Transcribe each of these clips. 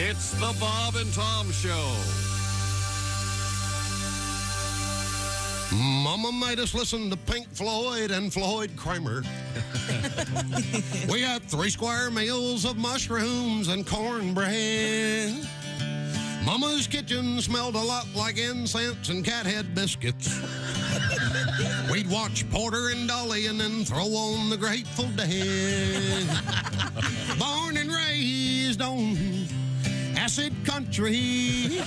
It's the Bob and Tom Show. Mama made us listen to Pink Floyd and Floyd Kramer. We had 3 square meals of mushrooms and cornbread. Mama's kitchen smelled a lot like incense and cathead biscuits. We'd watch Porter and Dolly and then throw on the Grateful Dead. Born and raised on acid country,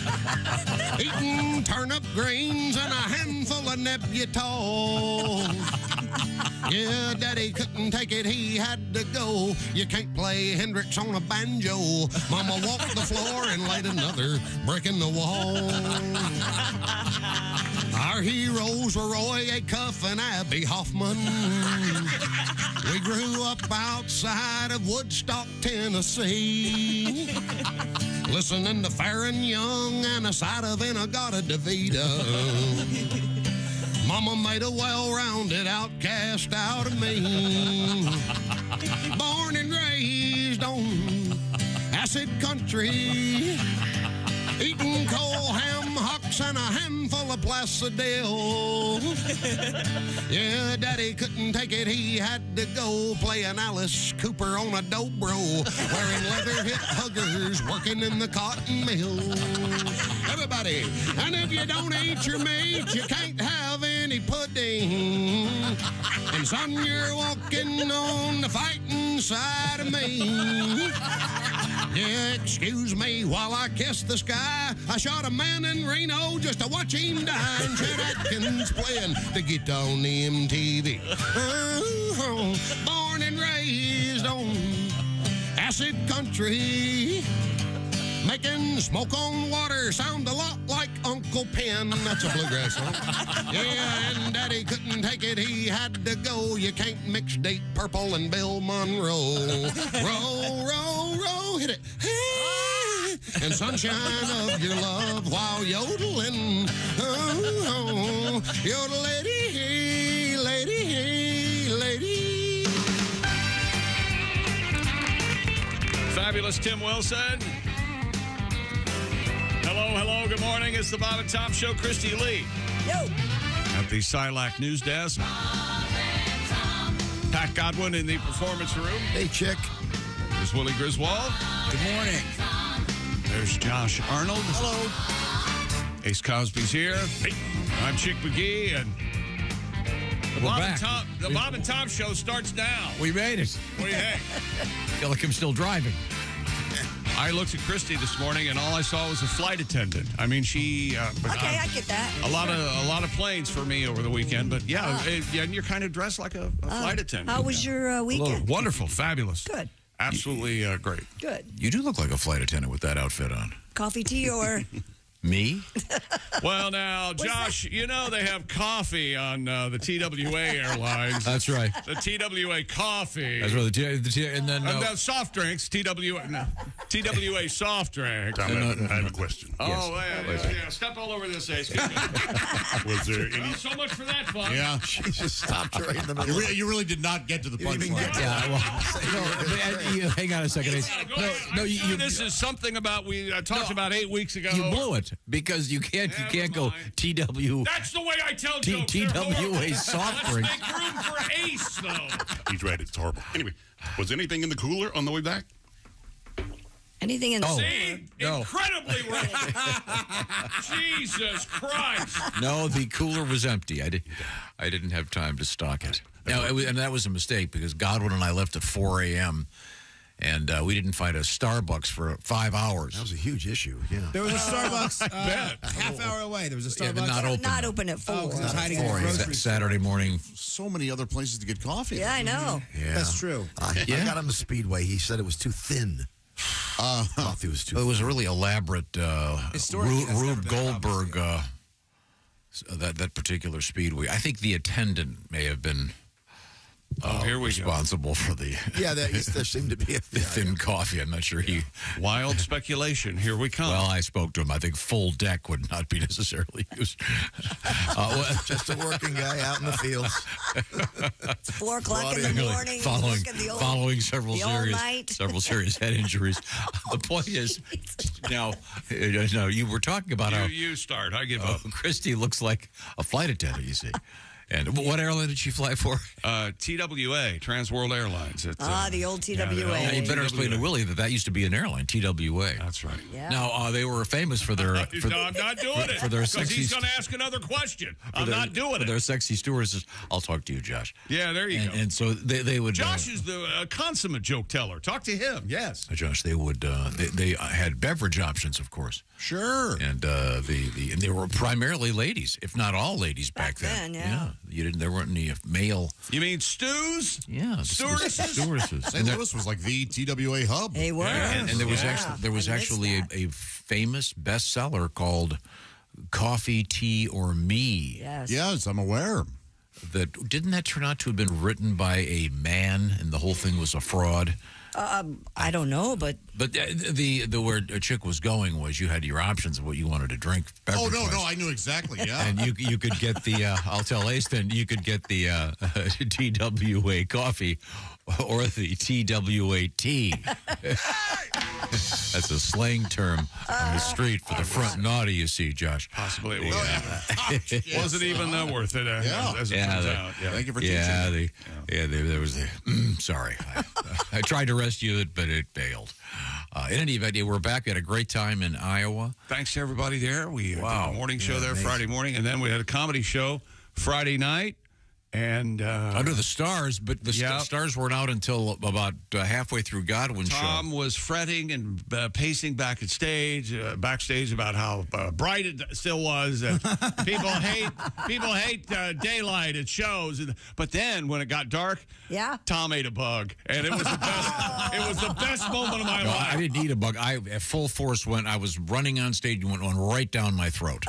eating turnip greens and a handful of Nebutol. Yeah, Daddy couldn't take it, he had to go. You can't play Hendrix on a banjo. Mama walked the floor and laid another brick in the wall. Our heroes were Roy Acuff and Abby Hoffman. We grew up outside of Woodstock, Tennessee, listening to Farron Young and a side of Inagata DeVita. Mama made a well-rounded outcast out of me. Born and raised on acid country, eating cold ham hocks and a handful of Placidil. Yeah, Daddy couldn't take it, he had to go playing Alice Cooper on a dobro, wearing leather hip huggers, working in the cotton mill. Everybody, and if you don't eat your meat, you can't have any pudding. And son, you're walking on the fighting side of me. Yeah, excuse me while I kiss the sky. I shot a man in Reno just to watch him die. And Chet Atkins playing the guitar on the MTV. Born and raised on acid country, making smoke on water sound a lot like Uncle Pen. That's a bluegrass song. Yeah, and Daddy couldn't take it, he had to go. You can't mix Deep Purple and Bill Monroe. Roll, roll, roll, hit it. And sunshine of your love while yodeling. Oh, yodel lady, lady, lady. Fabulous Tim Wilson. Hello, good morning. It's the Bob and Tom Show. Christy Lee. Yo. At the Silac News Desk. Pat Godwin in the performance room. Hey, chick. There's Willie Griswold. Good morning. There's Josh Arnold. Hello. Ace Cosby's here. Hey. I'm Chick McGee, and the Bob and Tom Show starts now. We made it. What do you think? I feel like I'm still driving. I looked at Christy this morning, and all I saw was a flight attendant. I mean, she... Okay, I get that. A lot of planes for me over the weekend, but yeah, and you're kind of dressed like a flight attendant. How was your weekend? Wonderful, fabulous. Good. Absolutely great. Good. You do look like a flight attendant with that outfit on. Coffee, tea, or... Me? Well, now, Josh, you know they have coffee on the TWA Airlines. That's right. The TWA coffee. That's right. And then the soft drinks, TWA soft drinks. Tom, I have a question. Oh, yeah. Step all over this, Ace. Was there any... So much for that fun. Yeah. she just stopped right in the middle. You really did not get to the punchline. Yeah, well, hang on a second. This is something about we talked about 8 weeks ago. You blew it because you can't go TW. That's the way I tell jokes. TWA soft drink. Make room for Ace, though. He's right. It's horrible. Anyway, was anything in the cooler on the way back? Anything in the See? Incredibly wrong. Jesus Christ. No, the cooler was empty. I didn't have time to stock it. Now, and that was a mistake because Godwin and I left at 4 a.m., and we didn't find a Starbucks for 5 hours. That was a huge issue, yeah. There was a Starbucks a half hour away. There was a Starbucks. Yeah, not open at 4. Oh, because it was hiding in the grocery Saturday morning. So many other places to get coffee. Yeah, I know. Yeah. That's true. I got on the Speedway. He said it was too thin. Coffee was too It was a really elaborate Rube Goldberg, that particular Speedway. I think the attendant may have been Here we go. responsible for the Yeah, there seemed to be a thin coffee. I'm not sure he. Wild speculation. Here we come. Well, I spoke to him. I think full deck would not be necessarily used. just a working guy out in the fields. It's 4 o'clock in the morning. Following several the old night. serious head injuries. The point is, now, no, you were talking about you start. I give up. Christy looks like a flight attendant, you see. And what airline did she fly for? TWA, Trans World Airlines. It's, the old TWA. Yeah, you better explain to Willie that used to be an airline, TWA. That's right. Yeah. Now, they were famous for their... No, I'm not doing it. For their because sexy... he's going to ask another question. I'm not doing for it. their sexy stewardesses. I'll talk to you, Josh. Yeah, there you go. And so they would... Josh is the consummate joke teller. Talk to him. Yes. Josh, they would... they had beverage options, of course. Sure. And and they were primarily ladies, if not all ladies back then. Yeah. There weren't any male... You mean stews? Yeah. Stewardesses. St. Louis was like the TWA hub. They were. And there was actually a famous bestseller called Coffee, Tea, or Me. Yes. Yes, I'm aware. Didn't that turn out to have been written by a man, and the whole thing was a fraud? I don't know, but the where a chick was going was you had your options of what you wanted to drink. Oh, no, I knew exactly, yeah. And you could get the, I'll tell Ace then, you could get the TWA coffee or the TWA tea. That's a slang term on the street for the front naughty, you see, Josh. Possibly it was. Wasn't even worth it, as it turns out. Yeah. Thank you for teaching. There was the, sorry. I tried to rescue it, but it failed. In any event, we're back. We had a great time in Iowa. Thanks to everybody there. We did a morning show there Friday morning, and then we had a comedy show Friday night. And under the stars, but the stars weren't out until about halfway through Godwin's show. Tom was fretting and pacing backstage about how bright it still was. People hate daylight at shows, but then when it got dark, Tom ate a bug, and it was the best. It was the best moment of my life. I didn't eat a bug. I at full force went. I was running on stage and went right down my throat.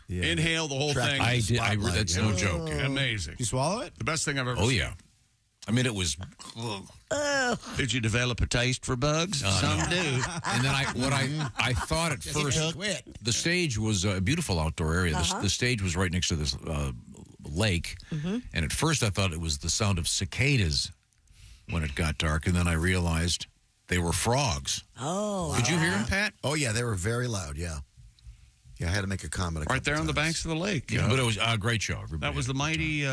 Yeah. Inhale the whole thing. I did. That's no joke. Amazing. You swallow it? The best thing I've ever seen. Oh, yeah. I mean, it was... Did you develop a taste for bugs? Some do. And then I thought at first, the stage was a beautiful outdoor area. The stage was right next to this lake. And at first I thought it was the sound of cicadas when it got dark. And then I realized they were frogs. Oh. Did you hear them, Pat? Oh, yeah, they were very loud, yeah. Yeah, I had to make a comment. Right there on the banks of the lake. Yeah, but it was a great show. That was the mighty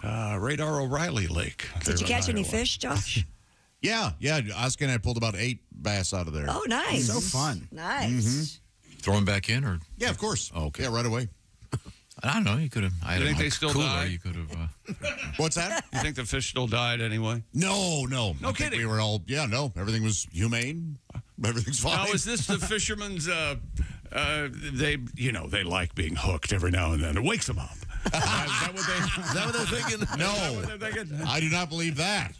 Radar O'Reilly Lake. Did you catch any fish, Josh? Yeah. Oscar and I pulled about 8 bass out of there. Oh, nice. So fun. Nice. Throw them back in, or? Yeah, of course. Oh, okay. Yeah, right away. I don't know. You could have. I think they still cooler. die? You could have. What's that? You think the fish still died anyway? No. No kidding. We were all, everything was humane. Everything's fine. Now, is this the fisherman's, they like being hooked every now and then. It wakes them up. Is that what they're thinking? No. I do not believe that.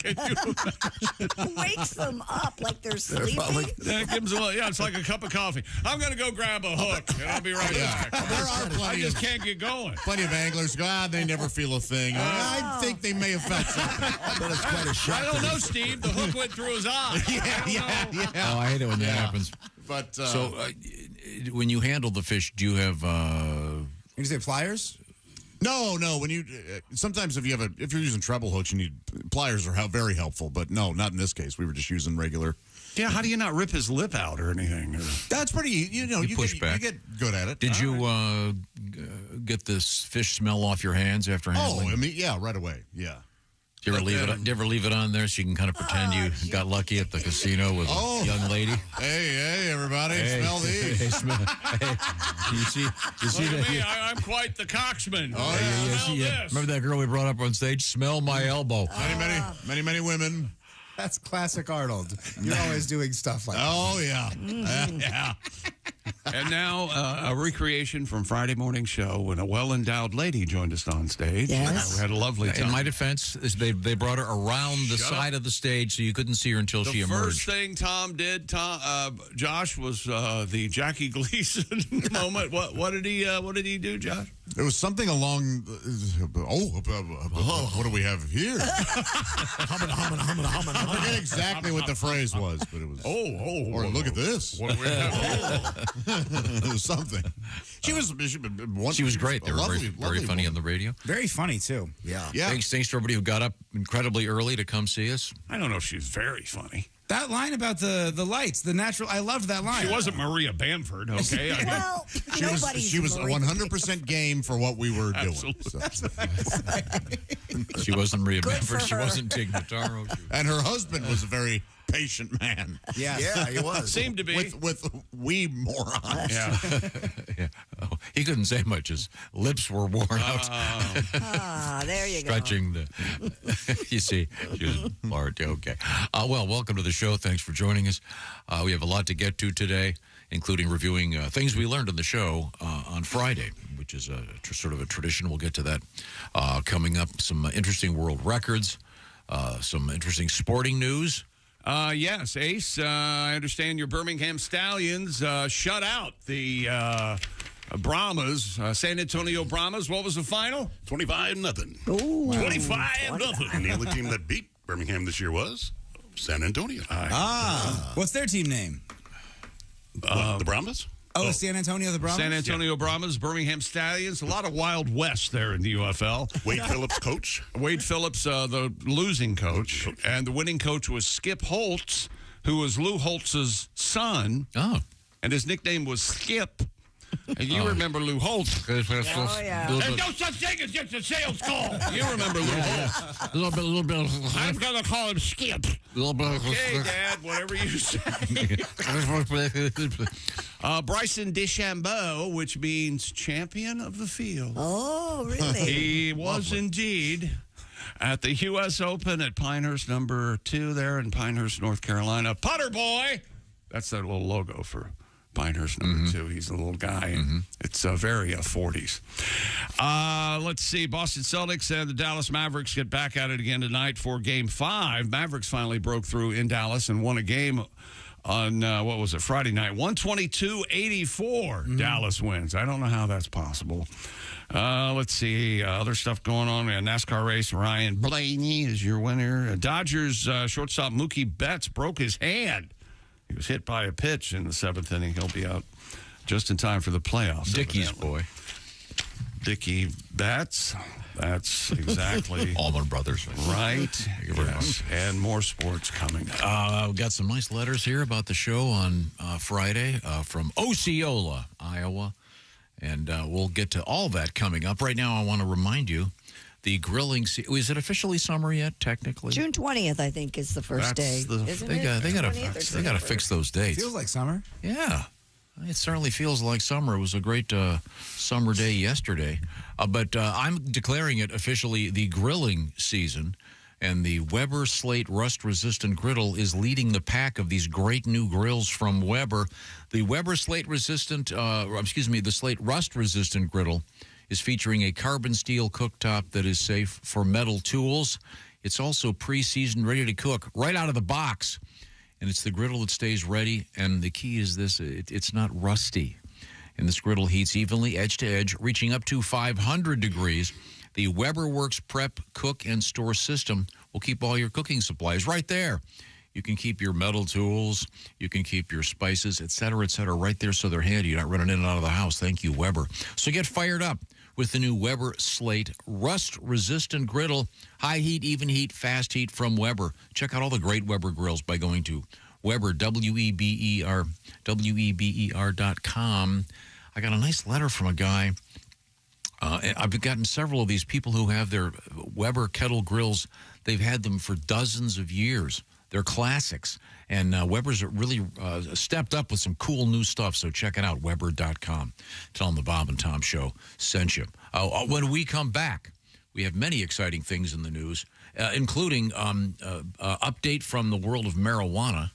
Wakes them up like they're sleeping. It's like a cup of coffee. I'm going to go grab a hook, and I'll be right back. There are plenty I just can't get going. Plenty of anglers go, they never feel a thing. I think they may have felt something. But it's quite a shock. I don't know, Steve. The hook went through his eye. Yeah. Oh, I hate it when that happens. But so, when you handle the fish, do you have? You say pliers? No. When you sometimes if you're using treble hooks, you need pliers are very helpful. But no, not in this case. We were just using regular. Yeah, how do you not rip his lip out or anything? That's pretty. You push back. You get good at it. Did you get this fish smell off your hands after handling? Oh, I mean, yeah, right away. Yeah. Do you ever leave it on there so you can kind of pretend you got lucky at the casino with a young lady? Hey, everybody, smell these. You see Look that? at me, I'm quite the coxman. Oh, yeah. Remember that girl we brought up on stage? Smell my elbow. Many women. That's classic Arnold. You're always doing stuff like that. Oh, yeah. Yeah. And now a recreation from Friday morning show when a well-endowed lady joined us on stage. Yes. We had a lovely time. In my defense, they brought her around the side of the stage so you couldn't see her until she The emerged. first thing Tom did, Josh, was the Jackie Gleason moment. What did he do, Josh? It was something along. What do we have here? I forget exactly what the phrase was, but it was. Or look at this. What do we have? It was something. She was great. They were very funny on the radio. Very funny, too. Yeah. Thanks to everybody who got up incredibly early to come see us. I don't know if she's very funny. That line about the lights, the natural, I loved that line. She wasn't Maria Bamford, okay? Well, she was 100% game for what we were doing. So. She wasn't Maria Bamford. She her. wasn't Tig Notaro. And her husband was a very patient man. Yeah, he was. Seemed to be. With we morons. Yeah. Yeah. Oh, he couldn't say much. His lips were worn out. There you go. Stretching the. You see, she was large. Okay. Well, welcome to the show. Thanks for joining us. We have a lot to get to today, including reviewing things we learned on the show on Friday, which is sort of a tradition. We'll get to that coming up. Some interesting world records, some interesting sporting news. Yes, Ace, I understand your Birmingham Stallions shut out the Brahmas, San Antonio Brahmas. What was the final? 25-0. Ooh, 25-0. And the only team that beat Birmingham this year was San Antonio. What's their team name? The Brahmas? Oh, San Antonio the Brahmas? San Antonio Brahmas, Birmingham Stallions. A lot of Wild West there in the UFL. Wade Phillips, coach. Wade Phillips, the losing coach. And the winning coach was Skip Holtz, who was Lou Holtz's son. Oh. And his nickname was Skip. And you remember Lou Holtz. Oh, yeah. There's no such thing as just a sales call. You remember Lou Holtz. A little bit. I'm going to call him Skip. Okay, Dad, whatever you say. Bryson DeChambeau, which means champion of the field. Oh, really? He was indeed at the U.S. Open at Pinehurst number 2 there in Pinehurst, North Carolina. Putter Boy. That's that little logo for Pinehurst number 2. He's a little guy. It's very 40s. Let's see. Boston Celtics and the Dallas Mavericks get back at it again tonight for Game 5. Mavericks finally broke through in Dallas and won a game on, Friday night. 122-84. Dallas wins. I don't know how that's possible. Let's see. Other stuff going on. A NASCAR race. Ryan Blaney is your winner. Dodgers shortstop Mookie Betts broke his hand. He was hit by a pitch in the 7th inning. He'll be out just in time for the playoffs. Dickie's boy. Dickie Betts. That's exactly Allman Brothers. right. Thank you very much. And more sports coming up. We've got some nice letters here about the show on Friday from Osceola, Iowa. And we'll get to all that coming up. Right now, I want to remind you, the grilling is it officially summer yet, technically? June 20th, I think, is the first day. Isn't it? They got to fix those dates. Feels like summer. Yeah. It certainly feels like summer. It was a great summer day yesterday. But I'm declaring it officially the grilling season. And the Weber Slate rust-resistant griddle is leading the pack of these great new grills from Weber. The Weber Slate the Slate rust-resistant griddle is featuring a carbon steel cooktop that is safe for metal tools. It's also pre-seasoned, ready to cook right out of the box. And it's the griddle that stays ready. And the key is this, it's not rusty. And this griddle heats evenly, edge to edge, reaching up to 500 degrees. The Weber Works Prep, Cook, and Store system will keep all your cooking supplies right there. You can keep your metal tools, you can keep your spices, et cetera, right there so they're handy. You're not running in and out of the house. Thank you, Weber. So get fired up with the new Weber Slate rust-resistant griddle. High heat, even heat, fast heat from Weber. Check out all the great Weber grills by going to Weber, WEBER.com. I got a nice letter from a guy. I've gotten several of these people who have their Weber kettle grills. They've had them for dozens of years. They're classics. And Weber's really stepped up with some cool new stuff. So check it out, Weber.com. Tell them the Bob and Tom Show sent you. When we come back, we have many exciting things in the news, including update from the world of marijuana,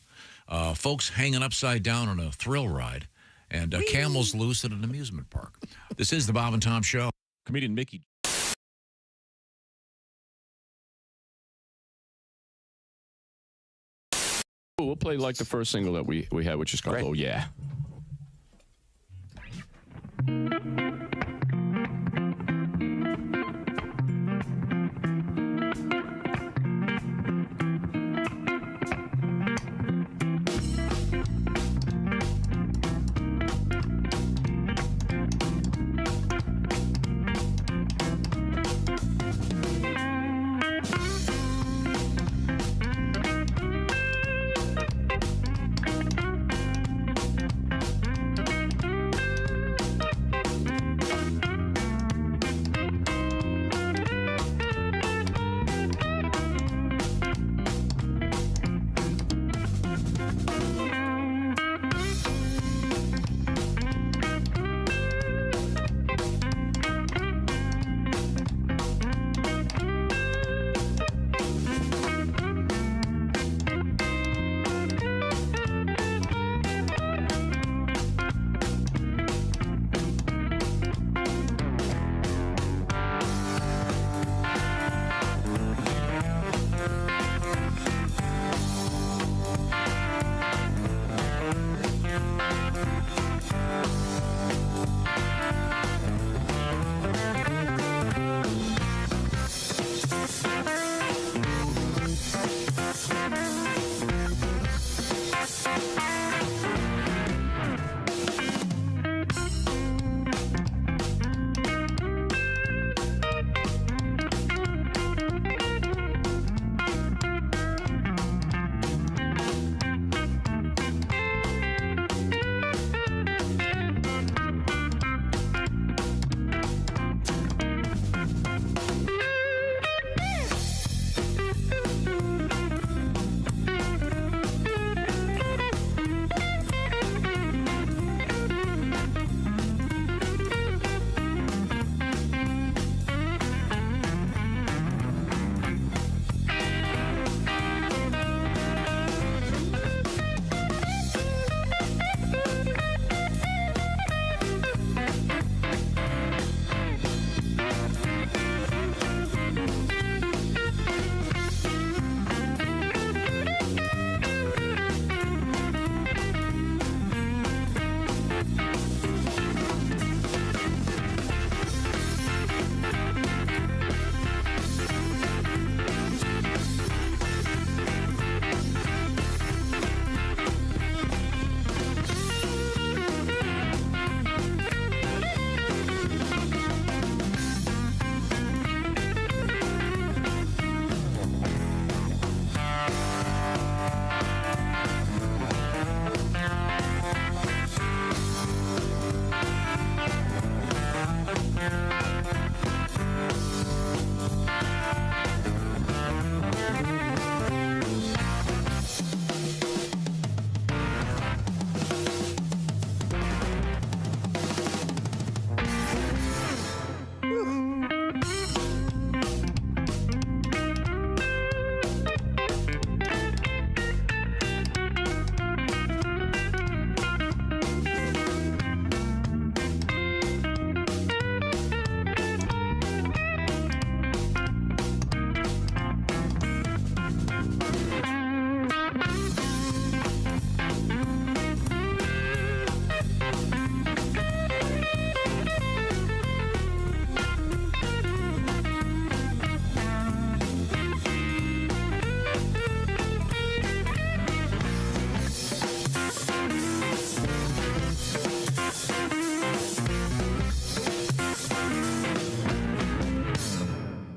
folks hanging upside down on a thrill ride, and camels loose at an amusement park. This is the Bob and Tom Show. Comedian Mickey. We'll play like the first single that we had, which is called Oh Yeah.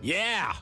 Yeah.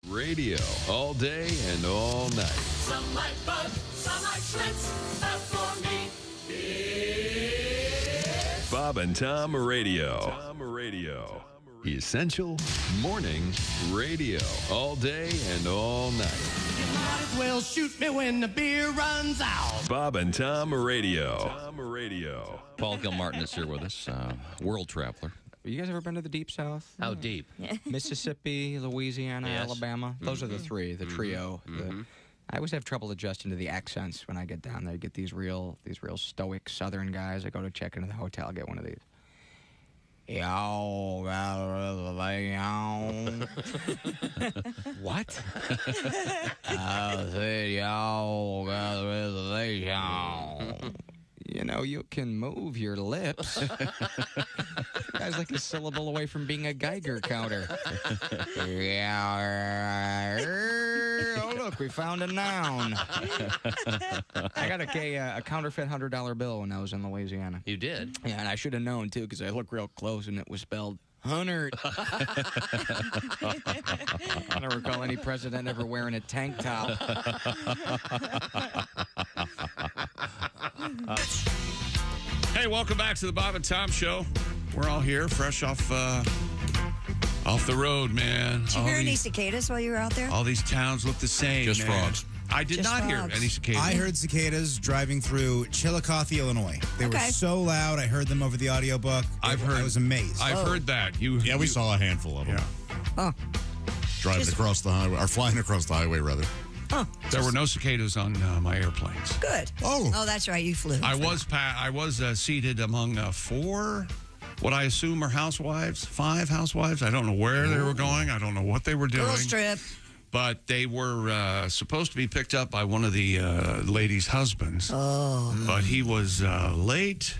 Radio all day and all night. Some like Bud, some like Schlitz, but for me, it's Bob and Tom Radio. Essential morning radio. All day and all night. You might as well shoot me when the beer runs out. Bob and Tom Radio. Paul Gilmartin is here with us, world traveler. You guys ever been to the Deep South? How deep? Mississippi, Louisiana, Yes. Alabama. Those are the three, the trio. I always have trouble adjusting to the accents when I get down there. I get these real stoic Southern guys. I go to check into the hotel, get one of these. Yo, what? I said, yo, got a reservation. You know, you can move your lips. Guy's like a syllable away from being a Geiger counter. Oh, look, we found a noun. I got a counterfeit $100 bill when I was in Louisiana. You did? Yeah, and I should have known, too, because I looked real close, and it was spelled 100. I don't recall any president ever wearing a tank top. Hey, welcome back to the Bob and Tom Show. We're all here, fresh off the road, man. Did you hear any cicadas while you were out there? All these towns look the same. Just man. frogs. I did Just not hear frogs. any cicadas. I heard cicadas driving through Chillicothe, Illinois. They were so loud. I heard them over the audiobook. I was amazed. I've heard that. Yeah, we saw a handful of them. Driving across the highway, or flying across the highway, rather. There were no cicadas on my airplanes. Good. Oh, that's right. You flew. I was seated among 4, what I assume are housewives, 5 housewives. I don't know where they were going. I don't know what they were doing. Girls trip. But they were supposed to be picked up by one of the ladies' husbands. Oh. But he was late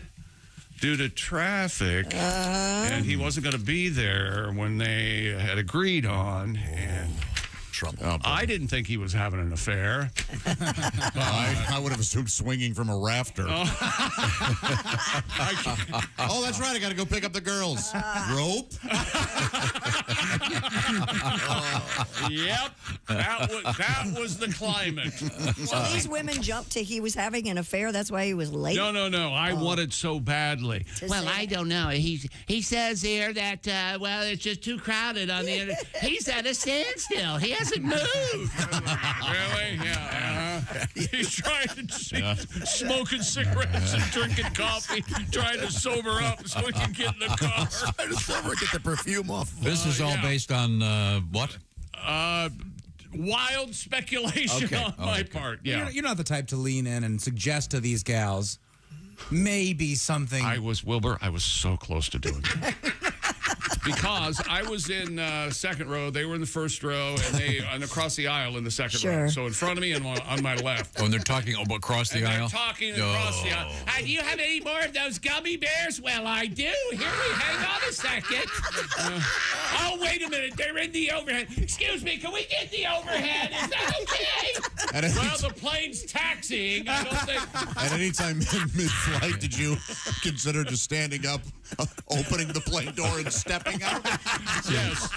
due to traffic, and he wasn't going to be there when they had agreed on. And trouble. I didn't think he was having an affair. I would have assumed swinging from a rafter. Oh, that's right. I got to go pick up the girls. Rope? Yep. That was the climate. So these women jumped to he was having an affair. That's why he was late. No. I wanted so badly. Well, I don't know. He says here that it's just too crowded on the internet. He's at a standstill. He hasn't moved. Really? Yeah. He's trying to smoking cigarettes and drinking coffee, trying to sober up so he can get in the car. Trying to sober, get the perfume off. This is all based on what? Wild speculation on my part. Yeah. You're not the type to lean in and suggest to these gals maybe something. I was so close to doing it. Because I was in second row, they were in the first row, and across the aisle in the second row. So in front of me and on my left. Oh, and they're talking across the aisle? They're talking across the aisle. Do you have any more of those gummy bears? Well, I do. Here we hang on a second. Oh, wait a minute. They're in the overhead. Excuse me, can we get the overhead? Is that okay? Well, the plane's taxiing. I don't think. At any time mid-flight, did you consider just standing up, opening the plane door, and stepping out? Yes,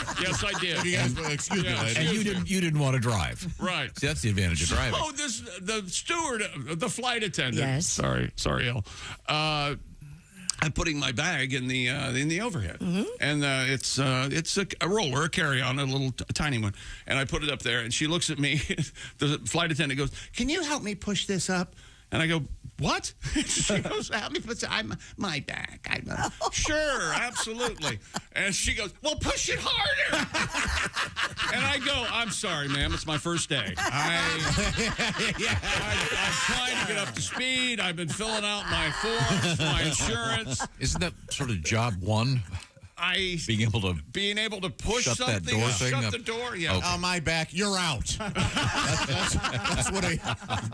I did. You guys, excuse me, lady. And you didn't want to drive. Right. See, that's the advantage of driving. Oh, the steward, the flight attendant. Yes. Sorry, El. I'm putting my bag in the overhead, and it's a roller, a carry-on, a little tiny one, and I put it up there, and she looks at me. The flight attendant goes, "Can you help me push this up?" And I go, "What?" She goes, "Help me put my bag." Sure, absolutely. And she goes, "Well, push it harder." And I go, "I'm sorry, ma'am. It's my first day. I'm trying to get up to speed. I've been filling out my forms, my insurance." Isn't that sort of job one? being able to push shut something, that door thing shut up. the door. Yeah. On my back, you're out. That's what a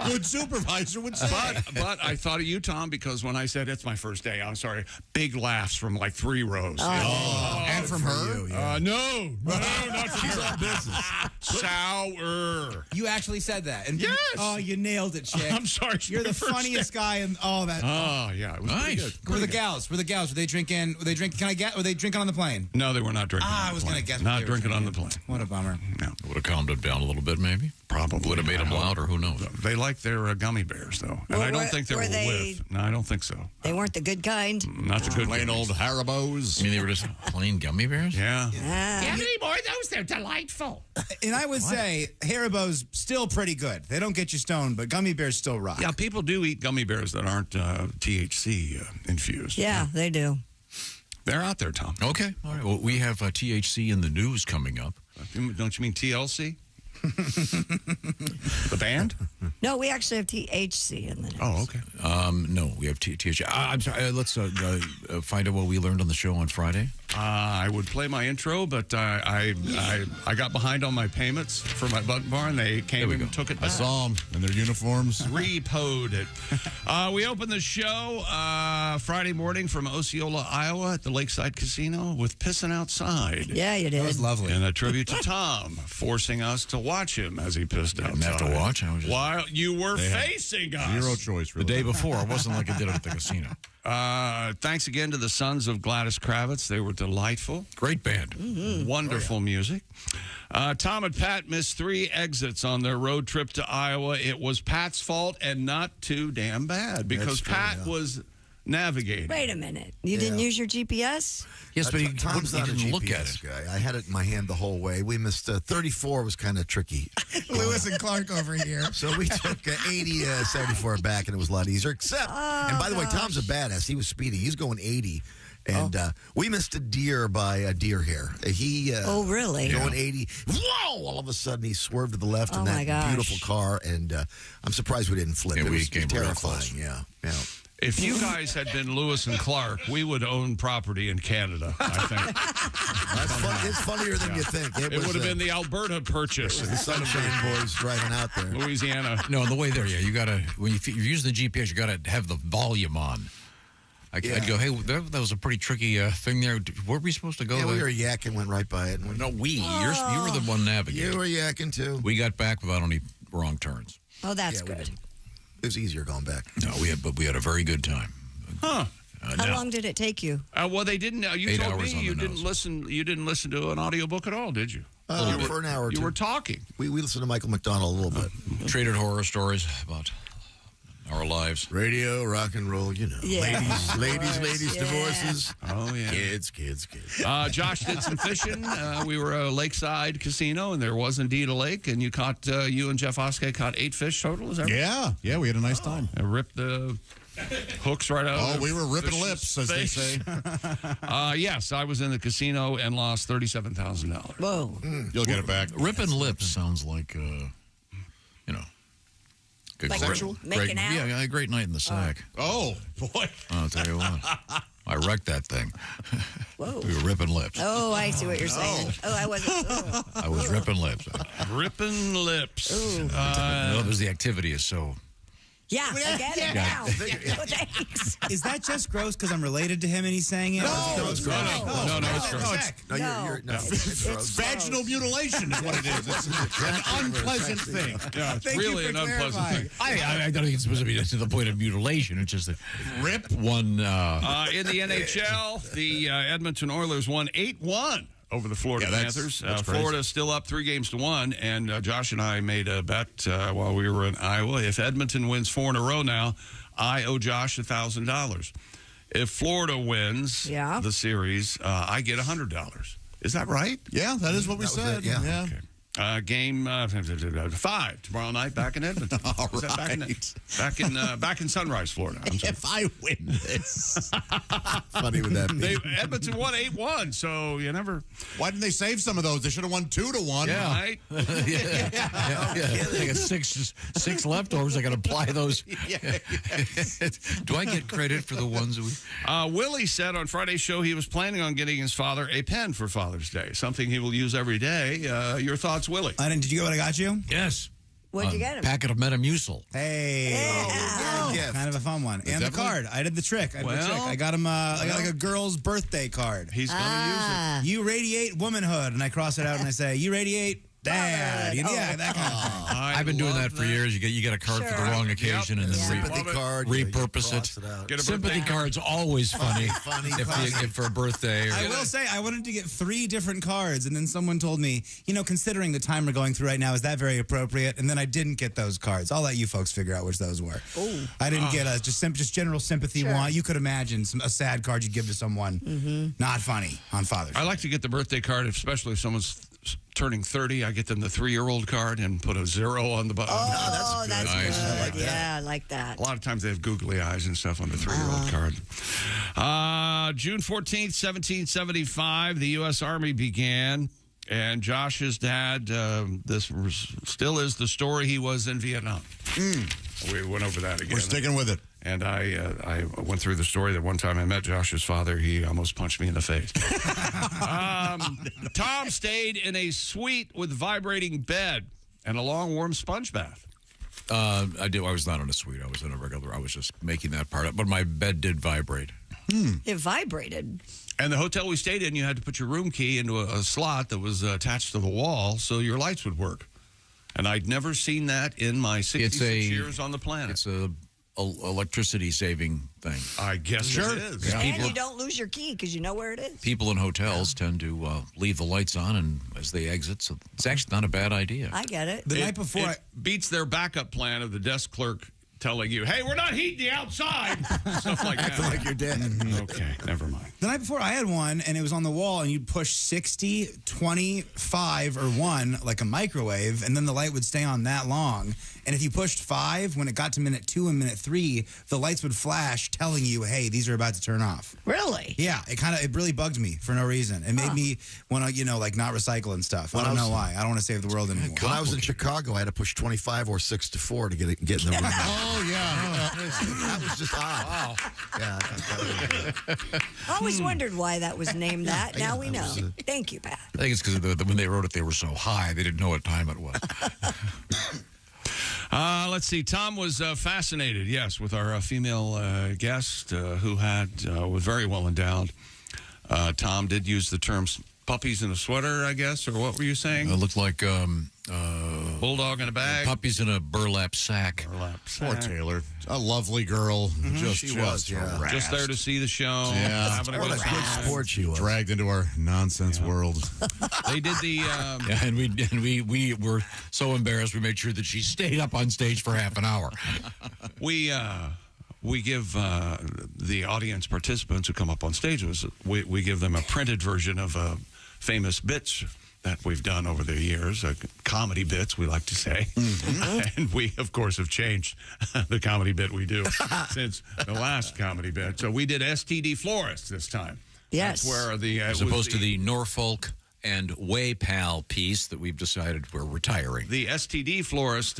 good supervisor would say. But I thought of you, Tom, because when I said it's my first day, I'm sorry, big laughs from like 3 rows. And from her? No, not from her. Business. Sour. You actually said that. And yes. Oh, you nailed it, chick. I'm sorry. You're the funniest guy in all that. Oh, yeah. It was nice. Were the gals? Were they drinking? Were they drinking on the plane? No, they were not drinking. I was going to guess. Not drinking on the plane. What a bummer. No. Would have calmed it down a little bit, maybe. Probably. Would have made them louder. Who knows? They like their gummy bears, though. And I don't think they were with. No, I don't think so. They weren't the good kind. Not the good plain old Haribos. I mean, they were just plain gummy bears? Yeah. Yeah. Give me more of those. They're delightful. And I would say Haribo's still pretty good. They don't get you stoned, but gummy bears still rock. Yeah, people do eat gummy bears that aren't THC infused. Yeah, they do. They're out there, Tom. Okay. All right. Well, we have THC in the news coming up. Don't you mean TLC? The band? No, we actually have THC in the news. Oh, okay. No, we have THC. I'm sorry. Let's find out what we learned on the show on Friday. I would play my intro, but I got behind on my payments for my button bar, and they came and took it back. I saw them in their uniforms. Repoed it. We opened the show Friday morning from Osceola, Iowa at the Lakeside Casino with Pissing Outside. Yeah, you did. That was lovely. And a tribute to Tom, forcing us to watch him as he pissed outside. Didn't have to watch. I was just, while you were facing us. Zero choice, really. The day before, it wasn't like I did it at the casino. Thanks again to the Sons of Gladys Kravitz. They were delightful. Great band. Mm-hmm. Wonderful music. Tom and Pat missed 3 exits on their road trip to Iowa. It was Pat's fault and not too damn bad because Pat was navigating. Wait a minute. You didn't use your GPS? Yes, but Tom's not a didn't look at GPS it. guy. I had it in my hand the whole way. We missed 34 was kind of tricky. Lewis and Clark over here. So we took 80, 74 back, and it was a lot easier. Except, and by the way, Tom's a badass. He was speeding. He's going 80. And we missed a deer by a deer hair. He oh, really? Going 80. Whoa! All of a sudden, he swerved to the left in that beautiful car. And I'm surprised we didn't flip. Yeah, it we was came real terrifying. close. Yeah. If you guys had been Lewis and Clark, we would own property in Canada, I think. It's funnier than you think. It would have been the Alberta Purchase. The Sunshine Boys driving out there. Louisiana. No, on the way there, yeah, you got to, when you use the GPS, you got to have the volume on. I'd go, hey, that was a pretty tricky thing there. Were we supposed to go there? Yeah, we were yakking, went right by it. And No, you were the one navigating. You were yakking, too. We got back without any wrong turns. Oh, that's good. It was easier going back. No, we had a very good time. Huh. How long did it take you? Well, they didn't. You 8 told hours me on you the didn't nose. listen. You didn't listen to an audiobook at all, did you? For an hour or two. You were talking. We listened to Michael McDonald a little bit. Traded horror stories about our lives. Radio, rock and roll, you know. Yeah. Ladies, Yeah. divorces. Oh, yeah. Kids. Josh did some fishing. We were at a lakeside casino, and there was indeed a lake, and you and Jeff Oskey caught 8 fish total. Is that right? Yeah, we had a nice time. And ripped the hooks right out. Oh, of we were ripping fish's lips, as they face. say. Yes, I was in the casino and lost $37,000. Whoa. You'll get it back. Ripping lips sounds like, good Like great, making out? Yeah, a great night in the sack. Oh, boy. I'll tell you what. I wrecked that thing. Whoa. We were ripping lips. Oh, I see what you're saying. Oh, I wasn't. Oh. I was ripping lips. Ripping lips. Ooh. No, the activity is so. Yeah, I get it now. Oh, thanks. Is that just gross because I'm related to him and he's saying it? No, it's gross. No, it's gross. It's Vaginal mutilation is what it is. It's an unpleasant thing. Yeah, it's really an unpleasant thing. I don't think it's supposed to be to the point of mutilation. It's just a rip. One. In the NHL, the Edmonton Oilers won 8-1 over the Florida Panthers. That's Florida's still up 3-1, and Josh and I made a bet while we were in Iowa. If Edmonton wins 4 in a row now, I owe Josh $1,000. If Florida wins the series, I get $100. Is that right? Yeah, that is what we said. Yeah. Yeah. Okay. Game 5 tomorrow night back in Edmonton. All Is that right. back in Sunrise, Florida. I'm sorry. If I win this. Funny would that be? Edmonton won 8-1, so you never. Why didn't they save some of those? They should have won 2-1. Yeah. Right? They got six leftovers. I got to apply those. Do I get credit for the ones that we? Willie said on Friday's show he was planning on getting his father a pen for Father's Day, something he will use every day. Your thoughts, Willie? Did you get what I got you? Yes. What'd you get him? Packet of Metamucil. Hey, kind of a fun one. And the card. I did the trick. I got him. I got like a girl's birthday card. He's gonna use it. You radiate womanhood, and I cross it out and I say, you radiate dad. Yeah, that kind of thing. I've been doing that for years. You get a card for the wrong occasion and then Sympathy card. repurpose it. Get a Sympathy card's always funny. If for a birthday. I will say, I wanted to get 3 different cards, and then someone told me, considering the time we're going through right now, is that very appropriate? And then I didn't get those cards. I'll let you folks figure out which those were. Ooh. I didn't get a just general sympathy one. You could imagine a sad card you'd give to someone. Not funny on Father's Day. I like to get the birthday card, especially if someone's turning 30. I get them the 3-year-old card and put a 0 on the button. Oh, that's good. Nice. I like that. Yeah, I like that. A lot of times they have googly eyes and stuff on the 3-year-old card. June 14th, 1775, the U.S. Army began, and Josh's dad, still is the story he was in Vietnam. We went over that again. We're sticking with it. And I went through the story that one time I met Josh's father. He almost punched me in the face. Tom stayed in a suite with vibrating bed and a long, warm sponge bath. I was not in a suite. I was in a regular. I was just making that part up. But my bed did vibrate. It vibrated. And the hotel we stayed in, you had to put your room key into a slot that was attached to the wall so your lights would work. And I'd never seen that in my 66 years on the planet. It's a electricity saving thing. I guess it is. And you don't lose your key because you know where it is. People in hotels tend to leave the lights on and as they exit, so it's actually not a bad idea. I get it. The night before, it beats their backup plan of the desk clerk telling you, hey, we're not heating the outside. Stuff like that. Acting like you're dead. Okay, never mind. The night before, I had one, and it was on the wall, and you'd push 60, 25, or 1, like a microwave, and then the light would stay on that long. And if you pushed 5, when it got to minute 2 and minute 3, the lights would flash telling you, hey, these are about to turn off. Really? Yeah, it really bugged me for no reason. It made me want to, not recycle and stuff. I don't know why. I don't want to save the world anymore. When I was in Chicago, I had to push 25 or 6 to 4 to get in the room. Oh, yeah. That was just odd. Wow. Yeah. I always wondered why that was named that. Now we know. Thank you, Pat. I think it's because when they wrote it, they were so high, they didn't know what time it was. Let's see. Tom was fascinated, yes, with our female guest who was very well endowed. Tom did use the terms puppies in a sweater, I guess, or what were you saying? It looked like bulldog in a bag. Puppies in a burlap sack. Poor Taylor. A lovely girl. She was, yeah. Just there to see the show. Yeah. Having a good What a good sport she was. Dragged into our nonsense world. They did the... Yeah, and we were so embarrassed we made sure that she stayed up on stage for half an hour. We give the audience participants who come up on stage, we give them a printed version of famous bits that we've done over the years, comedy bits, we like to say. And we, of course, have changed the comedy bit we do since the last comedy bit. So we did STD Florist this time. Yes. That's where as opposed to the Norfolk and Waypal piece that we've decided we're retiring. The STD Florist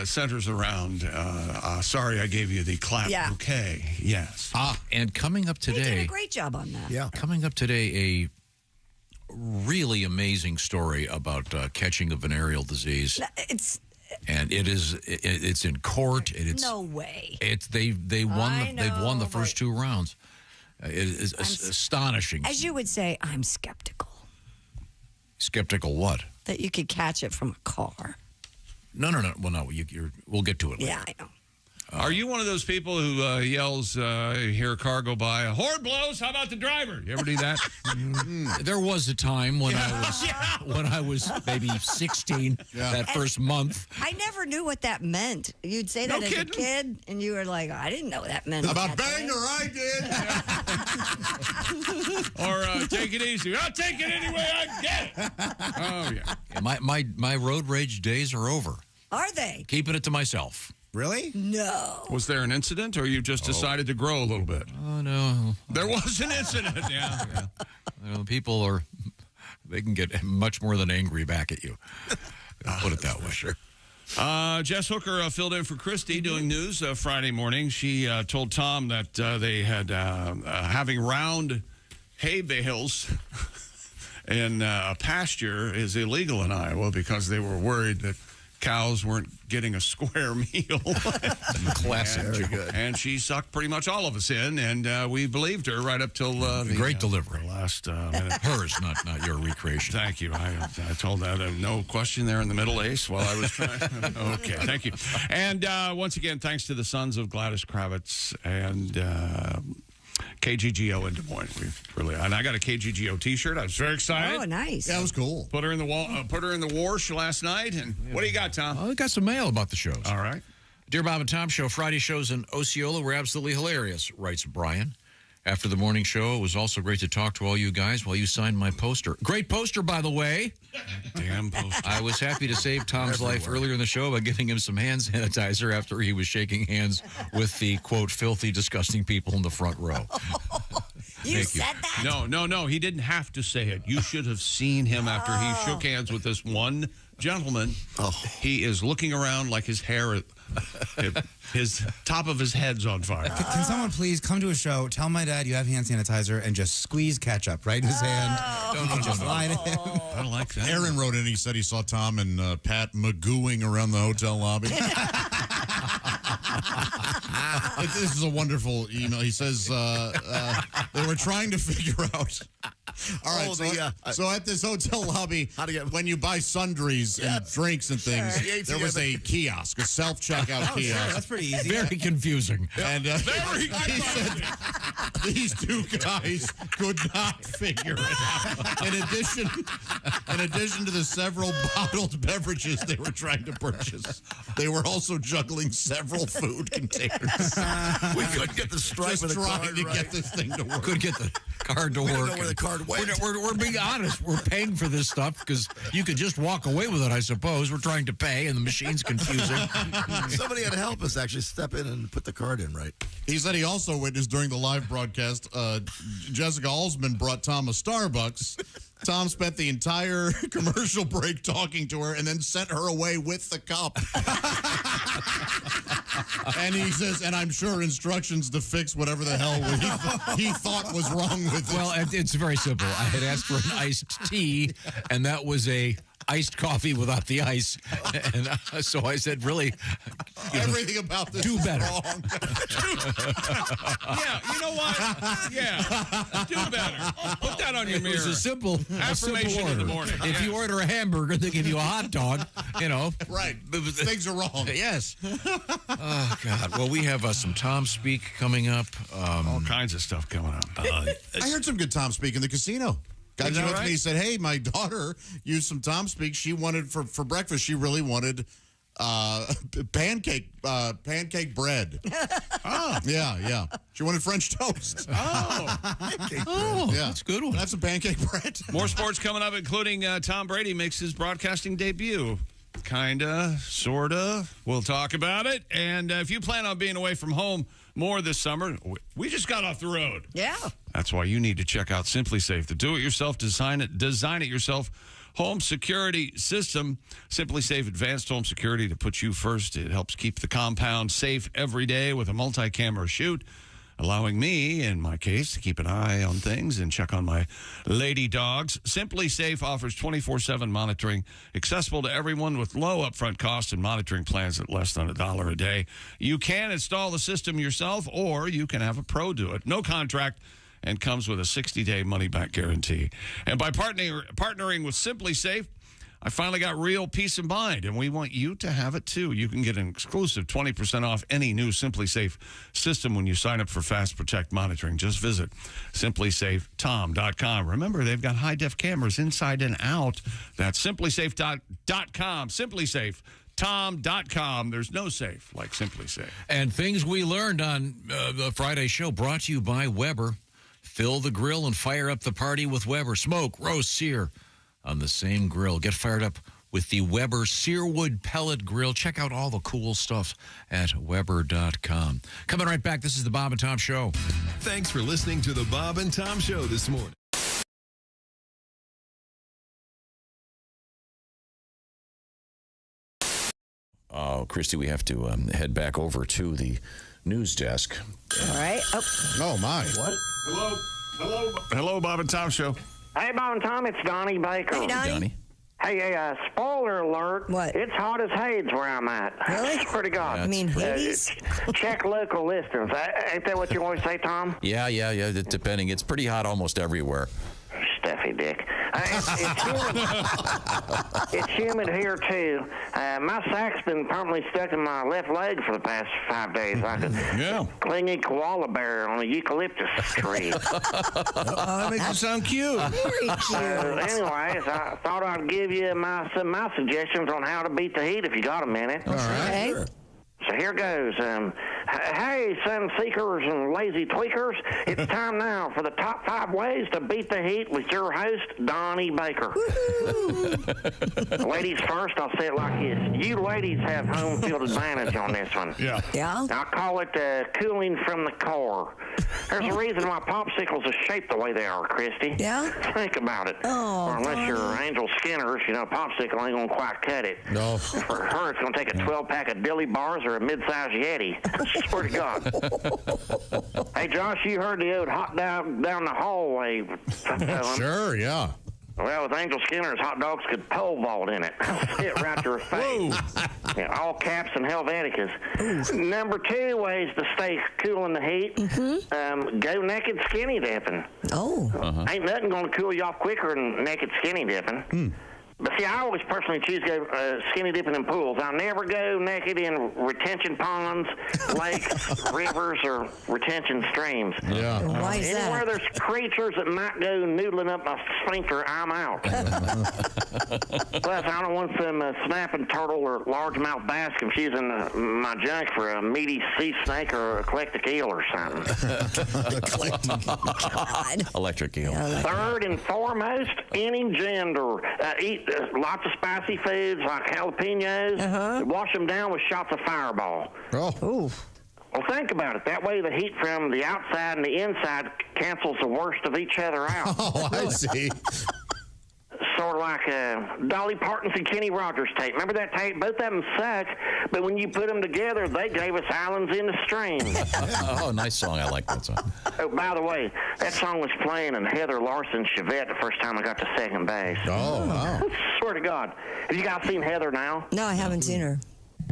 centers around, sorry I gave you the clap bouquet. Yes. And coming up today... They did a great job on that. Yeah. Coming up today, a really amazing story about catching a venereal disease. It's in court. No way. They've won the first 2 rounds. It is astonishing. As you would say, I'm skeptical. Skeptical what? That you could catch it from a car. No. Well, no. We'll get to it later. Yeah, I know. Are you one of those people who yells, hear a car go by, horn blows, how about the driver? You ever do that? There was a time when I was maybe 16, that first month. I never knew what that meant. You'd say that as a kid, and you were like, I didn't know what that meant. About banger, I did. Or take it easy. I'll take it any way I can get it. Oh, yeah. My road rage days are over. Are they? Keeping it to myself. Really? No. Was there an incident, or you just decided to grow a little bit? Oh, no. There was an incident, yeah. You know, people they can get much more than angry back at you. I'll put it that way. Sure. Jess Hooker filled in for Christy doing news Friday morning. She told Tom that they had having round hay bales in a pasture is illegal in Iowa because they were worried that cows weren't getting a square meal. Classic. And she sucked pretty much all of us in, and we believed her right up till great delivery. Last minute. Hers, not your recreation. Thank you. I told that no question there in the middle, Ace, while I was trying. Okay, thank you. And once again, thanks to the sons of Gladys Kravitz and KGGO in Des Moines. And I got a KGGO T-shirt. I was very excited. Oh, nice. Yeah, it was cool. Put her in the wall. Put her in the wash last night. And what do you got, Tom? I got some mail about the shows. All right. Dear Bob and Tom Show, Friday shows in Osceola were absolutely hilarious, writes Brian. After the morning show, it was also great to talk to all you guys while you signed my poster. Great poster, by the way. Damn poster. I was happy to save Tom's life earlier in the show by giving him some hand sanitizer after he was shaking hands with the, quote, filthy, disgusting people in the front row. You said that? No. He didn't have to say it. You should have seen him after he shook hands with this one gentleman. Oh. He is looking around like his hair, his top of his head's on fire. Can someone please come to a show, tell my dad you have hand sanitizer, and just squeeze ketchup right in his hand? Don't just line it. I don't like that. Aaron wrote in, he said he saw Tom and Pat magooing around the hotel lobby. This is a wonderful email. He says they were trying to figure out. All right, so at this hotel lobby, when you buy sundries and drinks and things, there was a kiosk, a self-checkout kiosk. Sure, that's pretty easy. Very confusing. And he said these two guys could not figure it out. In addition to the several bottled beverages they were trying to purchase, they were also juggling several food containers. We couldn't get the stripe Just of the trying card to right. get this thing to work. Couldn't get the card to We work. don't know where the card went. We're being honest. We're paying for this stuff because you could just walk away with it, I suppose. We're trying to pay, and the machine's confusing. Somebody had to help us actually step in and put the card in right. He said he also witnessed during the live broadcast, Jessica Alsman brought Tom a Starbucks. Tom spent the entire commercial break talking to her and then sent her away with the cup. And he says, and I'm sure instructions to fix whatever the hell he thought was wrong with it. Well, it's very simple. I had asked for an iced tea, and that was a iced coffee without the ice. And so I said, really, everything about this do is better. wrong. Yeah, you know what? Yeah, do better. Put that on your mirror. It's a simple Affirmation order. in the morning. If you order a hamburger, they give you a hot dog, Right. Things are wrong. Yes. Oh, God. Well, we have some Tom Speak coming up. All kinds of stuff coming up. I heard some good Tom speak in the casino. Guy came up to me, he said, hey, my daughter used some Tom Speak. She wanted, for breakfast, she really wanted pancake bread. Oh. Yeah. She wanted French toast. Oh. Yeah. That's a good one. That's a pancake bread. More sports coming up, including Tom Brady makes his broadcasting debut. Kinda, sorta. We'll talk about it. And if you plan on being away from home more this summer, we just got off the road. Yeah. That's why you need to check out Simply Safe, the do-it-yourself, design it yourself home security system. Simply Safe Advanced Home Security to put you first. It helps keep the compound safe every day with a multi-camera shoot, allowing me, in my case, to keep an eye on things and check on my lady dogs. Simply Safe offers 24/7 monitoring, accessible to everyone with low upfront costs and monitoring plans at less than $1 a day. You can install the system yourself, or you can have a pro do it. No contract, and comes with a 60-day money-back guarantee. And by partnering with Simply Safe, I finally got real peace of mind, and we want you to have it too. You can get an exclusive 20% off any new Simply Safe system when you sign up for Fast Protect monitoring. Just visit simplysafetom.com. Remember, they've got high-def cameras inside and out. That's simplysafe.com. simplysafe.com. There's no safe like Simply Safe. And things we learned on the Friday show brought to you by Weber. Fill the grill and fire up the party with Weber. Smoke, roast, sear on the same grill. Get fired up with the Weber Searwood Pellet Grill. Check out all the cool stuff at Weber.com. Coming right back, this is the Bob and Tom Show. Thanks for listening to the Bob and Tom Show this morning. Oh, Christy, we have to head back over to the news desk. All right. Oh, my. What? Hello, Bob and Tom Show. Hey, Bob and Tom, it's Donnie Baker. Hey, Donnie. Hey, spoiler alert. What? It's hot as Hades where I'm at. Really? Swear to God. You mean Hades? Check local listings. Ain't that what you always say, Tom? Yeah, depending. It's pretty hot almost everywhere. Stuffy dick. It's humid here, too. My sack's been permanently stuck in my left leg for the past 5 days, like a clingy koala bear on a eucalyptus tree. That makes you sound cute. Very cute. Anyways, I thought I'd give you some of my suggestions on how to beat the heat if you got a minute. All right. Okay. Sure. So here goes. Hey, sun seekers and lazy tweakers, it's time now for the top 5 ways to beat the heat with your host, Donnie Baker. Ladies first, I'll say it like this. You ladies have home field advantage on this one. Yeah? I'll call it cooling from the core. There's a reason why popsicles are shaped the way they are, Christy. Yeah? Think about it. Oh, or unless you're Angel Skinner's, popsicle ain't going to quite cut it. No. For her, it's going to take a 12-pack of dilly bars or a mid-sized Yeti. Swear to God. Hey, Josh, you heard the old hot dog down the hallway. Sure, yeah. Well, with Angel Skinner's, hot dogs could pole vault in it. Sit right to her face. Yeah, all caps and Helveticas. Number 2 ways to stay cool in the heat. Go naked skinny dipping. Oh. Ain't nothing going to cool you off quicker than naked skinny dipping. But see, I always personally choose to go skinny dipping in pools. I never go naked in retention ponds, lakes, rivers, or retention streams. Yeah. Why is that? Anywhere there's creatures that might go noodling up my sphincter, I'm out. Plus, I don't want some snapping turtle or largemouth bass confusing my junk for a meaty sea snake or a eclectic eel or something. Electric eel. Third and foremost, any gender. Eat lots of spicy foods like jalapenos. Wash them down with shots of Fireball. Oh. Well, think about it. That way the heat from the outside and the inside cancels the worst of each other out. Oh, I see. Sort of like Dolly Parton's and Kenny Rogers tape. Remember that tape? Both of them suck, but when you put them together, they gave us Islands in the Stream. Oh, nice song. I like that song. Oh, by the way, that song was playing in Heather Larson's Chevette the first time I got to second base. Oh, wow. Swear to God. Have you guys seen Heather now? No, I haven't seen her.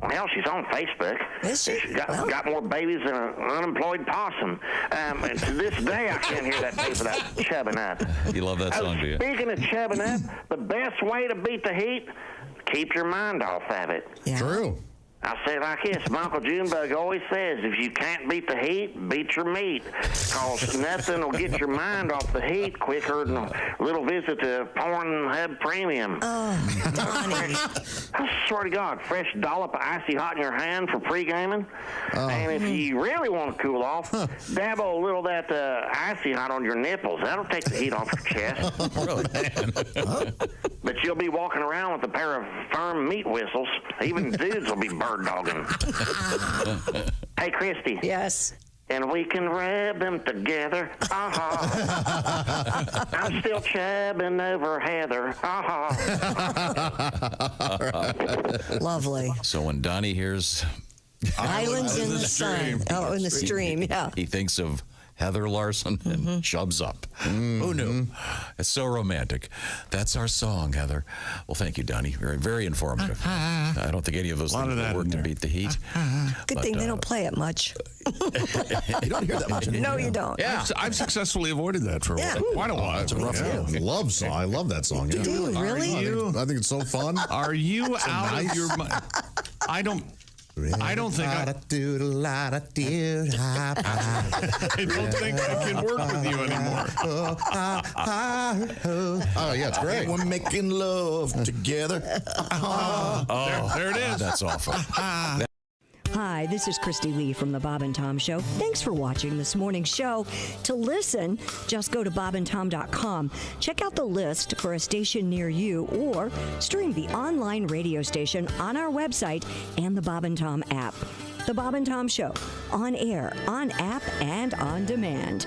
Well, she's on Facebook. Is she? She's got more babies than an unemployed possum. And to this day, I can't hear that tape without chubbing up. You love that song, do you? Speaking of chubbing up, the best way to beat the heat, keep your mind off of it. Yeah. True. I say it like this. My Uncle Junebug always says, if you can't beat the heat, beat your meat. Because nothing will get your mind off the heat quicker than a little visit to Pornhub Premium. Oh, Donnie. I swear to God, fresh dollop of icy hot in your hand for pre-gaming. And if you really want to cool off, dabble a little of that icy hot on your nipples. That'll take the heat off your chest. But you'll be walking around with a pair of firm meat whistles. Even dudes will be bird dogging. Hey, Christy. Yes. And we can rub them together. I'm still chubbing over Heather. Lovely. So when Donnie hears Islands in the Sun. Oh, in the stream, yeah. he thinks of Heather Larson and chubs up. Who knew? It's so romantic. That's our song, Heather. Well, thank you, Donnie. Very, very informative. I don't think any of those things would work to beat the heat. Good thing they don't play it much. You don't hear that much anymore. No, you don't. Yeah, I've successfully avoided that for quite a while. It's a rough song. Love song. I love that song. You do, really? I think it's so fun. Are you out of your mind? I don't think I don't think I can work with you anymore. Oh, yeah, it's great. We're making love together. There it is. That's awful. Hi, this is Christy Lee from The Bob and Tom Show. Thanks for watching this morning's show. To listen, just go to bobandtom.com. Check out the list for a station near you or stream the online radio station on our website and the Bob and Tom app. The Bob and Tom Show, on air, on app, and on demand.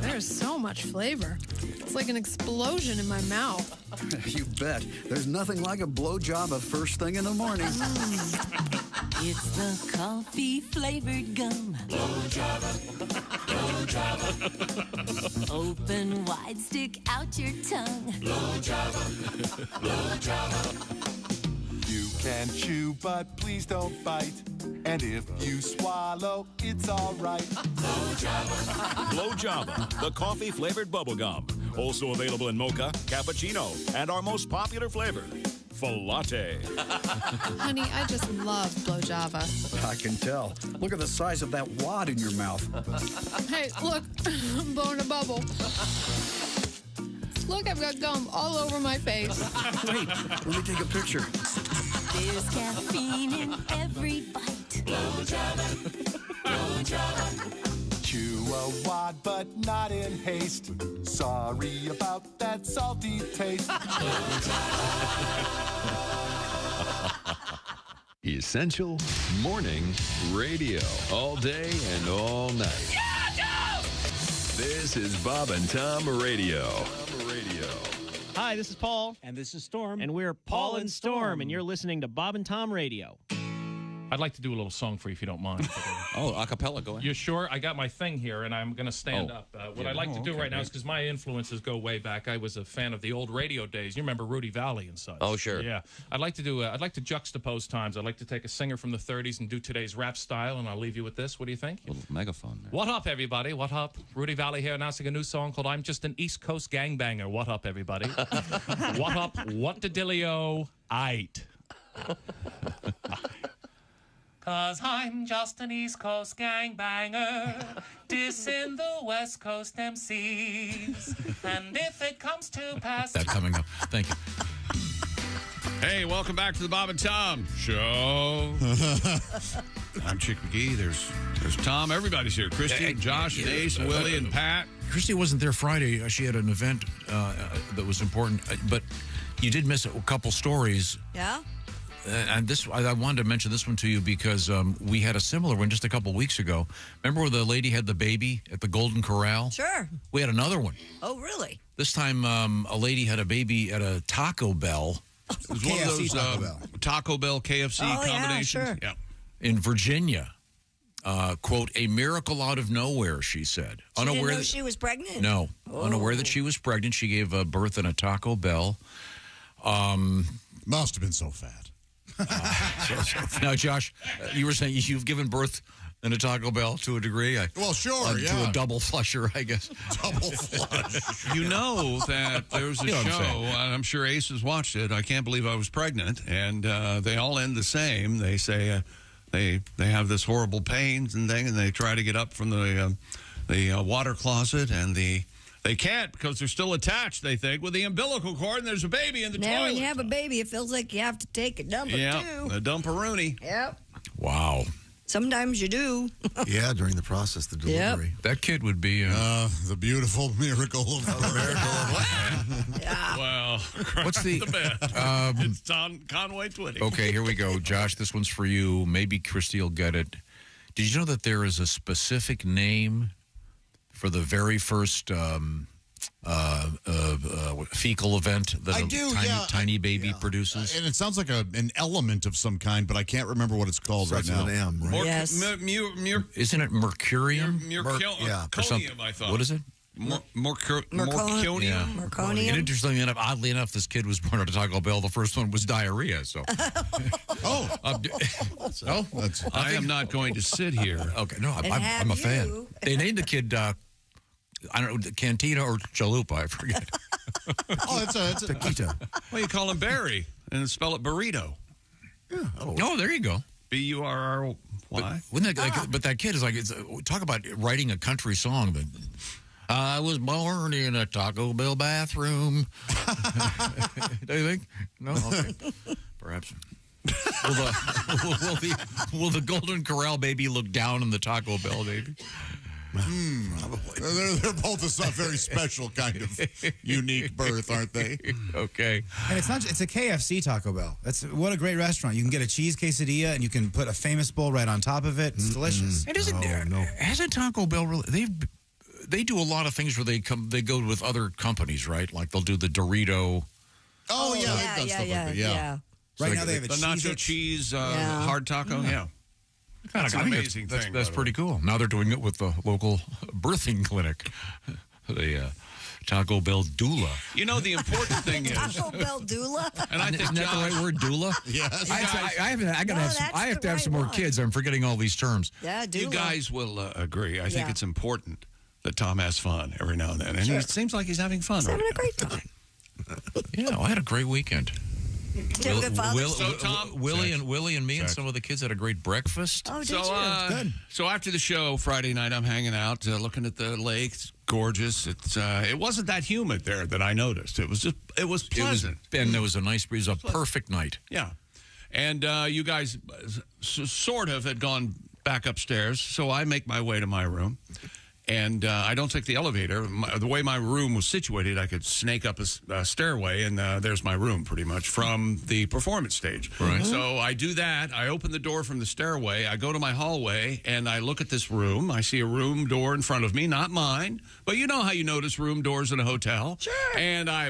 There's so much flavor. It's like an explosion in my mouth. You bet. There's nothing like a blowjob of first thing in the morning. It's the coffee-flavored gum. Blowjobber, blowjobber. Open wide, stick out your tongue. Blowjobber, blowjobber. You can chew, but please don't bite. And if you swallow, it's all right. Blowjobber, the coffee-flavored bubblegum. Also available in mocha, cappuccino, and our most popular flavor, Latte. Honey, I just love blowjava. I can tell. Look at the size of that wad in your mouth. Hey, look, I'm blowing a bubble. Look, I've got gum all over my face. Wait, let me take a picture. There's caffeine in every bite. Blowjobber, blowjobber. Chew a wad, but not in haste. Sorry about that salty taste. Essential Morning Radio. All day and all night. This is Bob and Tom Radio. Hi, this is Paul. And this is Storm. And we're Paul and Storm, and you're listening to Bob and Tom Radio. I'd like to do a little song for you if you don't mind. Oh, a cappella, go ahead. You're sure? I got my thing here, and I'm going to stand up. What I like to do right now is because my influences go way back. I was a fan of the old radio days. You remember Rudy Valley and such. Oh, sure. Yeah. I'd like to do. I'd like to juxtapose times. I'd like to take a singer from the 30s and do today's rap style, and I'll leave you with this. What do you think? A little megaphone there. What up, everybody? What up? Rudy Valley here announcing a new song called I'm Just an East Coast Gangbanger. What up, everybody? What up? What the dillio? Aight. 'Cause I'm just an East Coast gangbanger, dissing the West Coast MCs. And if it comes to pass... That coming up. Thank you. Hey, welcome back to the Bob and Tom Show. I'm Chick McGee. There's Tom. Everybody's here. Christy, and Josh, and Ace, and Willie, and Pat. Christy wasn't there Friday. She had an event that was important. But you did miss a couple stories. Yeah? And I wanted to mention this one to you because we had a similar one just a couple weeks ago. Remember where the lady had the baby at the Golden Corral? Sure. We had another one. Oh, really? This time, a lady had a baby at a Taco Bell. It was one of those Taco Bell KFC combinations. Yeah, sure. Yeah. In Virginia. Quote, a miracle out of nowhere, she said. She didn't know she was pregnant? No. Oh. Unaware that she was pregnant. She gave birth in a Taco Bell. Must have been so fat. Now, Josh, you were saying you've given birth in a Taco Bell to a degree. Well, sure, To a double flusher, I guess. Double flush. You know that there was a show, and I'm sure Ace has watched it. I can't believe I was pregnant, and they all end the same. They say they have this horrible pains and thing, and they try to get up from the water closet, and they can't because they're still attached, they think, with the umbilical cord, and there's a baby in the Now, toilet. when you have a baby, it feels like you have to take a dump or two. A dumperoonie. Yep. Wow. Sometimes you do. Yeah, during the process, the delivery. Yep. That kid would be... the beautiful miracle of Yeah. Well, what's the... it's Tom Conway Twitty. Okay, here we go. Josh, this one's for you. Maybe Christy will get it. Did you know that there is a specific name for the very first fecal event that tiny baby produces? And it sounds like an element of some kind, but I can't remember what it's called right now. With an M, right? Yes. Isn't it mercurium? Mercurium, I thought. What is it? Mercurium. Yeah. Merconium. And interestingly enough, oddly enough, this kid was born at a Taco Bell. The first one was diarrhea. So, I am not going to sit here. Okay, no, I'm a fan. They named the kid. I don't know, Cantina or Chalupa, I forget. It's a Taquito. Well, you call him Barry and spell it burrito. Yeah. Oh, there you go. B-U-R-R-Y. But that kid is like, talk about writing a country song. But I was born in a Taco Bell bathroom. Do you think? No? Okay. Perhaps. Will the Golden Corral baby look down on the Taco Bell baby? Probably. They're both a very special kind of unique birth, aren't they? Okay. And it's a KFC Taco Bell. What a great restaurant. You can get a cheese quesadilla and you can put a famous bowl right on top of it. It's delicious. It isn't. Hasn't Taco Bell really? They do a lot of things where they go with other companies, right? Like they'll do the Dorito. Oh yeah, they've done stuff like that. Yeah. Right now they have a nacho cheese hard taco. Yeah. That's an amazing thing. That's pretty cool. Now they're doing it with the local birthing clinic, the Taco Bell doula. You know, the important thing is Taco Bell doula. And I think isn't that the right word, doula? Yes. I have to have some more kids. I'm forgetting all these terms. Yeah, doula. You guys will agree. I think it's important that Tom has fun every now and then, and it seems like he's having fun. He's having a great time. Yeah, I had a great weekend. Willie and me and some of the kids had a great breakfast. Oh, did you? Good. So after the show Friday night, I'm hanging out, looking at the lake. It's gorgeous. It wasn't that humid there that I noticed. It was pleasant. And there was a nice breeze. A perfect night. Yeah. And you guys sort of had gone back upstairs, so I make my way to my room. And I don't take the elevator. The way my room was situated, I could snake up a stairway, and there's my room pretty much from the performance stage. Right. So I do that. I open the door from the stairway. I go to my hallway, and I look at this room. I see a room door in front of me, not mine. But you know how you notice room doors in a hotel. Sure. And I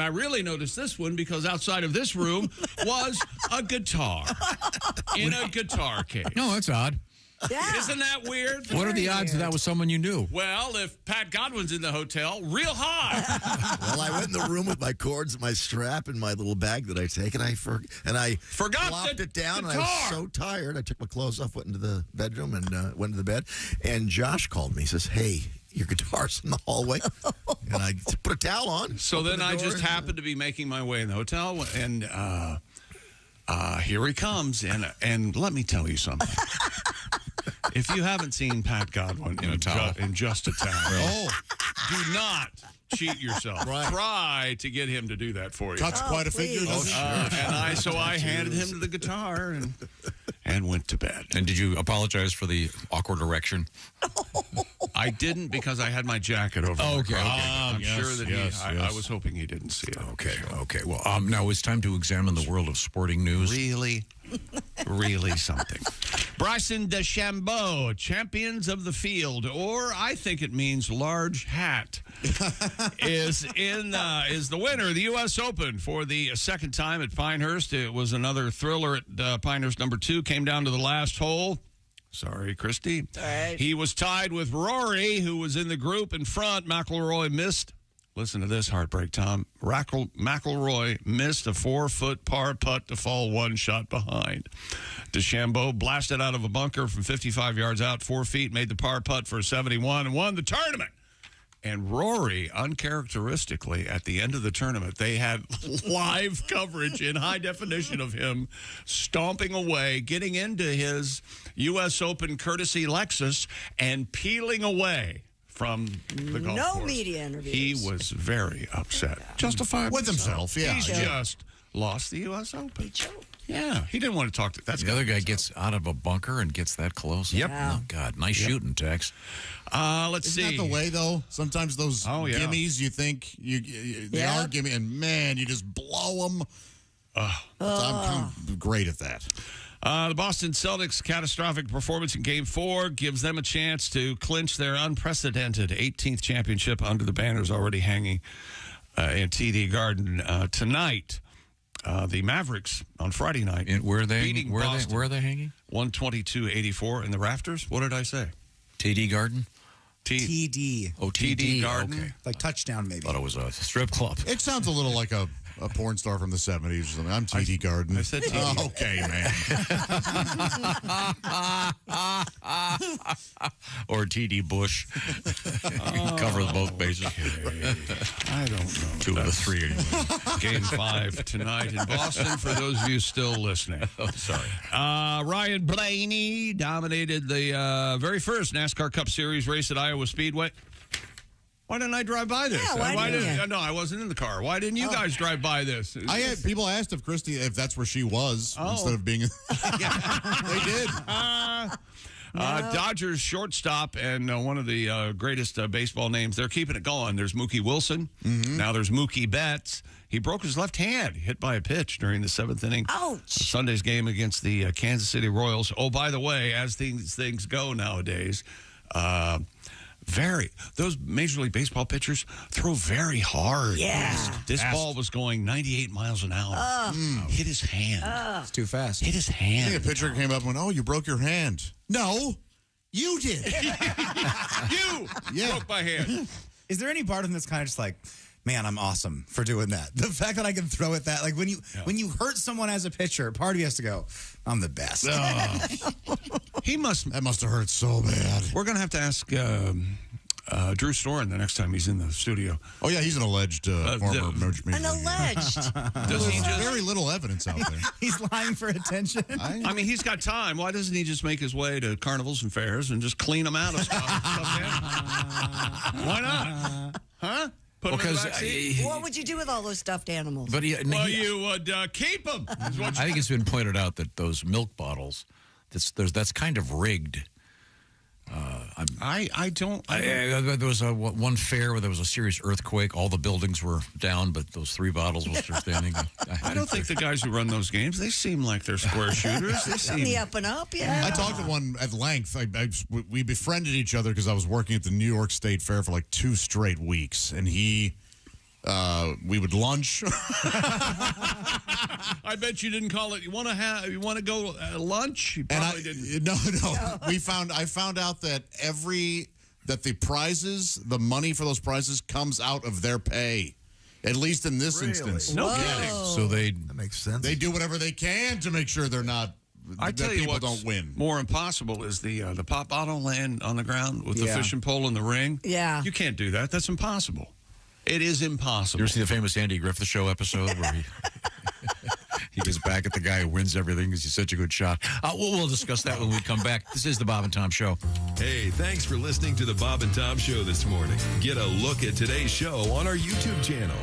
really noticed this one because outside of this room was a guitar in a guitar case. No, that's odd. Yeah. Isn't that weird? What are the odds that that was someone you knew? Well, if Pat Godwin's in the hotel, real high. Well, I went in the room with my cords, my strap, and my little bag that I take, and I forgot plopped it down, guitar. and I was so tired. I took my clothes off, went into the bedroom, and went to the bed. And Josh called me. He says, "Hey, your guitar's in the hallway." And I put a towel on. So then I just happened to be making my way in the hotel, and here he comes. And let me tell you something. If you haven't seen Pat Godwin in Just a Towel, do not cheat yourself. Right. Try to get him to do that for you. Cuts quite a figure. And I handed him the guitar and went to bed. And did you apologize for the awkward erection? I didn't because I had my jacket over. Okay. I'm sure that I was hoping he didn't see it. Okay. Well, now it's time to examine the world of sporting news. Really something. Bryson DeChambeau, champions of the field, or I think it means large hat, is the winner of the U.S. Open for the second time at Pinehurst. It was another thriller at Pinehurst number 2. Came down to the last hole. Sorry, Christy. All right. He was tied with Rory, who was in the group in front. McIlroy missed. Listen to this heartbreak, Tom. McIlroy missed a 4-foot par putt to fall one shot behind. DeChambeau blasted out of a bunker from 55 yards out, 4 feet, made the par putt for 71 and won the tournament. And Rory, uncharacteristically, at the end of the tournament, they had live coverage in high definition of him stomping away, getting into his U.S. Open courtesy Lexus, and peeling away from the golf course. No media interviews. He was very upset. Justified with himself, yeah. He's just lost the U.S. Open. He choked. Yeah, he didn't want to talk to. That's the other guy gets out of a bunker and gets that close. Yep. Yeah. Oh God, nice shooting, Tex. Let's see. Isn't that the way though? Sometimes those gimmies, you think they are gimme, and man, you just blow them. I'm great at that. The Boston Celtics' catastrophic performance in Game 4 gives them a chance to clinch their unprecedented 18th championship under the banners already hanging in TD Garden tonight. The Mavericks on Friday night. And where are they beating Boston, where are they hanging? 122-84 in the rafters. What did I say? TD Garden? TD. Oh, TD Garden. Okay. Like touchdown, maybe. Thought it was a strip club. It sounds a little like a porn star from the 70s or something. I'm TD Garden. I said TD. Oh, okay, man. Or TD Bush. Cover both bases. I don't know. 2 of the 3 anyway. Game 5 tonight in Boston for those of you still listening. Oh, sorry. Ryan Blaney dominated the very first NASCAR Cup Series race at Iowa Speedway. Why didn't I drive by this? Yeah, why didn't you? No, I wasn't in the car. Why didn't you guys drive by this? I had people asked if Christy, if that's where she was instead of being. They did. Dodgers shortstop and one of the greatest baseball names. They're keeping it going. There's Mookie Wilson. Now there's Mookie Betts. He broke his left hand, hit by a pitch during the 7th inning. Ouch. Of Sunday's game against the Kansas City Royals. Oh, by the way, as things go nowadays, those Major League Baseball pitchers throw very hard. Yeah. This ball was going 98 miles an hour. Hit his hand. It's too fast. Hit his I hand. think a pitcher came up and went, "Oh, you broke your hand." No, you did. You broke my hand. Is there any part of him that's kind of just like, man, I'm awesome for doing that? The fact that I can throw it that, like when you hurt someone as a pitcher, part of you has to go, I'm the best. That must have hurt so bad. We're going to have to ask Drew Storen the next time he's in the studio. Oh, yeah, he's an alleged former Major League. An alleged. Does he just, very little evidence out there. He's lying for attention. I mean, he's got time. Why doesn't he just make his way to carnivals and fairs and just clean them out of stuff? Why not? Huh? Put 'em in the back seat? What would you do with all those stuffed animals? But you would keep them. I think it's been pointed out that those milk bottles, that's kind of rigged. There was one fair where there was a serious earthquake. All the buildings were down, but those 3 bottles were still standing. I don't think the guys who run those games, they seem like they're square shooters. They seem the up and up, yeah. I talked to one at length. We befriended each other because I was working at the New York State Fair for like 2 straight weeks, and we would lunch. I bet you didn't call it. You want to go lunch? You probably didn't. No. I found out that the money for those prizes comes out of their pay. At least in this instance. No kidding. So that makes sense. They do whatever they can to make sure they're not. I tell you people what's don't win. More impossible is the pop bottle laying on the ground with the fishing pole in the ring. Yeah. You can't do that. That's impossible. It is impossible. You ever see the famous Andy Griffith Show episode where he gets back at the guy who wins everything because he's such a good shot? We'll discuss that when we come back. This is the Bob and Tom Show. Hey, thanks for listening to the Bob and Tom Show this morning. Get a look at today's show on our YouTube channel.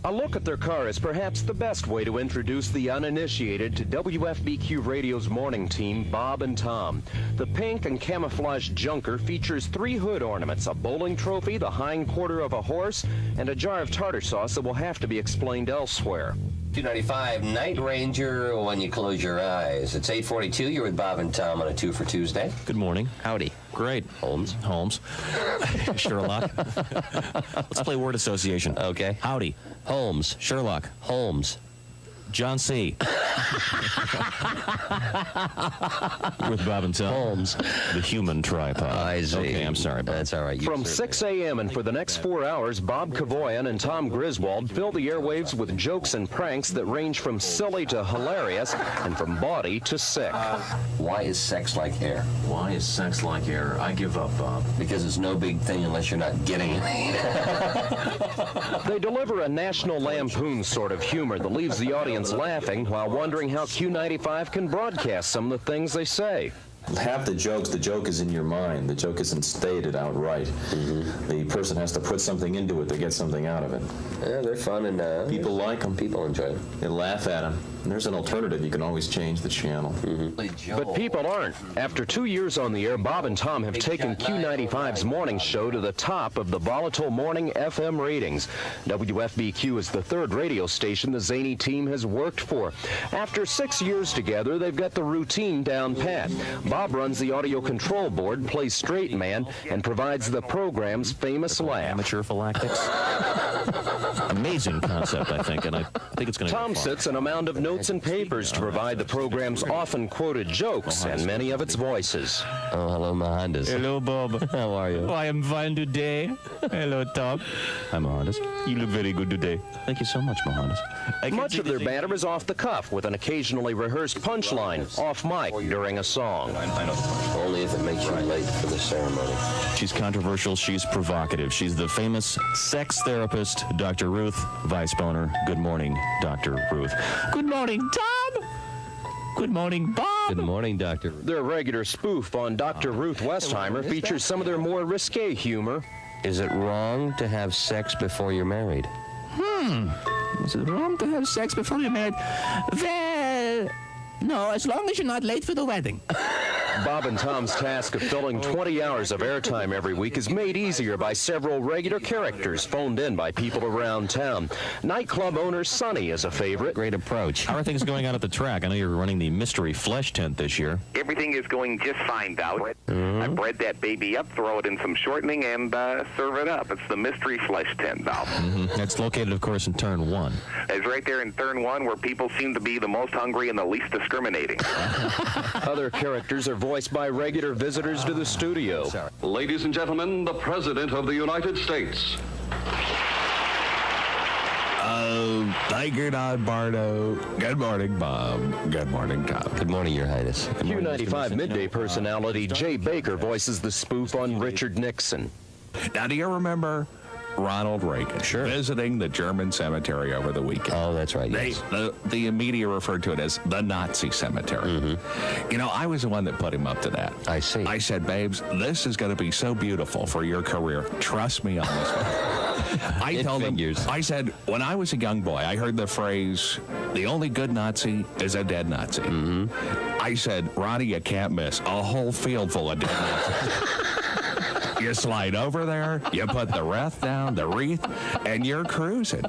A look at their car is perhaps the best way to introduce the uninitiated to WFBQ Radio's morning team, Bob and Tom. The pink and camouflage junker features 3 hood ornaments, a bowling trophy, the hind quarter of a horse, and a jar of tartar sauce that will have to be explained elsewhere. 295 Night Ranger when you close your eyes. It's 8:42. You're with Bob and Tom on a 2 for Tuesday. Good morning. Howdy. Great. Holmes. Sherlock. Let's play word association. Okay. Howdy. Holmes. Sherlock. Holmes. John C. With Bob and Tom. Holmes. The human tripod. I see. Okay, I'm sorry, Bob. That's all right. From 6 a.m. and for the next 4 hours, Bob Kavoyan and Tom Griswold fill the airwaves with jokes and pranks that range from silly to hilarious and from bawdy to sick. Why is sex like air? Why is sex like air? I give up, Bob. Because it's no big thing unless you're not getting it. They deliver a National Lampoon sort of humor that leaves the audience laughing while wondering how Q95 can broadcast some of the things they say. Half the joke is in your mind. The joke isn't stated outright. The person has to put something into it to get something out of it. Yeah, they're fun and people like them. People enjoy them. They laugh at them. And there's an alternative. You can always change the channel. But people aren't. After 2 years on the air, Bob and Tom have taken Q95's morning show to the top of the volatile morning FM ratings. WFBQ is the 3rd radio station the zany team has worked for. After 6 years together, they've got the routine down pat. Bob runs the audio control board, plays straight man, and provides the program's famous laugh. Amateur phylactics. Amazing concept, I think, and I think it's going to Tom sits on a mound of no notes and papers to provide the program's often quoted jokes and many of its voices. Oh, hello, Mohandas. Hello, Bob. How are you? Oh, I am fine today. Hello, Tom. Hi, Mohandas. You look very good today. Thank you so much, Mohandas. Much of their banter is off the cuff with an occasionally rehearsed punchline off mic during a song. I know the punchline. Only if it makes you late for the ceremony. She's controversial. She's provocative. She's the famous sex therapist, Dr. Ruth Weisboner. Good morning, Dr. Ruth. Good morning, Tom. Good morning, Bob. Good morning, Dr. Their regular spoof on Dr. Ruth Westheimer features some of their more risque humor. Is it wrong to have sex before you're married? Is it wrong to have sex before you're married? Well, no, as long as you're not late for the wedding. Bob and Tom's task of filling 20 hours of airtime every week is made easier by several regular characters phoned in by people around town. Nightclub owner Sonny is a favorite. Great approach. How are things going on at the track? I know you're running the mystery flesh tent this year. Everything is going just fine, Dow. I bred that baby up, throw it in some shortening, and serve it up. It's the mystery flesh tent, Dow. That's located, of course, in Turn 1. It's right there in Turn 1 where people seem to be the most hungry and the least discriminating. Other characters are voiced by regular visitors to the studio. Ladies and gentlemen, the President of the United States. Tiger-Eyed Bardo. Good morning, Bob. Good morning, Tom. Good morning, Your Highness. Q95 midday personality Jay Baker voices the spoof on Richard Nixon. Now, do you remember Ronald Reagan visiting the German cemetery over the weekend? Oh, that's right, yes. The media referred to it as the Nazi cemetery. You know, I was the one that put him up to that. I see. I said, babes, this is going to be so beautiful for your career. Trust me on this one. I told him, I said, when I was a young boy, I heard the phrase, the only good Nazi is a dead Nazi. I said, Ronnie, you can't miss a whole field full of dead Nazis. You slide over there, you put the wreath down, the wreath, and you're cruising.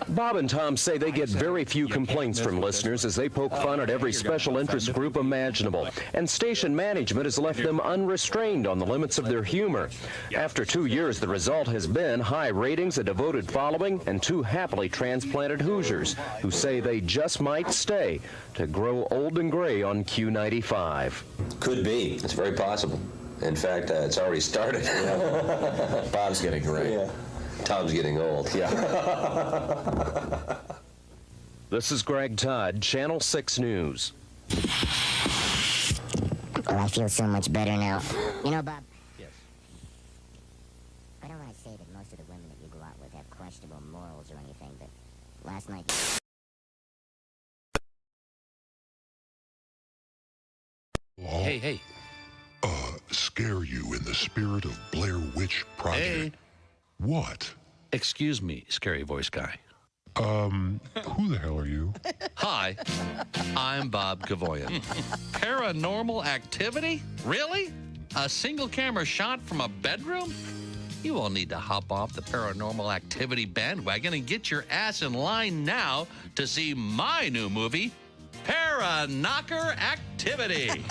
Bob and Tom say they get very few complaints from listeners as they poke fun at every special interest group imaginable, and station management has left them unrestrained on the limits of their humor. After 2 years, the result has been high ratings, a devoted following, and 2 happily transplanted Hoosiers who say they just might stay to grow old and gray on Q95. Could be. It's very possible. In fact, it's already started. Bob's getting gray. Yeah. Tom's getting old. Yeah. This is Greg Todd, Channel 6 News. Oh, I feel so much better now. You know, Bob. Yes. I don't want to say that most of the women that you go out with have questionable morals or anything, but last night. Hey. Scare you in the spirit of Blair Witch Project. Hey. What? Excuse me, scary voice guy. Who the hell are you? Hi, I'm Bob Kavoyan. Paranormal activity? Really? A single camera shot from a bedroom? You all need to hop off the paranormal activity bandwagon and get your ass in line now to see my new movie, Para-Knocker Activity.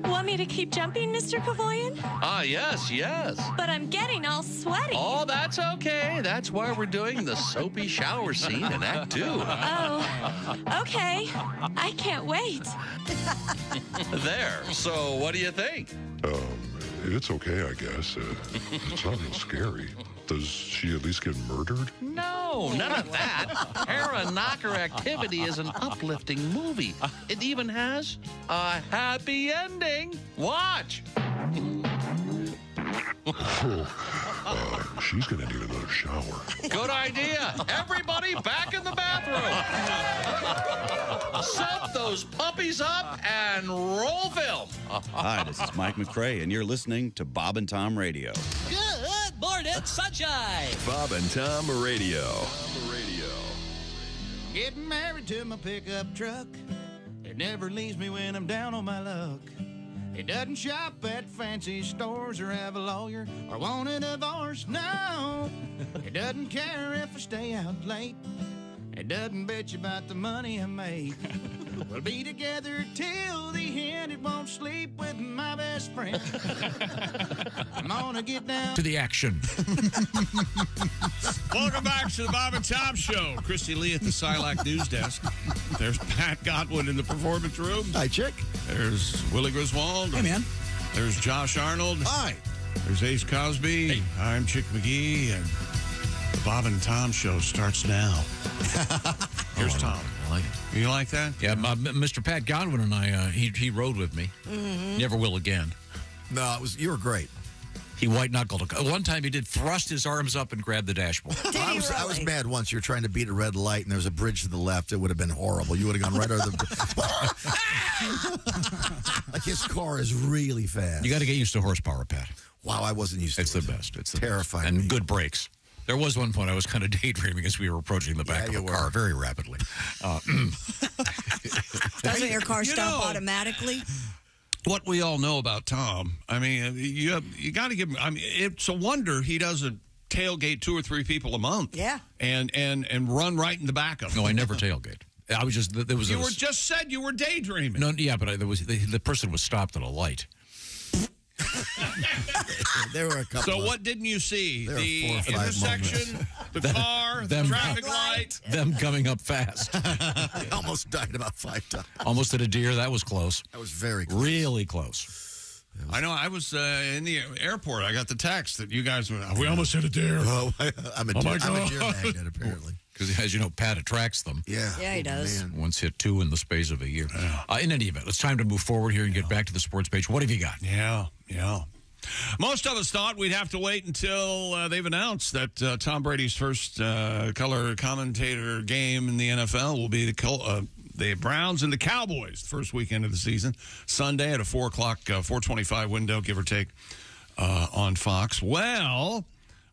Want me to keep jumping, Mr. Kavoyan? Yes. But I'm getting all sweaty. Oh, that's okay. That's why we're doing the soapy shower scene in Act 2. Oh, okay. I can't wait. There. So, what do you think? It's okay, I guess. It's not real scary. Does she at least get murdered? No, none of that. Para-Knocker Activity is an uplifting movie. It even has a happy ending. Watch. She's going to need another shower. Good idea. Everybody back in the bathroom. Set those puppies up and roll film. Hi, this is Mike McRae, and you're listening to Bob and Tom Radio. Good morning, sunshine. Bob and Tom Radio. Getting married to my pickup truck. It never leaves me when I'm down on my luck. It doesn't shop at fancy stores or have a lawyer or want a divorce, no. It doesn't care if I stay out late. It doesn't bitch about the money I make. We'll be together till the end. It won't sleep with my best best friend. I'm gonna get down To the action. Welcome back to the Bob and Tom Show. Christy Lee at the Silac News Desk. There's Pat Godwin in the performance room. Hi, Chick. There's Willie Griswold. Hey, man. There's Josh Arnold. Hi. There's Ace Cosby. Hey. I'm Chick McGee, and the Bob and Tom Show starts now. Here's Tom. I like it. You like that? Yeah, Mr. Pat Godwin and I, he rode with me. Mm-hmm. Never will again. No, you were great. He white-knuckled. One time he did thrust his arms up and grab the dashboard. I was mad once. You were trying to beat a red light, and there was a bridge to the left. It would have been horrible. You would have gone right over the... Like, his car is really fast. You got to get used to horsepower, Pat. Wow, I wasn't used to it. It's the best. It's the terrifying. And good brakes. There was one point I was kind of daydreaming as we were approaching the back of a car very rapidly. Doesn't your car stop automatically? What we all know about Tom, I mean, you got to give him. I mean, it's a wonder he doesn't tailgate 2 or 3 people a month. Yeah, and run right in the back of them. No, I never tailgate. I was just there was. You were just said you were daydreaming. No, yeah, but the person was stopped at a light. There were a couple. So what didn't you see? There The 4 or 5 intersection, the car, the traffic light. Them coming up fast. I almost died about 5 times. Almost hit a deer. That was close. That was very close. Really close. I know. I was in the airport. I got the text that you guys were. We almost hit a deer. Oh, I'm a deer magnet, apparently. Because, as you know, Pat attracts them. Yeah. Yeah, he does. Man. Once hit 2 in the space of a year. In any event, it's time to move forward here and get back to the sports page. What have you got? Yeah. Most of us thought we'd have to wait until they've announced that Tom Brady's first color commentator game in the NFL will be the Browns and the Cowboys, first weekend of the season, Sunday at a 4 o'clock, 4:25 window, give or take, on Fox. Well,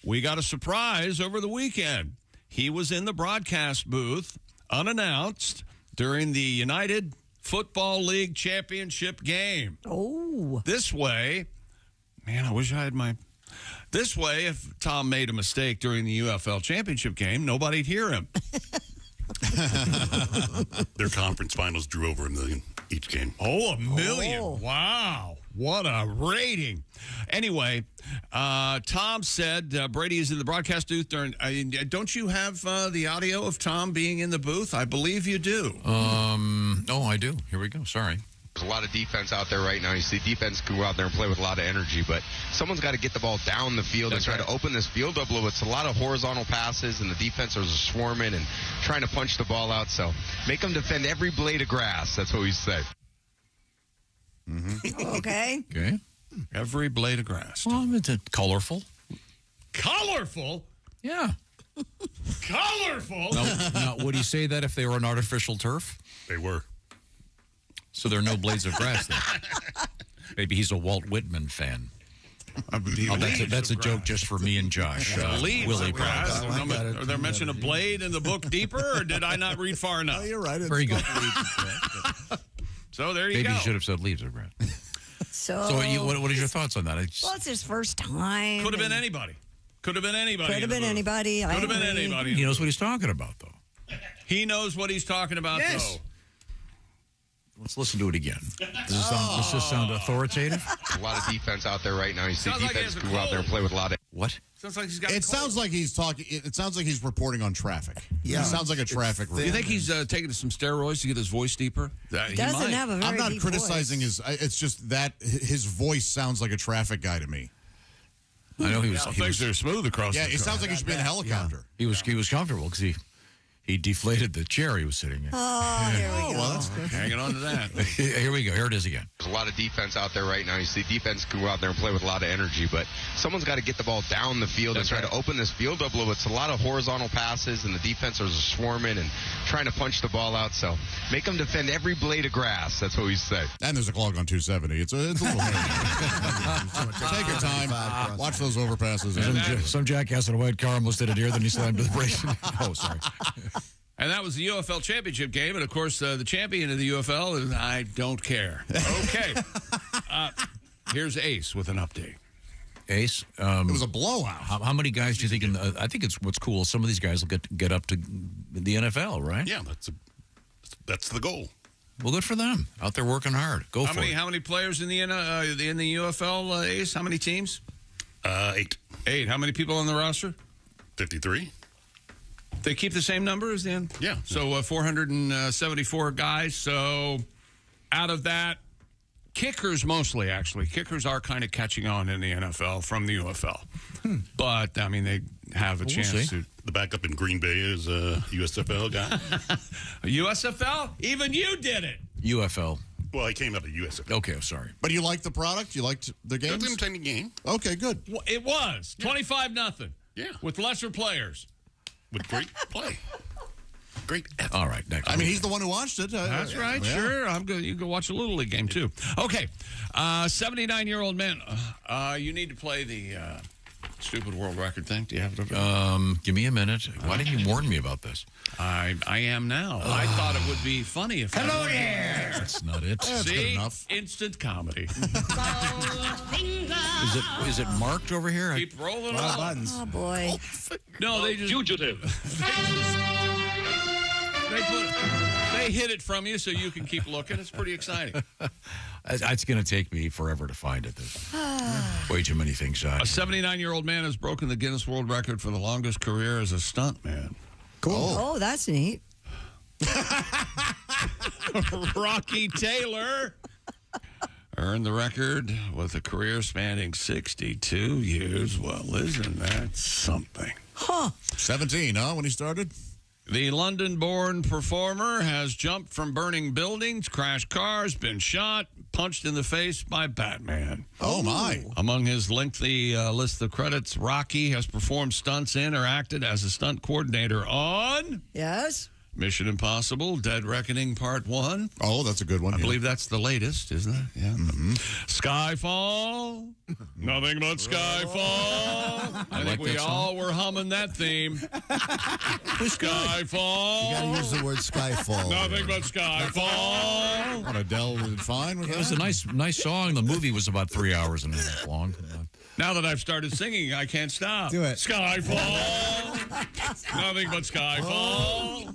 we got a surprise over the weekend. He was in the broadcast booth, unannounced, during the United Football League championship game. Oh. This way, man, I wish I had my... This way, if Tom made a mistake during the UFL championship game, nobody'd hear him. Their conference finals drew over 1 million each game. Oh, 1 million. Oh. Wow. What a rating. Anyway, Tom said Brady is in the broadcast booth during... don't you have the audio of Tom being in the booth? I believe you do. Oh, I do. Here we go. Sorry. There's a lot of defense out there right now. You see defense go out there and play with a lot of energy, but someone's got to get the ball down the field and try to open this field up a little bit. It's a lot of horizontal passes, and the defenders are swarming and trying to punch the ball out. So make them defend every blade of grass. That's what we say. Mm-hmm. Okay. Every blade of grass. Well, it's colorful. Colorful? Yeah. Colorful? Now, would he say that if they were an artificial turf? They were. So there are no blades of grass there. Maybe he's a Walt Whitman fan. That's a joke just for me and Josh. Willie grass. Are there mention a blade in the book deeper, or did I not read far enough? Oh, you're right. Very good. So there you Maybe go. you should have said leaves of grass. So what are your thoughts on that? Well, it's his first time. Could have been anybody. Could have been anybody. Could have been anybody. Could have been anybody. He knows what he's talking about, though. He knows what he's talking about, though. Let's listen to it again. Does this sound authoritative? A lot of defense out there right now. You see Sounds like defense he has a go out there and play with a lot of... What? Sounds like he's got. It sounds like he's talking. It sounds like he's reporting on traffic. Yeah, it sounds like a traffic. Do you think he's taking some steroids to get his voice deeper? He doesn't have a very I'm not deep criticizing voice. his. It's just that his voice sounds like a traffic guy to me. I know he was. Things are smooth across. Yeah, the it sounds like he should be in a helicopter. He was comfortable because he deflated the chair he was sitting in. Oh, there we go. Well, that's good. Hanging on to that. Here we go. Here it is again. There's a lot of defense out there right now. You see defense go out there and play with a lot of energy, but someone's got to get the ball down the field and try to open this field up a little bit. It's a lot of horizontal passes, and the defenders are swarming and trying to punch the ball out. So make them defend every blade of grass. That's what we say. And there's a clog on 270. It's a little Take your time. Watch those overpasses. Some jackass in a white car almost hit a deer, then he slammed to the brakes. Oh, sorry. And that was the UFL championship game. And, of course, the champion of the UFL is I don't care. Okay. Here's Ace with an update. Ace? It was a blowout. How many guys do you think? I think it's what's cool. Some of these guys will get up to the NFL, right? Yeah, that's the goal. Well, good for them. Out there working hard. Go for it. How many players in the UFL, Ace? How many teams? 8. 8. How many people on the roster? 53. They keep the same number as the end? Yeah. So 474 guys. So out of that, kickers mostly, actually. Kickers are kind of catching on in the NFL from the UFL. But, I mean, they have a chance to. The backup in Green Bay is a USFL guy. A USFL? Even you did it. UFL. Well, he came up at USFL. Okay, sorry. But you liked the product? You liked the games? I'm taking the game. Okay, good. Well, it was 25-0. Yeah. With lesser players. With great play. Great effort. All right, next. I mean, he's the one who watched it. That's right, yeah. sure. I'm good. You can go watch a Little League game, too. Okay. 79-year-old man. You need to play the stupid world record thing. Do you have it? Give me a minute. Why didn't you warn me about this? I am now. I thought it would be funny if Hello there. That's not it. That's good See? enough. Instant comedy. Is it marked over here? Keep rolling Lot of on. buttons. Oh, boy. No, they just... Fugitive. They hit it from you so you can keep looking. It's pretty exciting. It's going to take me forever to find it. There's way too many things. A 79-year-old man has broken the Guinness World Record for the longest career as a stuntman. Cool. Oh, that's neat. Rocky Taylor earned the record with a career spanning 62 years. Well, isn't that something? Huh. 17, huh, when he started? The London-born performer has jumped from burning buildings, crashed cars, been shot, punched in the face by Batman. Oh, my. Among his lengthy list of credits, Rocky has performed stunts in or acted as a stunt coordinator on... Yes? Mission Impossible, Dead Reckoning Part 1. Oh, that's a good one. I believe that's the latest, isn't it? Yeah. Mm-hmm. Skyfall. Nothing but Skyfall. I think we all were humming that theme. Skyfall. You got to use the word Skyfall. Nothing but Skyfall. What, Adele was fine with that? It was a nice song. The movie was about 3 hours and a half long. Now that I've started singing, I can't stop. Do it. Skyfall. Nothing but Skyfall.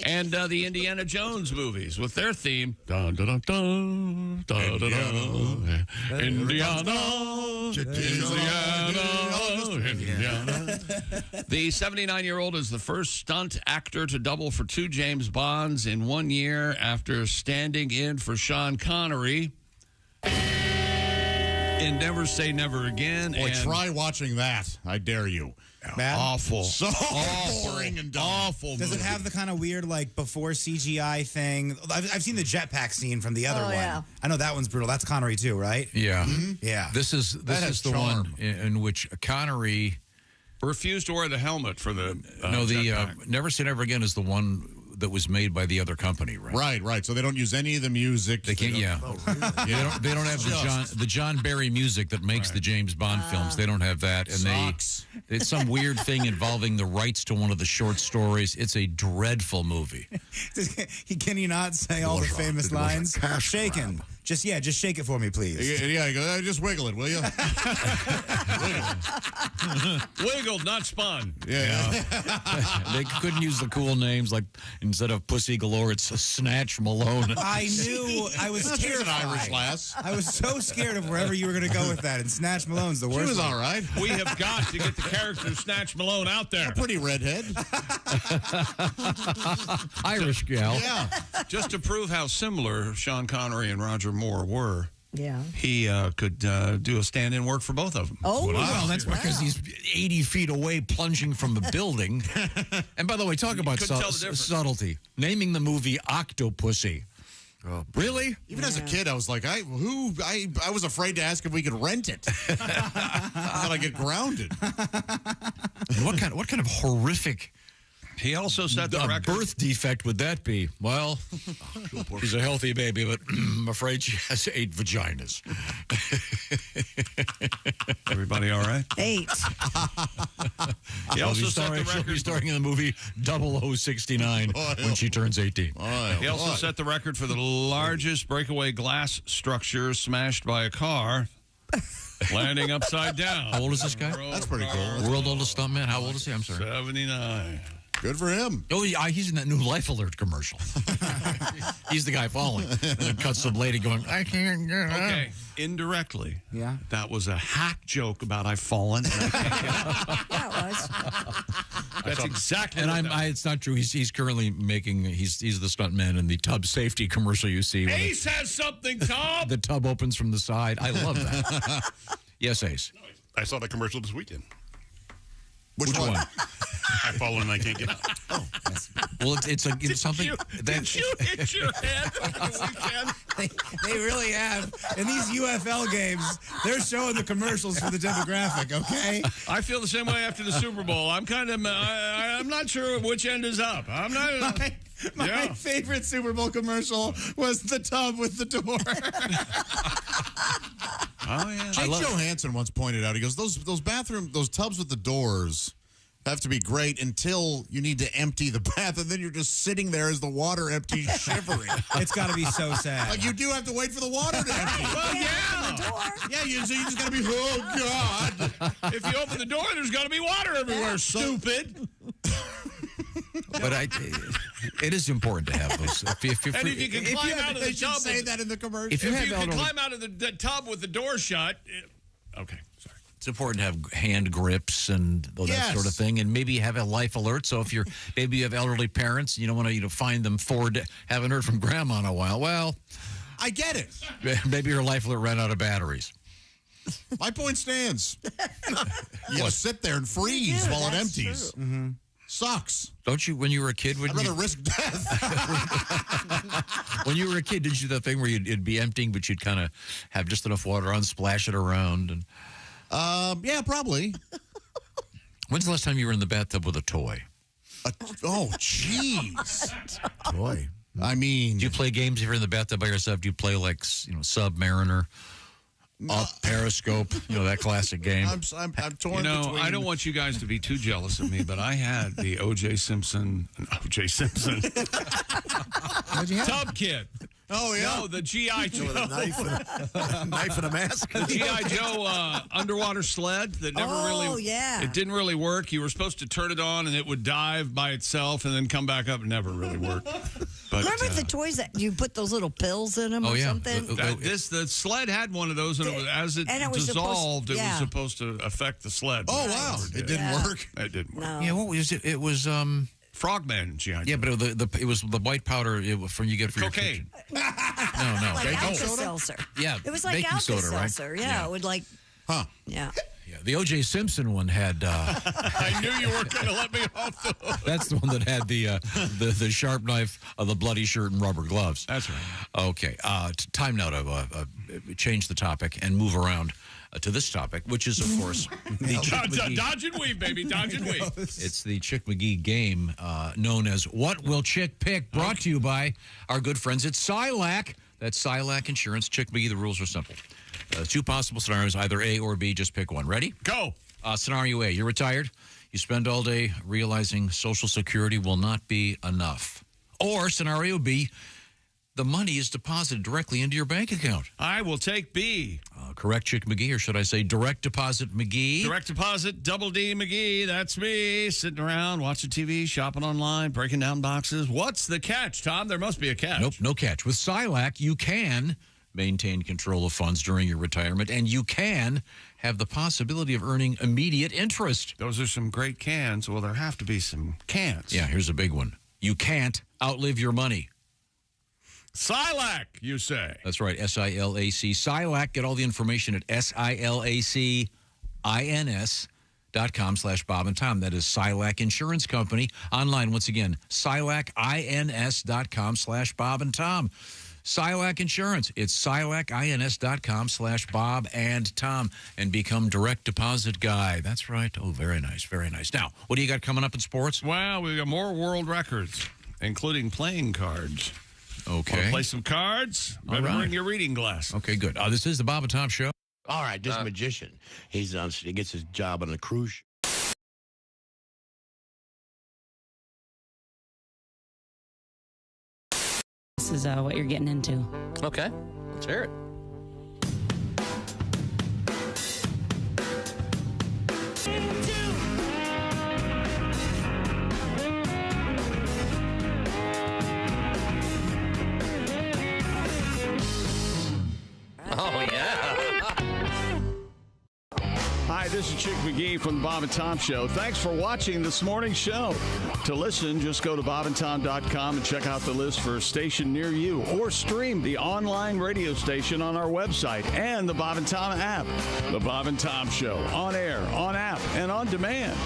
And the Indiana Jones movies with their theme. Dun, dun, dun, dun, dun, dun, dun. Indiana. The 79-year-old is the first stunt actor to double for 2 James Bonds in 1 year after standing in for Sean Connery in Never Say Never Again. Boy, try watching that. I dare you. Bad? Awful. So boring and dumb. Awful. Does it have the kind of weird, like, before CGI thing? I've seen the jetpack scene from the other one. Yeah. I know that one's brutal. That's Connery, too, right? Yeah. Yeah. This is the charm. one in which Connery refused to wear the helmet for the Never Say Never Again is the one that was made by the other company, right? Right. So they don't use any of the music. They can't. Yeah. They don't have the John Barry music that makes the James Bond films. They don't have that, and it's some weird thing involving the rights to one of the short stories. It's a dreadful movie. Can you not say all the famous lines? Shaken. Just shake it for me, please. Yeah, go, just wiggle it, will you? Wiggled, not spun. Yeah. They couldn't use the cool names, like instead of Pussy Galore, it's Snatch Malone. I knew. I was terrified. An Irish lass. I was so scared of wherever you were going to go with that, and Snatch Malone's the worst. She was one. all right. We have got to get the character of Snatch Malone out there. A pretty redhead. Irish gal. Yeah. Just to prove how similar Sean Connery and Roger Moore were. Yeah. He could do a stand-in work for both of them. Oh, well, that's because he's 80 feet away plunging from a building. And by the way, talk about subtlety. Naming the movie Octopussy. Oh, really? Even as a kid, I was like, I was afraid to ask if we could rent it. I thought I'd get grounded. What kind of horrific... He also set the record. Birth defect would that be? Well, she's a healthy baby, but I'm afraid she has 8 vaginas. Everybody all right? 8. He also set the record. She'll be starring in the movie 0069 when she turns 18. He also set the record for the largest breakaway glass structure smashed by a car, landing upside down. How old is this guy? That's pretty cool. World oldest stuntman. How old is he? I'm sorry. 79. Good for him. Oh, yeah, he's in that new Life Alert commercial. He's the guy falling. And then cuts the lady going, I can't get out. Okay, indirectly. Yeah. That was a hack joke about I've fallen. And I can't get out. Yeah, it was. That's exactly And what it's not true. He's currently making, he's the stuntman in the tub safety commercial you see. Ace has something, Tom. The tub opens from the side. I love that. Yes, Ace. I saw that commercial this weekend. Which one? I've fallen and I can't get out. Oh. Well, it's something. Did you hit your head over the weekend? They really have. In these UFL games, they're showing the commercials for the demographic, okay? I feel the same way after the Super Bowl. I'm kind of, I'm not sure which end is up. I'm not. My favorite Super Bowl commercial was the tub with the door. Oh, yeah. Jake Johansson once pointed out, he goes, those tubs with the doors have to be great until you need to empty the bath, and then you're just sitting there as the water empties, shivering. It's got to be so sad. Like, you do have to wait for the water to empty. Well, yeah. So you just got to be, oh, God. If you open the door, there's got to be water everywhere, stupid. But it is important to have those. If you can climb out of the tub, say that in the commercial. If you can climb out of the tub with the door shut, okay, sorry. It's important to have hand grips and that sort of thing, and maybe have a life alert. So if maybe you have elderly parents, you don't want to find them haven't heard from grandma in a while. Well, I get it. Maybe your life alert ran out of batteries. My point stands. You got to sit there and freeze while it empties. Mm-hmm. Sucks. Don't you, when you were a kid? I'd rather risk death. When you were a kid, did you do that thing where it'd be emptying, but you'd kind of have just enough water on, splash it around? And yeah, probably. When's the last time you were in the bathtub with a toy? Oh, jeez. Toy. I mean, do you play games if you're in the bathtub by yourself? Do you play like Submariner? Up Periscope, that classic game. I'm torn between. I don't want you guys to be too jealous of me, but I had the O.J. Simpson tub kit. Oh, yeah. No, the G.I. Joe. With a knife and a mask. The G.I. Joe underwater sled that never it didn't really work. You were supposed to turn it on and it would dive by itself and then come back up. It never really worked. But, remember the toys that you put those little pills in them or something? The sled had one of those, and as it dissolved, it was supposed to affect the sled. Oh, wow. It didn't work. It didn't work. No. Yeah, what was it? It was Frogman G.I. Joe. Yeah, but it was the white powder from you get for cocaine. Your kitchen. No. Like Alka-Seltzer. Yeah, it was like baking soda, right? Alka-Seltzer. Yeah, it would like. Huh. Yeah. Yeah, the O.J. Simpson one had. I knew you weren't going to let me off the hook. That's the one that had the sharp knife, the bloody shirt, and rubber gloves. That's right. Okay, time now to change the topic and move around to this topic, which is, of course, the Dodge and weave, baby. Dodge and weave. It's the Chick McGee game known as What Will Chick Pick? Brought to you by our good friends at Silac. That's Silac Insurance. Chick McGee, the rules are simple. Two possible scenarios, either A or B. Just pick one. Ready? Go. Scenario A, you're retired. You spend all day realizing Social Security will not be enough. Or scenario B, the money is deposited directly into your bank account. I will take B. Correct, Chick McGee, or should I say direct deposit McGee? Direct deposit, double D McGee. That's me, sitting around, watching TV, shopping online, breaking down boxes. What's the catch, Tom? There must be a catch. Nope, no catch. With Silac, you can maintain control of funds during your retirement, and you can have the possibility of earning immediate interest. Those are some great cans. Well, there have to be some cans. Yeah, here's a big one. You can't outlive your money. Silac, you say? That's right, S-I-L-A-C. Silac, get all the information at SILACINS.com/Bob and Tom. That is Silac Insurance Company. Online, once again, SILACINS.com/Bob and Tom. Silac Insurance. It's SILACINS.com/Bob and Tom, and become direct deposit guy. That's right. Oh, very nice, very nice. Now, what do you got coming up in sports? Well, we got more world records, including playing cards. Okay. Want to play some cards? Better bring your reading glass. Okay, good. This is the Bob and Tom Show. All right, this magician. He gets his job on a cruise ship. This is what you're getting into. Okay, let's hear it. Oh, yeah. Hi, this is Chick McGee from the Bob and Tom Show. Thanks for watching this morning's show. To listen, just go to bobandtom.com and check out the list for a station near you, or stream the online radio station on our website and the Bob and Tom app. The Bob and Tom Show, on air, on app, and on demand.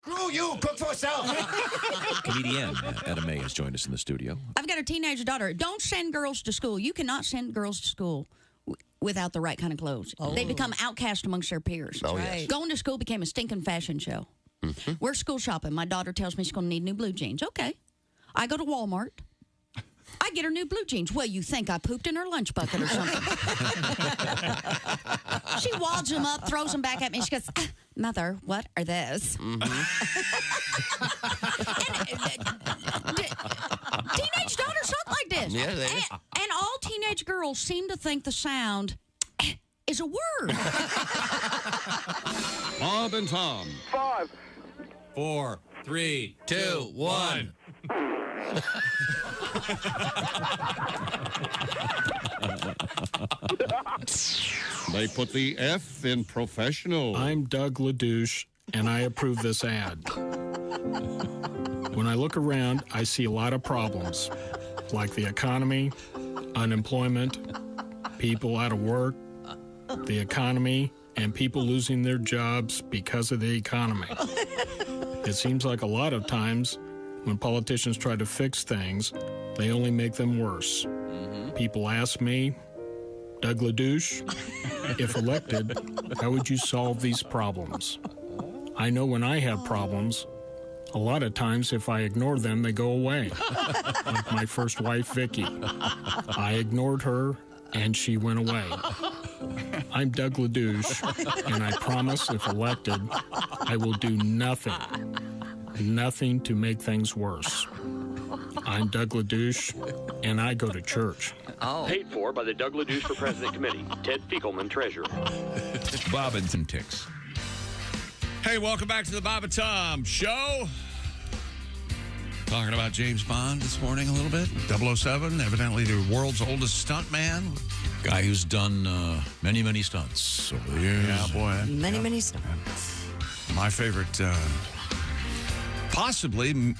Screw you, cook for yourself. Comedian Adam May has joined us in the studio. I've got a teenage daughter. Don't send girls to school. You cannot send girls to school without the right kind of clothes. They become outcast amongst their peers. Oh, yes. Going to school became a stinking fashion show. We're school shopping. My daughter tells me she's going to need new blue jeans. Okay. I go to Walmart. I get her new blue jeans. Well, you think I pooped in her lunch bucket or something. She wads them up, throws them back at me. She goes, Mother, what are those? Teenage daughters talk like this. Yeah, they and all teenage girls seem to think the sound is a word. Bob and Tom. 5, 4, 3, 2, 1. They put the F in professional. I'm Doug LaDouche, and I approve this ad. When I look around, I see a lot of problems, like the economy, unemployment, people out of work, the economy, and people losing their jobs because of the economy. It seems like a lot of times when politicians try to fix things, they only make them worse. People ask me, Doug LaDouche, if elected, how would you solve these problems? I know when I have problems, a lot of times if I ignore them, they go away. Like my first wife, Vicky. I ignored her, and she went away. I'm Doug LaDouche, and I promise if elected, I will do nothing to make things worse. I'm Doug LaDouche, and I go to church. Paid for by the Doug LaDouche for President Committee. Ted Fiegelman, Treasurer. Bob and some ticks. Hey, welcome back to the Bob and Tom Show. Talking about James Bond this morning a little bit. 007, evidently the world's oldest stuntman. Guy who's done many, many stunts over the years. Yeah, boy. Many stunts. My favorite, possibly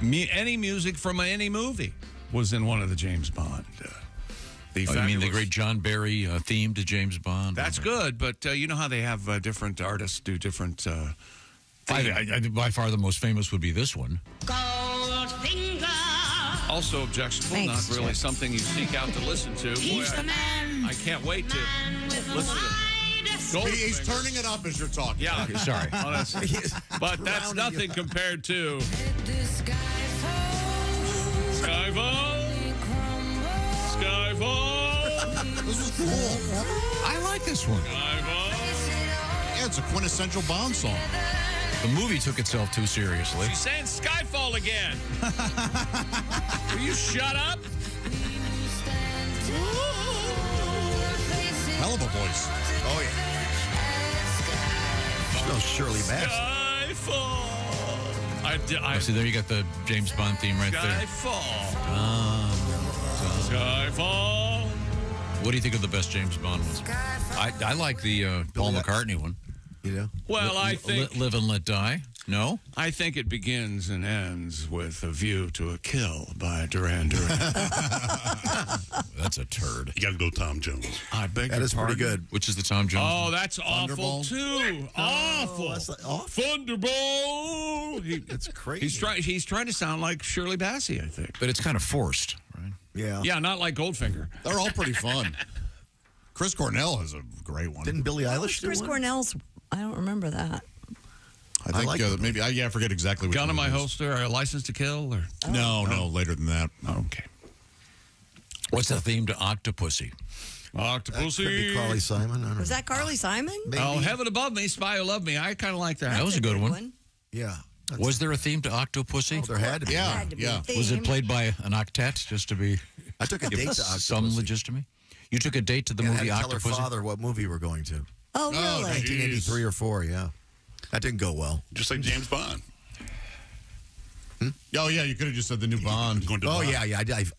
any music from any movie was in one of the James Bond. I mean the great John Barry theme to James Bond? That's good, but you know how they have different artists do different by far the most famous would be this one. Also objectionable, Thanks, not really Jeff. something you seek out to listen to. Boy, I can't wait to listen to He's turning it up as you're talking. Yeah. Okay, sorry. But that's nothing compared to Skyfall. This is cool. I like this one. Yeah, it's a quintessential Bond song. The movie took itself too seriously. She's saying Skyfall again. Will you shut up? Hell of a voice. Oh, yeah. No, Shirley Bassey. Skyfall. See, there you got the James Bond theme right there. Skyfall. Skyfall. What do you think of the best James Bond ones? I like the Paul McCartney one. You know? Well, I think Live and Let Die. No? I think it begins and ends with A View to a Kill by Duran Duran. That's a turd. You got to go Tom Jones. I beg That your is pardon? pretty good. Which is the Tom Jones? Oh, that's awful Thunderball? too. Awful. That's like awful. Thunderball. That's crazy. He's trying to sound like Shirley Bassey, I think. But it's kind of forced, right? Yeah. Yeah, not like Goldfinger. They're all pretty fun. Chris Cornell has a great one. Didn't Billie Eilish do Chris one? Cornell's, I don't remember that. I think like it. maybe I forget exactly which Gun in one my it is. holster, or License to Kill, or No, later than that. okay. What's the theme to Octopussy? That could be Octopussy. Carly Simon. I don't Was know. that Carly Simon? Maybe. Oh, Heaven Above Me, Spy Who Loved Me. I kind of like that. That was a good one. Yeah. Was there a theme to Octopussy? Oh, there had to be. Yeah. Was it played by an octet, just to be... I took a date to Octopussy. Some legitimacy? You took a date to the movie I had to tell her Octopussy? father what movie we're going to. Oh, really? 1983 or 4, yeah. That didn't go well. Just like James Bond. Oh, yeah, you could have just said the new Bond. Bond. Yeah,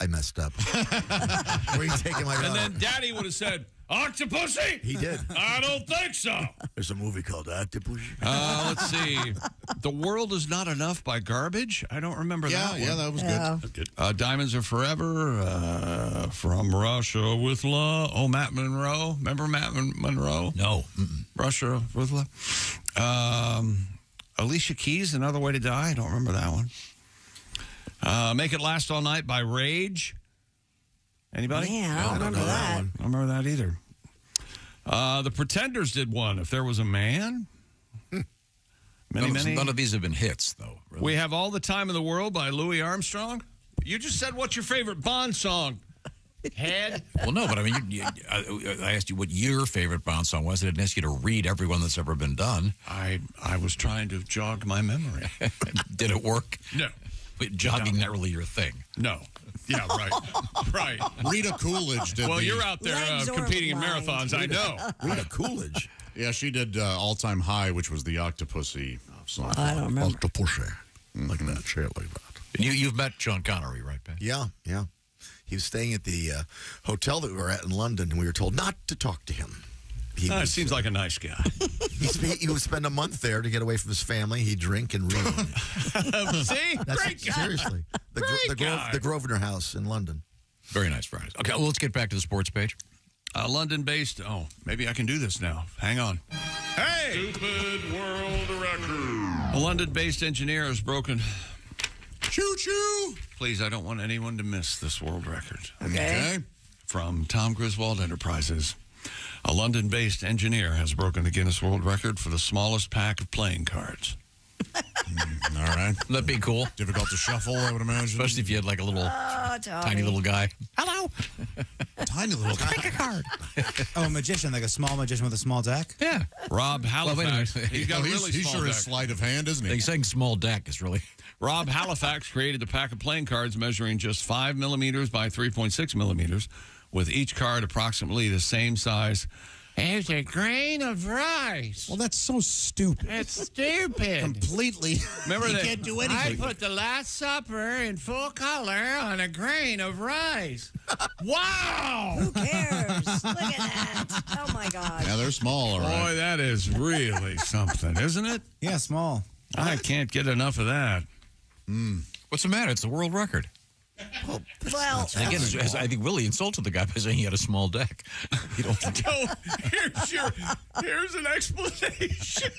I messed up. Where are you taking my And then Daddy would have said, Octopussy? He did. I don't think so. There's a movie called Octopussy. Let's see. The World Is Not Enough by Garbage. I don't remember that one. Yeah, that was good. Diamonds Are Forever. From Russia with Love. Oh, Matt Monroe. Remember Matt Monroe? No. Russia with Love. Alicia Keys, Another Way to Die. I don't remember that one. Make It Last All Night by Rage. Anybody? Yeah, I don't remember that. I don't remember that either. The Pretenders did one. If There Was a Man. None of these have been hits, though. Really. We Have All the Time in the World by Louis Armstrong. You just said, what's your favorite Bond song? Head? Well, no, but I mean, I asked you what your favorite Bond song was. I didn't ask you to read every one that's ever been done. I was trying to jog my memory. Did it work? No. But jogging, not really your thing. No. Yeah, right. Right. Rita Coolidge did. Well, you're out there competing in marathons, I know. Rita Coolidge. Yeah, she did All Time High, which was the Octopussy song. I don't remember. Octopussy. Like that. Say it like that. And you've met Sean Connery, right, Ben? Yeah. He was staying at the hotel that we were at in London, and we were told not to talk to him. He seems like a nice guy. He would spend a month there to get away from his family. He'd drink and read. See? Great guy. Seriously. The Grosvenor House in London. Very nice Fridays. Okay, well, let's get back to the sports page. London-based. Oh, maybe I can do this now. Hang on. Hey! Stupid world record. A London-based engineer has broken... Choo-choo! Please, I don't want anyone to miss this world record. Okay. From Tom Griswold Enterprises. A London-based engineer has broken the Guinness World Record for the smallest pack of playing cards. All right. That'd be cool. Difficult to shuffle, I would imagine. Especially if you had like a little tiny little guy. Hello. Tiny little guy. Pick a card. Oh, a magician, like a small magician with a small deck? Yeah. Rob Halifax. He's got a really he's small sure deck. is sleight of hand, isn't he? He's saying small deck is really... Rob Halifax created a pack of playing cards measuring just 5 millimeters by 3.6 millimeters, with each card approximately the same size as a grain of rice. Well, that's so stupid. It's stupid. Completely. Remember you that? can't do anything. I put the Last Supper in full color on a grain of rice. Wow! Who cares? Look at that. Oh, my gosh. Yeah, they're small, all right. Boy, that is really something, isn't it? Yeah, small. I can't get enough of that. What's the matter? It's the world record. Well, Again, I think Willie insulted the guy by saying he had a small deck. You don't here's an explanation.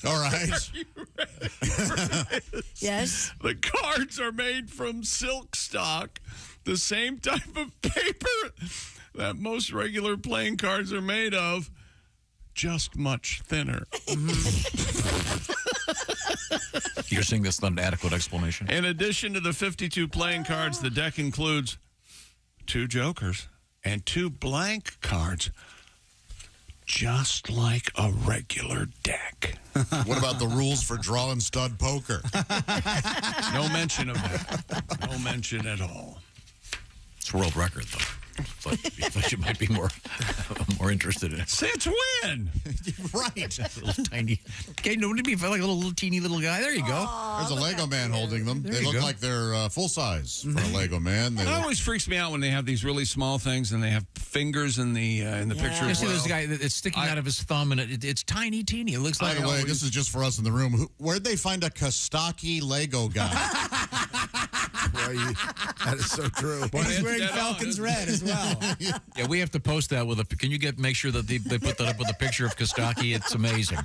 All right. yes. The cards are made from silk stock, the same type of paper that most regular playing cards are made of, just much thinner. You're saying that's not an adequate explanation? In addition to the 52 playing cards, the deck includes 2 jokers and 2 blank cards, just like a regular deck. What about the rules for draw and stud poker? No mention of that. No mention at all. It's a world record, though. But you might be more interested in it. Since when? Right. A little tiny. Okay, wouldn't it be like a little teeny little guy? There you go. There's a Lego man holding them. They look like they're full size for a Lego man. It always freaks me out when they have these really small things and they have fingers in the picture. You as see well. this guy that's sticking out of his thumb, and it's tiny, teeny. It looks By like. the way, this is just for us in the room. Where'd they find a Kostaki Lego guy? That is so true. And he's wearing Falcons red as well. Yeah, we have to post that with a. Can you make sure that they put that up with a picture of Kostaki? It's amazing.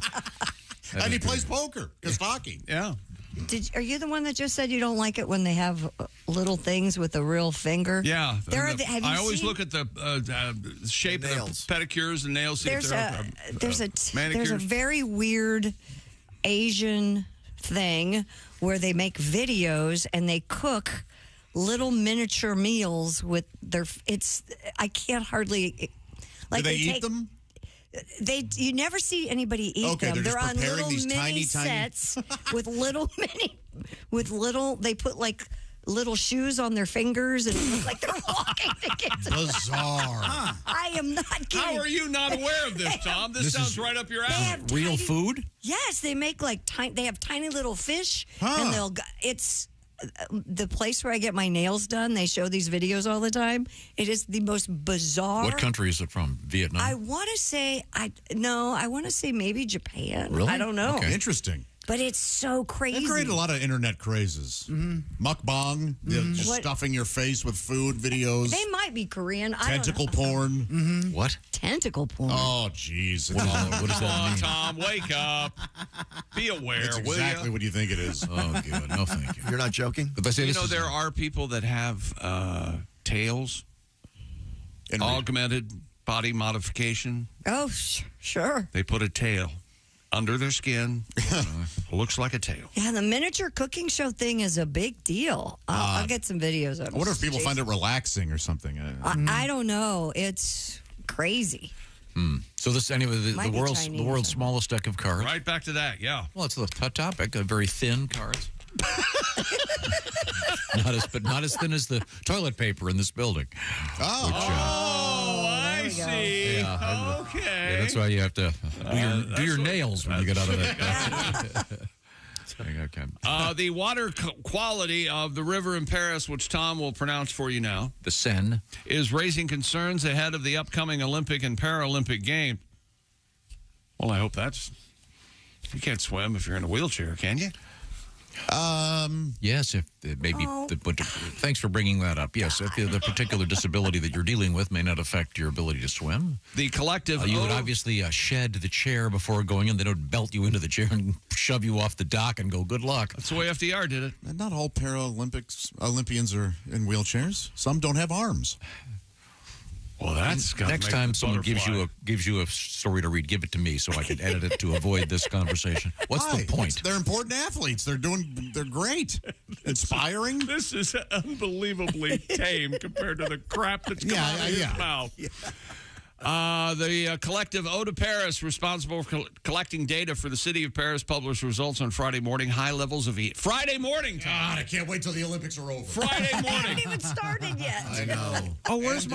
And he plays poker. Kostaki. Yeah. Are you the one that just said you don't like it when they have little things with a real finger? Yeah. I always look at the shape of the pedicures and nails. There's a very weird Asian thing where they make videos and they cook little miniature meals with their. I can't hardly. Do they eat them? you never see anybody eat them. They're on preparing little these mini tiny sets with little they put like little shoes on their fingers and look like they're walking to get to Bizarre. I am not kidding. How are you not aware of this, Tom? This sounds right up your alley. Real food? Yes, they make like they have tiny little fish, and it's the place where I get my nails done. They show these videos all the time. It is the most bizarre. What country is it from? Vietnam? I want to say I want to say maybe Japan. Really? I don't know. Okay. Interesting. But it's so crazy. They created a lot of internet crazes. Mukbang, just stuffing your face with food videos. They might be Korean. Tentacle porn. What? Tentacle porn. Oh, jeez. What does that mean? Tom, wake up. Be aware, It's exactly what you think it is. Oh, good. No, thank you. You're not joking? But they say there are people that have tails, augmented body modification. Oh, sure. They put a tail under their skin. Looks like a tail. Yeah, the miniature cooking show thing is a big deal. I'll get some videos of it. I wonder if people find it relaxing or something. I don't know. It's crazy. So this anyway, the world's smallest deck of cards. Right back to that, yeah. Well, it's the topic. Very thin cards. not as thin as the toilet paper in this building. I see. Yeah, okay. Yeah, that's why you have to do your nails when you get out of it. Okay. The water quality of the river in Paris, which Tom will pronounce for you now, the Seine, is raising concerns ahead of the upcoming Olympic and Paralympic Games. Well, I hope that's... You can't swim if you're in a wheelchair, can you? Yes, if maybe. But thanks for bringing that up. Yes, if the particular disability that you're dealing with may not affect your ability to swim. The collective. You would obviously shed the chair before going in. They don't belt you into the chair and shove you off the dock and go, good luck. That's the way FDR did it. Not all Olympians are in wheelchairs. Some don't have arms. Well, that's next time someone gives you a story to read, give it to me so I can edit it to avoid this conversation. What's the point? They're important athletes. They're great, inspiring. This is unbelievably tame compared to the crap that's coming out of his mouth. Yeah. The collective Eau de Paris, responsible for collecting data for the city of Paris, published results on Friday morning. High levels of Friday morning, Tom. God, I can't wait till the Olympics are over. Friday morning. I haven't even started yet. I know. Oh, where's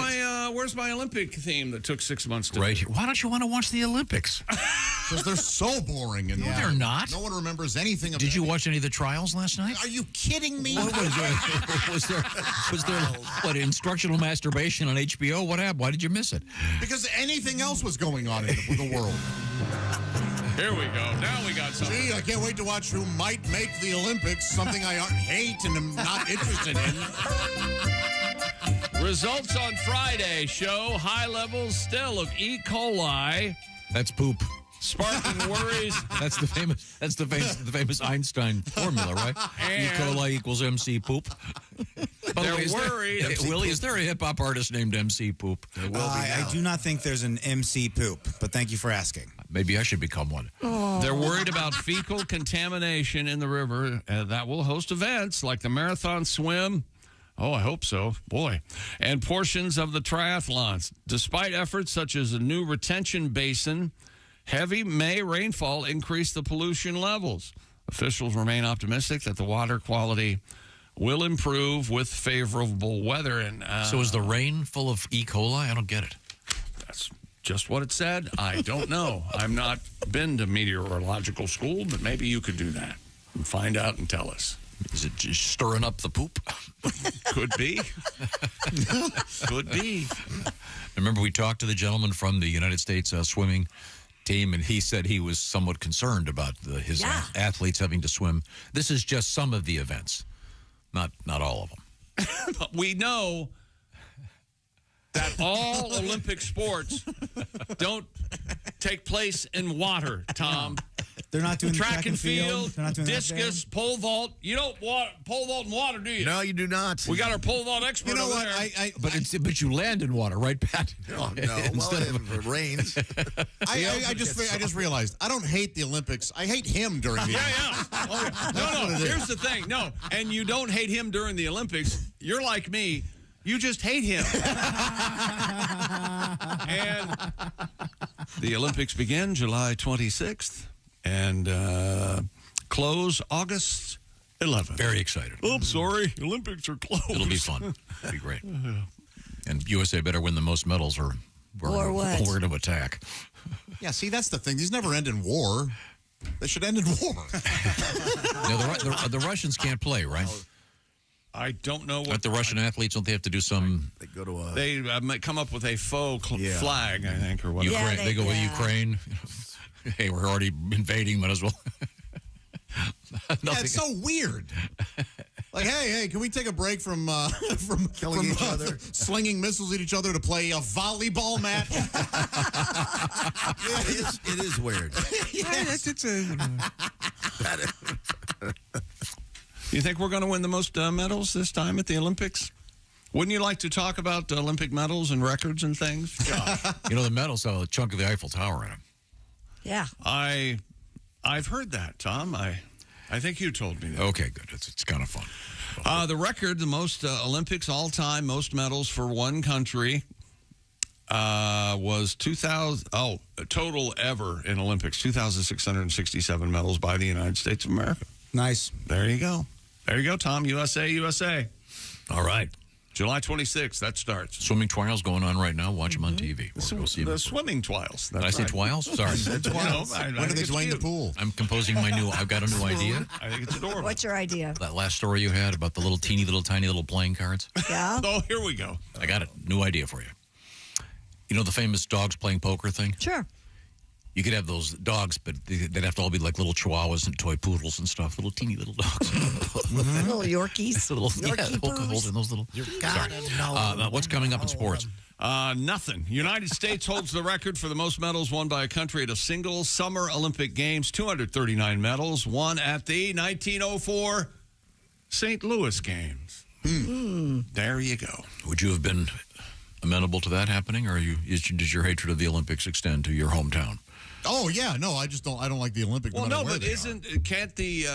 my Olympic theme that took 6 months to do? Why don't you want to watch the Olympics? Because they're so boring. No, they're not. No one remembers anything about Did you watch any of the trials last night? Are you kidding me? Was there what, instructional masturbation on HBO? What happened? Why did you miss it? Because anything else was going on in the world. Here we go. Now we got something. Gee, I can't wait to watch who might make the Olympics, something I hate and am not interested in. Results on Friday show high levels still of E. coli. That's poop. Sparking worries. That's the famous Einstein formula, right? E. coli equals MC poop. They're worried. Willie, is there a hip hop artist named MC Poop? I do not think there's an MC Poop, but thank you for asking. Maybe I should become one. Oh. They're worried about fecal contamination in the river that will host events like the marathon swim. Oh, I hope so. Boy. And portions of the triathlons. Despite efforts such as a new retention basin, heavy May rainfall increased the pollution levels. Officials remain optimistic that the water quality will improve with favorable weather. And so is the rain full of E. coli? I don't get it. That's just what it said. I don't know. I've not been to meteorological school, but maybe you could do that and find out and tell us. Is it just stirring up the poop? Could be. Could be. Remember, we talked to the gentleman from the United States swimming team, and he said he was somewhat concerned about his athletes having to swim. This is just some of the events, not all of them. But we know that all Olympic sports don't take place in water, Tom. They're not doing track and field, They're not doing discus, pole vault. You don't pole vault in water, do you? No, you do not. We got our pole vault expert over there. But you land in water, right, Pat? Oh, no. Instead of it rains. I just realized I don't hate the Olympics. I hate him during the Olympics. Oh, yeah. No. Here's the thing. No, and you don't hate him during the Olympics. You're like me. You just hate him. And The Olympics begin July 26th and close August 11th. Very excited. Oops, sorry. Olympics are closed. It'll be fun. It'll be great. And USA better win the most medals or we're going to attack. Yeah, see, that's the thing. These never end in war. They should end in war. The Russians can't play, right? I don't know what... Aren't the Russian athletes, don't they have to do some... They go to They might come up with a faux flag, I think, or whatever. Ukraine, they go with Ukraine. Hey, we're already invading, might as well. It's so weird. Like, hey, can we take a break from killing each other, slinging missiles at each other to play a volleyball match? It is weird. You think we're going to win the most medals this time at the Olympics? Wouldn't you like to talk about Olympic medals and records and things? The medals have a chunk of the Eiffel Tower in them. Yeah. I've heard that, Tom. I think you told me that. Okay, good. It's kind of fun. The record, the most Olympics all-time, most medals for one country was 2,000. Total ever in Olympics, 2,667 medals by the United States of America. Nice. There you go. There you go, Tom. USA. All right. July 26th, that starts. Swimming trials going on right now. Watch them on TV. The swimming trials. Did I say trials? Sorry. When do they drain the pool? I'm composing I've got a new idea. I think it's adorable. What's your idea? That last story you had about the little tiny little playing cards. Yeah. Oh, here we go. I got it. New idea for you. You know the famous dogs playing poker thing? Sure. You could have those dogs, but they'd have to all be like little chihuahuas and toy poodles and stuff. Little teeny little dogs. Little Yorkies. Holding those little. You gotta know. What's coming up in sports? Nothing. United States holds the record for the most medals won by a country at a single Summer Olympic Games. 239 medals won at the 1904 St. Louis Games. There you go. Would you have been amenable to that happening, or does your hatred of the Olympics extend to your hometown? Oh yeah, no, I don't like the Olympic. Well, no, but can't the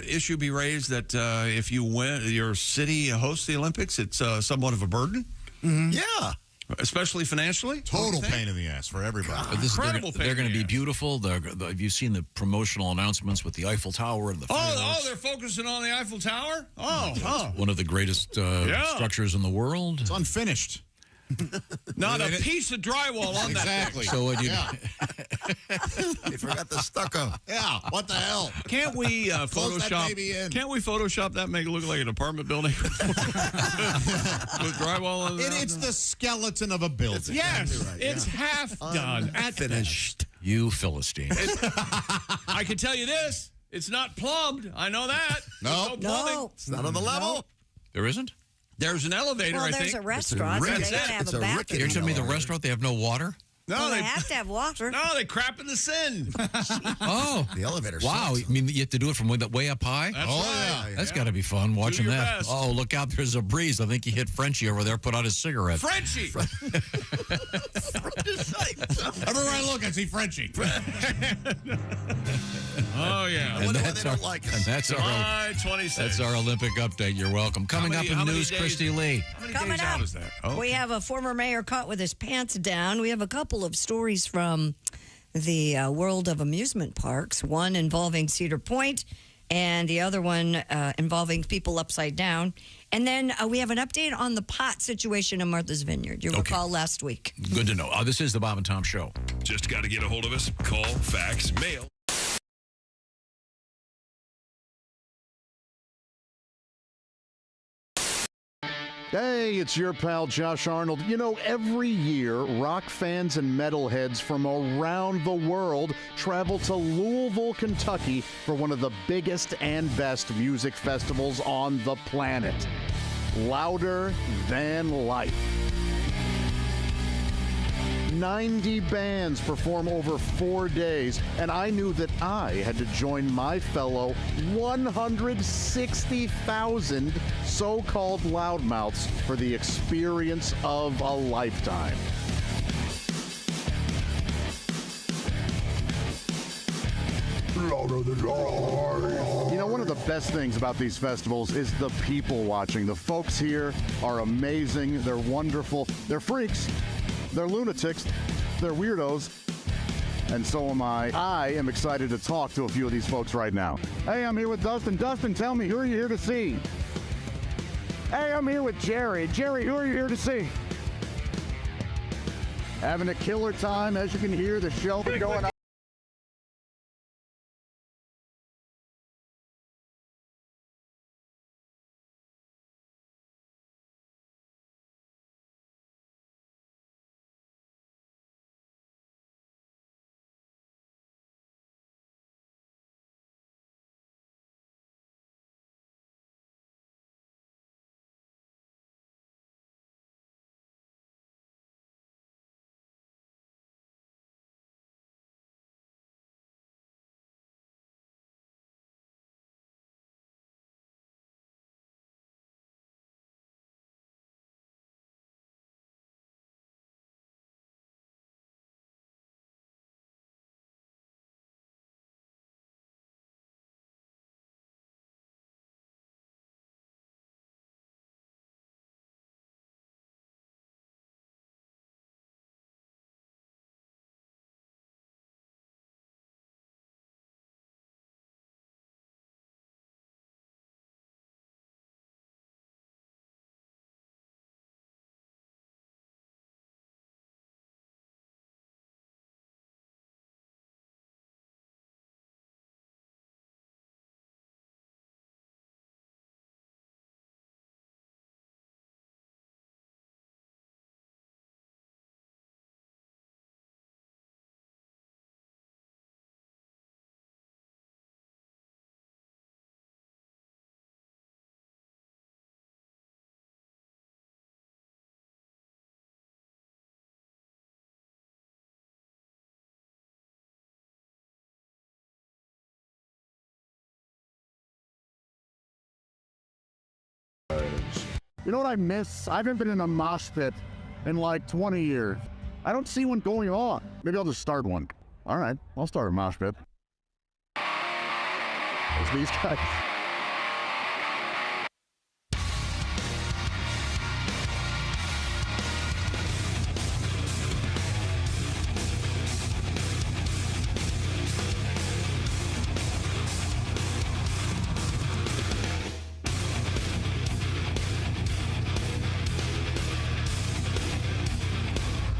issue be raised that if you win, your city hosts the Olympics, it's somewhat of a burden? Mm-hmm. Yeah, especially financially. Total pain in the ass for everybody. Incredible pain. They're going to be beautiful. Have you seen the promotional announcements with the Eiffel Tower and the fireworks? They're focusing on the Eiffel Tower. One of the greatest structures in the world. It's unfinished. Not a piece of drywall on that. Exactly. So They forgot the stucco. Yeah. What the hell? Can't we Close Photoshop? that baby in. Can't we Photoshop that, make it look like an apartment building with drywall on it? It's the skeleton of a building. Yes, right, it's half done. Finished. You Philistine. I can tell you this: it's not plumbed. I know that. No. It's not on the level. There isn't? There's an elevator. Well, I think there's a restaurant. So they gotta have a bathroom. You're telling me the restaurant, they have no water? No, they have to have water. No, they crap in the sin. Oh. The elevator. Wow. Sucks. I mean, you have to do it from way up high? That's right. Yeah. That's got to be fun watching your that. best. Oh, look out. There's a breeze. I think he hit Frenchie over there, put out his cigarette. Frenchie. Everywhere I look, I see Frenchie. Oh, yeah. And that's our, July 26th. That's our Olympic update. You're welcome. Coming up in news, Christy Lee. Coming days up, out is that? Oh. we have a former mayor caught with his pants down. We have a couple of stories from the world of amusement parks, one involving Cedar Point and the other one involving people upside down. And then we have an update on the pot situation in Martha's Vineyard. You recall last week. Good to know. This is the Bob and Tom Show. Just got to get a hold of us. Call, fax, mail. Hey, it's your pal Josh Arnold. You know, every year, rock fans and metalheads from around the world travel to Louisville, Kentucky for one of the biggest and best music festivals on the planet. Louder Than Life. 90 bands perform over 4 days, and I knew that I had to join my fellow 160,000 so-called loudmouths for the experience of a lifetime. Louder than life. You know, one of the best things about these festivals is the people watching. The folks here are amazing. They're wonderful. They're freaks. They're lunatics, They're weirdos, and so am I. I am excited to talk to a few of these folks right now. Hey, I'm here with Dustin. Dustin, tell me, who are you here to see? Hey, I'm here with Jerry. Jerry, who are you here to see? Having a killer time. As you can hear, the show is going on. You know what I miss? I haven't been in a mosh pit in like 20 years. I don't see one going on. Maybe I'll just start one. All right, I'll start a mosh pit. It's these guys.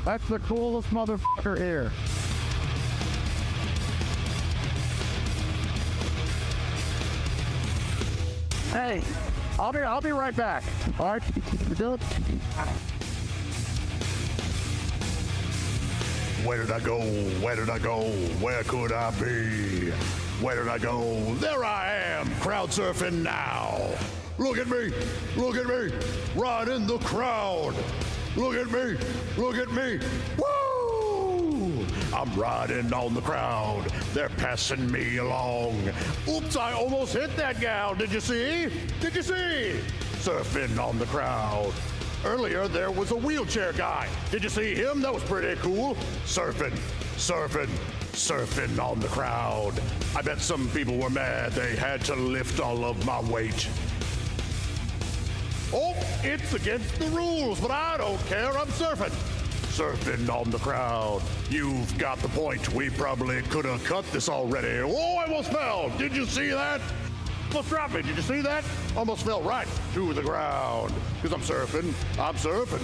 That's the coolest motherfucker here. Hey, I'll be right back. All right, good. Where did I go? Where did I go? Where could I be? Where did I go? There I am, crowd surfing now. Look at me, right in the crowd. Look at me, woo! I'm riding on the crowd, they're passing me along. Oops, I almost hit that gal, did you see? Surfing on the crowd. Earlier, there was a wheelchair guy. Did you see him? That was pretty cool. Surfing on the crowd. I bet some people were mad they had to lift all of my weight. Oh, it's against the rules, but I don't care. I'm surfing on the crowd. You've got the point. We probably could have cut this already. Oh, I almost fell. Did you see that? Almost dropped me. Did you see that? Almost fell right to the ground. Because I'm surfing.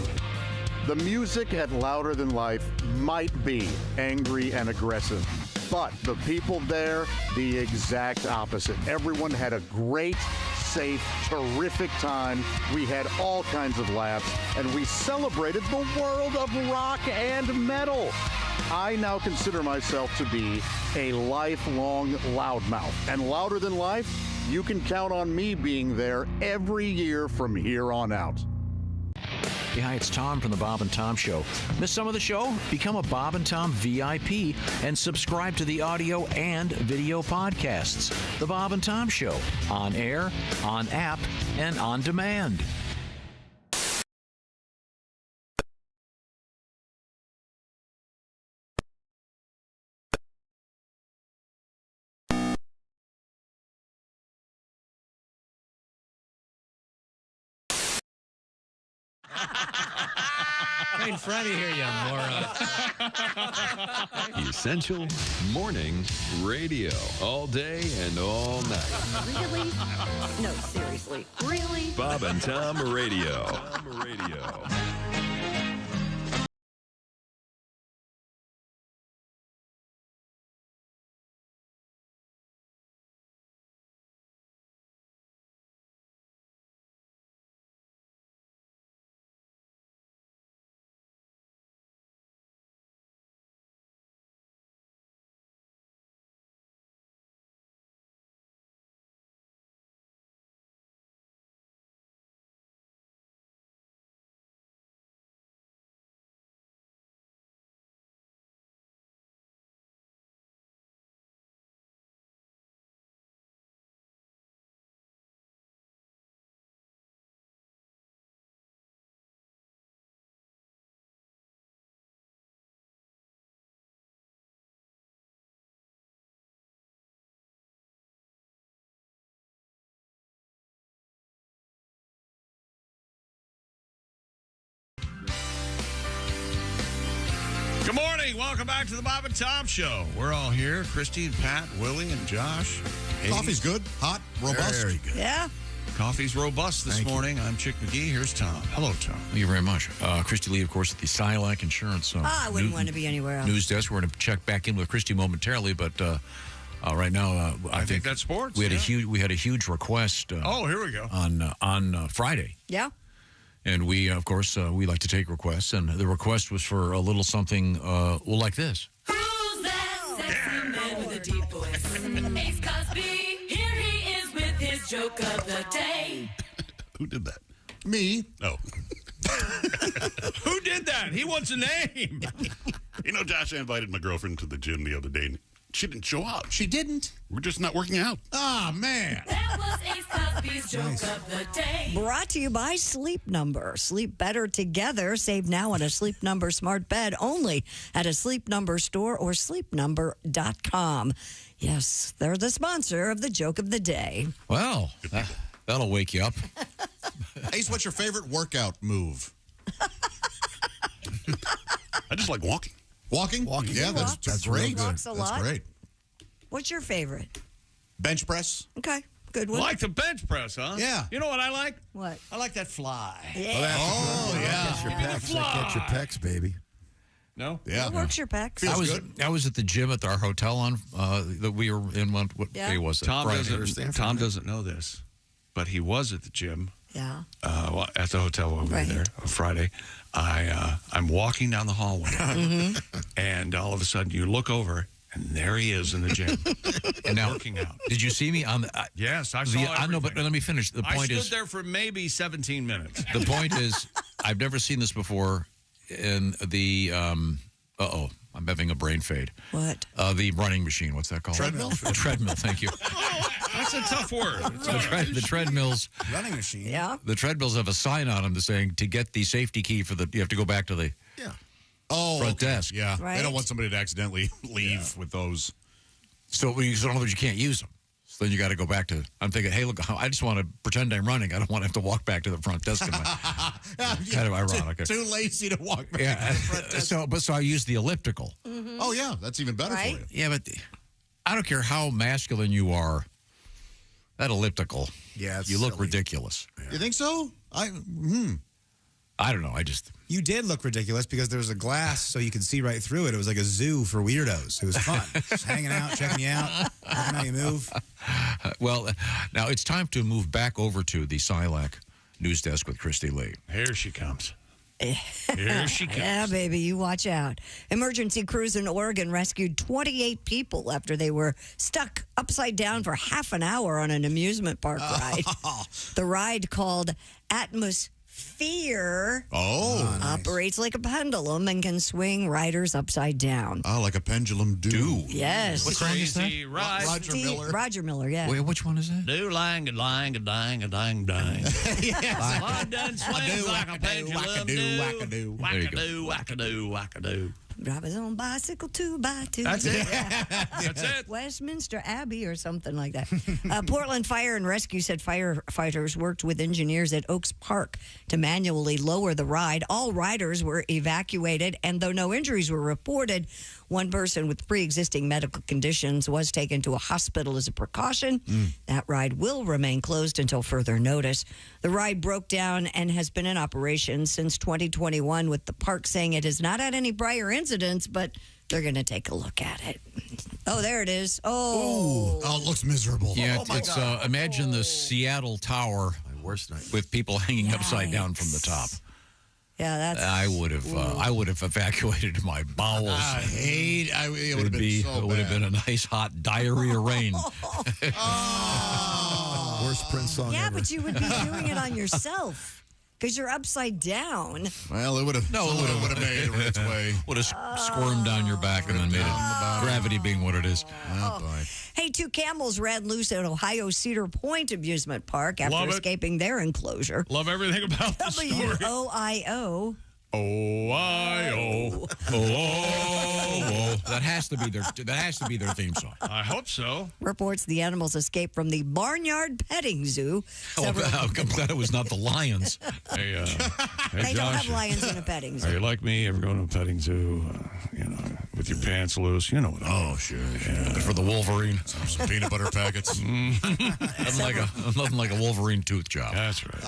The music at Louder Than Life might be angry and aggressive, but the people there, the exact opposite. Everyone had a great, safe, terrific time. We had all kinds of laughs, and we celebrated the world of rock and metal. I now consider myself to be a lifelong loudmouth, and Louder Than Life, you can count on me being there every year from here on out. Hey, hi, it's Tom from the Bob and Tom Show. Miss some of the show? Become a Bob and Tom VIP and subscribe to the audio and video podcasts. The Bob and Tom Show, on air, on app, and on demand. Right in front of you here, you moron. Essential Morning Radio. All day and all night. Really? No, seriously. Really? Bob and Tom Radio. Good morning. Welcome back to the Bob and Tom Show. We're all here. Christy and Pat, Willie and Josh. Coffee's good, hot, robust. Very good. Yeah. Coffee's robust this morning. I'm Chick McGee. Here's Tom. Hello, Tom. Thank you very much. Christy Lee, of course, at the Silac Insurance I wouldn't want to be anywhere else. news desk. We're going to check back in with Christy momentarily, but right now, I think that's sports. We had a huge request. Here we go. On Friday. Yeah. And we, of course, we like to take requests, and the request was for a little something, like this. Who's that sexy man with a deep voice? Ace Cosby, here he is with his joke of the day. Who did that? Me. Oh. Who did that? He wants a name. You know, Josh, I invited my girlfriend to the gym the other day, and she didn't show up. She didn't? We're just not working out. Ah, man. That was Ace Cosby's joke of the day. Brought to you by Sleep Number. Sleep better together. Save now on a Sleep Number smart bed only at a Sleep Number store or sleepnumber.com. Yes, they're the sponsor of the joke of the day. Well, that'll wake you up. Ace, what's your favorite workout move? I just like walking. Walking? Yeah, that's great. Walks a lot? That's great. What's your favorite? Bench press. Okay, good one. Like the bench press, huh? Yeah. You know what I like? What? I like that fly. Yeah. Gets your pecs. That gets your pecs, baby. No? Yeah. It works your pecs. I was at the gym at our hotel on that we were in. What day was it? Tom Friday. doesn't know this, but he was at the gym. Yeah. At the hotel over there on Friday. I'm walking down the hallway, and all of a sudden you look over, and there he is in the gym, and now working out. Did you see me on the? Yes, I saw. I know, but let me finish. The point I stood there for maybe 17 minutes. The point is, I've never seen this before. In the I'm having a brain fade. What? The running machine. What's that called? Treadmill. A treadmill. Thank you. That's a tough word. The treadmills. Running machine. Yeah. The treadmills have a sign on them that's saying to get the safety key for you have to go back to the front desk. Yeah. Right. They don't want somebody to accidentally leave with those. So in other words, you can't use them. So then you got to go back to. I'm thinking, hey, look, I just want to pretend I'm running. I don't want to have to walk back to the front desk. Kind of ironic. Too lazy to walk back Yeah. to the front desk. So I use the elliptical. Oh, yeah. That's even better for you. Yeah, but I don't care how masculine you are. That elliptical. Yeah, it's you look silly. ridiculous. You think so? I don't know. You did look ridiculous because there was a glass so you could see right through it. It was like a zoo for weirdos. It was fun. Just hanging out, checking you out, looking how you move. Well, now it's time to move back over to the Silac news desk with Christy Lee. Here she comes. Here she comes. Yeah, baby, you watch out. Emergency crews in Oregon rescued 28 people after they were stuck upside down for half an hour on an amusement park ride. The ride, called Atmosphere, operates like a pendulum and can swing riders upside down. Oh, like a pendulum do. Yes. What crazy ride. Roger Miller, yeah. Wait, which one is that? Do lang a lang a dang a dang dang. Yes. Lord done swings like a pendulum do. Wackadoo. Wackadoo, wackadoo, wackadoo. drive his own bicycle 2x2. That's it. Yeah. That's it. Westminster Abbey or something like that. Portland Fire and Rescue said firefighters worked with engineers at Oaks Park to manually lower the ride. All riders were evacuated, and though no injuries were reported, one person with pre-existing medical conditions was taken to a hospital as a precaution. That ride will remain closed until further notice. The ride broke down and has been in operation since 2021, with the park saying it has not had any prior incidents, but they're going to take a look at it. Oh, there it is. Oh, it looks miserable. Yeah, oh it's imagine the Seattle Tower with people hanging upside down from the top. Yeah, that's. I would have evacuated my bowels. It would have been so It would have bad. been a nice hot diarrhea rain. Worst Prince song Yeah, ever. but you would be doing it on yourself because you're upside down. Well, it would have. No, it would have made its way. Would have squirmed down your back and then made it. Gravity being what it is. Oh boy. Hey, 2 camels ran loose at Ohio Cedar Point Amusement Park after Love it. escaping their enclosure. Love everything about the story. WOIO. Ohio. Oh, that has to be their theme song. I hope so. Reports the animals escaped from the Barnyard Petting Zoo. I'm glad it was not the lions. Hey, They don't Josh, have lions in a petting are zoo. you like me? Ever going to a petting zoo? With your pants loose? You know what I mean. Sure. For the Wolverine. Some peanut butter packets. Nothing like a Wolverine tooth job. That's right.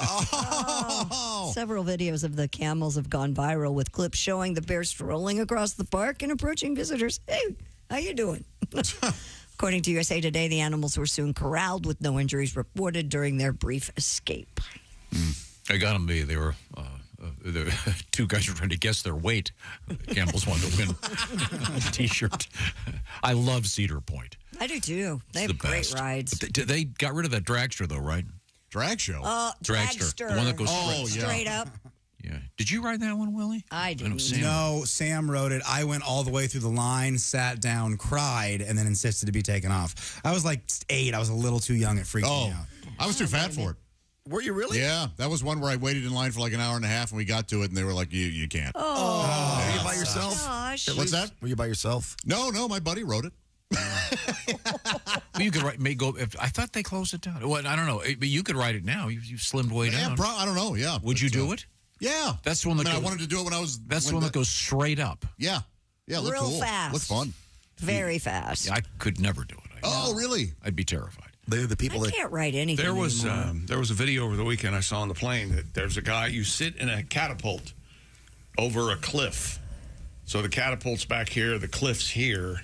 Several videos of the camels have gone viral with clips showing the bear strolling across the park and approaching visitors. Hey, how you doing? According to USA Today, the animals were soon corralled with no injuries reported during their brief escape. I got them. They were the 2 guys were trying to guess their weight. The camels wanted to win a T-shirt. I love Cedar Point. I do too. They It's have the great best. rides. They got rid of that dragster though, right? Drag show. Dragster. The one that goes straight up. Yeah. Did you ride that one, Willie? I didn't. No, Sam rode it. I went all the way through the line, sat down, cried, and then insisted to be taken off. I was like 8. I was a little too young. It freaked me out. I was too fat for it. Were you really? Yeah, that was one where I waited in line for like an hour and a half, and we got to it, and they were like, "You can't." Were you by yourself? Gosh. What's that? Were you by yourself? No, my buddy rode it. Well, you could go. I thought they closed it down. Well, I don't know. But you could ride it now. You slimmed way down. Yeah, I don't know. Yeah. Would you do it? Yeah. That's the one that I wanted to do it when I was. That's the one that goes straight up. Yeah. Yeah. Look Real cool. fast. Look fun. Very fast. Yeah, I could never do it. Oh, really? I'd be terrified. They're the people I that can't write anything There was anymore. a video over the weekend I saw on the plane that there's a guy, you sit in a catapult over a cliff. So the catapult's back here, the cliff's here,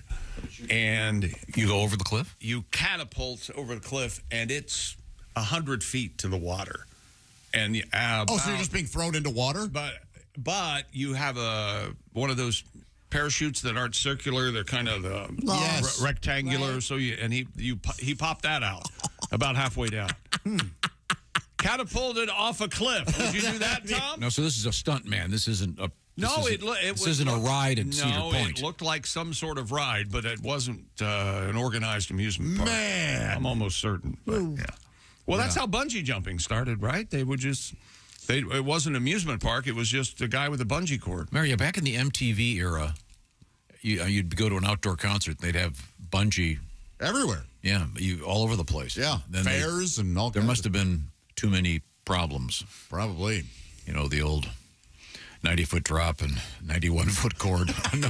and you go over the cliff? You catapult over the cliff, and it's 100 feet to the water. And so you're just being thrown into water? But you have one of those parachutes that aren't circular; they're kind of rectangular. Right. So he popped that out about halfway down. Catapulted off a cliff. Would you do that, Tom? No. So this is a stunt man. This isn't a. This isn't a ride at Cedar Point. It looked like some sort of ride, but it wasn't an organized amusement park. Man, I'm almost certain. But, yeah. Well, that's how bungee jumping started, right? They would just. It wasn't an amusement park. It was just a guy with a bungee cord. Maria, back in the MTV era, you'd go to an outdoor concert. They'd have bungee everywhere. Yeah, all over the place. Yeah, then fairs and all. There must have been too many problems. Probably. The old 90-foot drop and 91-foot cord. No.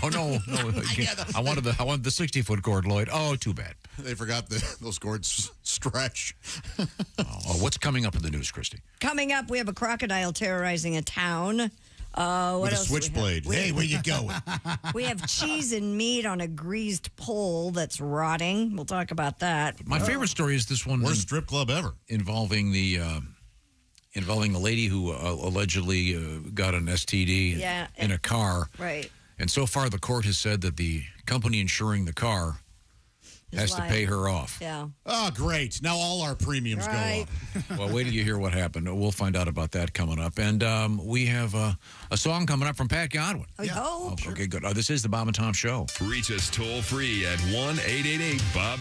I wanted the 60-foot cord, Lloyd. Oh, too bad. They forgot those cords stretch. What's coming up in the news, Christy? Coming up, we have a crocodile terrorizing a town. What with a else switchblade. Hey, where you going? We have cheese and meat on a greased pole that's rotting. We'll talk about that. My favorite story is this one. Worst strip club ever. Involving the lady who allegedly got an STD in a car. Right. And so far, the court has said that the company insuring the car has to pay her off. Yeah. Oh, great. Now all our premiums go up. Well, wait till you hear what happened. We'll find out about that coming up. And we have a song coming up from Pat Godwin. Oh, sure. Okay, good. This is the Bob and Tom Show. Reach us toll free at 1-888-BOB.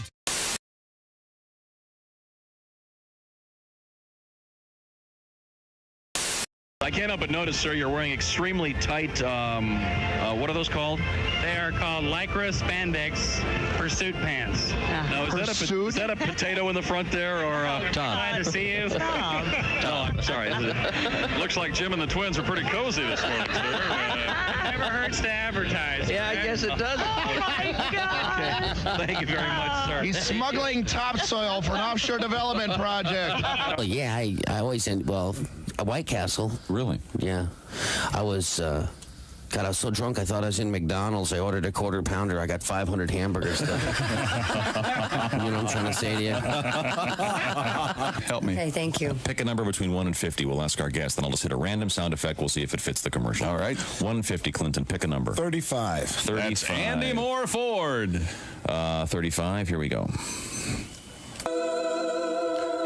I can't help but notice, sir, you're wearing extremely tight, what are those called? They are called Lycra Spandex Pursuit Pants. Now, is that a potato in the front there, or Tom? Glad to see you. Tom. Oh, I'm sorry. Looks like Jim and the twins are pretty cozy this morning, sir. Never hurts to advertise. Yeah, I guess it does. Oh, my God. Okay. Thank you very much, sir. He's smuggling topsoil for an offshore development project. Well, yeah, I always White Castle. Really? Yeah. I was I was so drunk I thought I was in McDonald's. I ordered a quarter pounder. I got 500 hamburgers. You know what I'm trying to say to you? Help me. Okay, thank you. Pick a number between 1 and 50. We'll ask our guest. Then I'll just hit a random sound effect. We'll see if it fits the commercial. All right. 1 and 50, Clinton. Pick a number. 35. 35. That's Andy Moore Ford. 35. Here we go.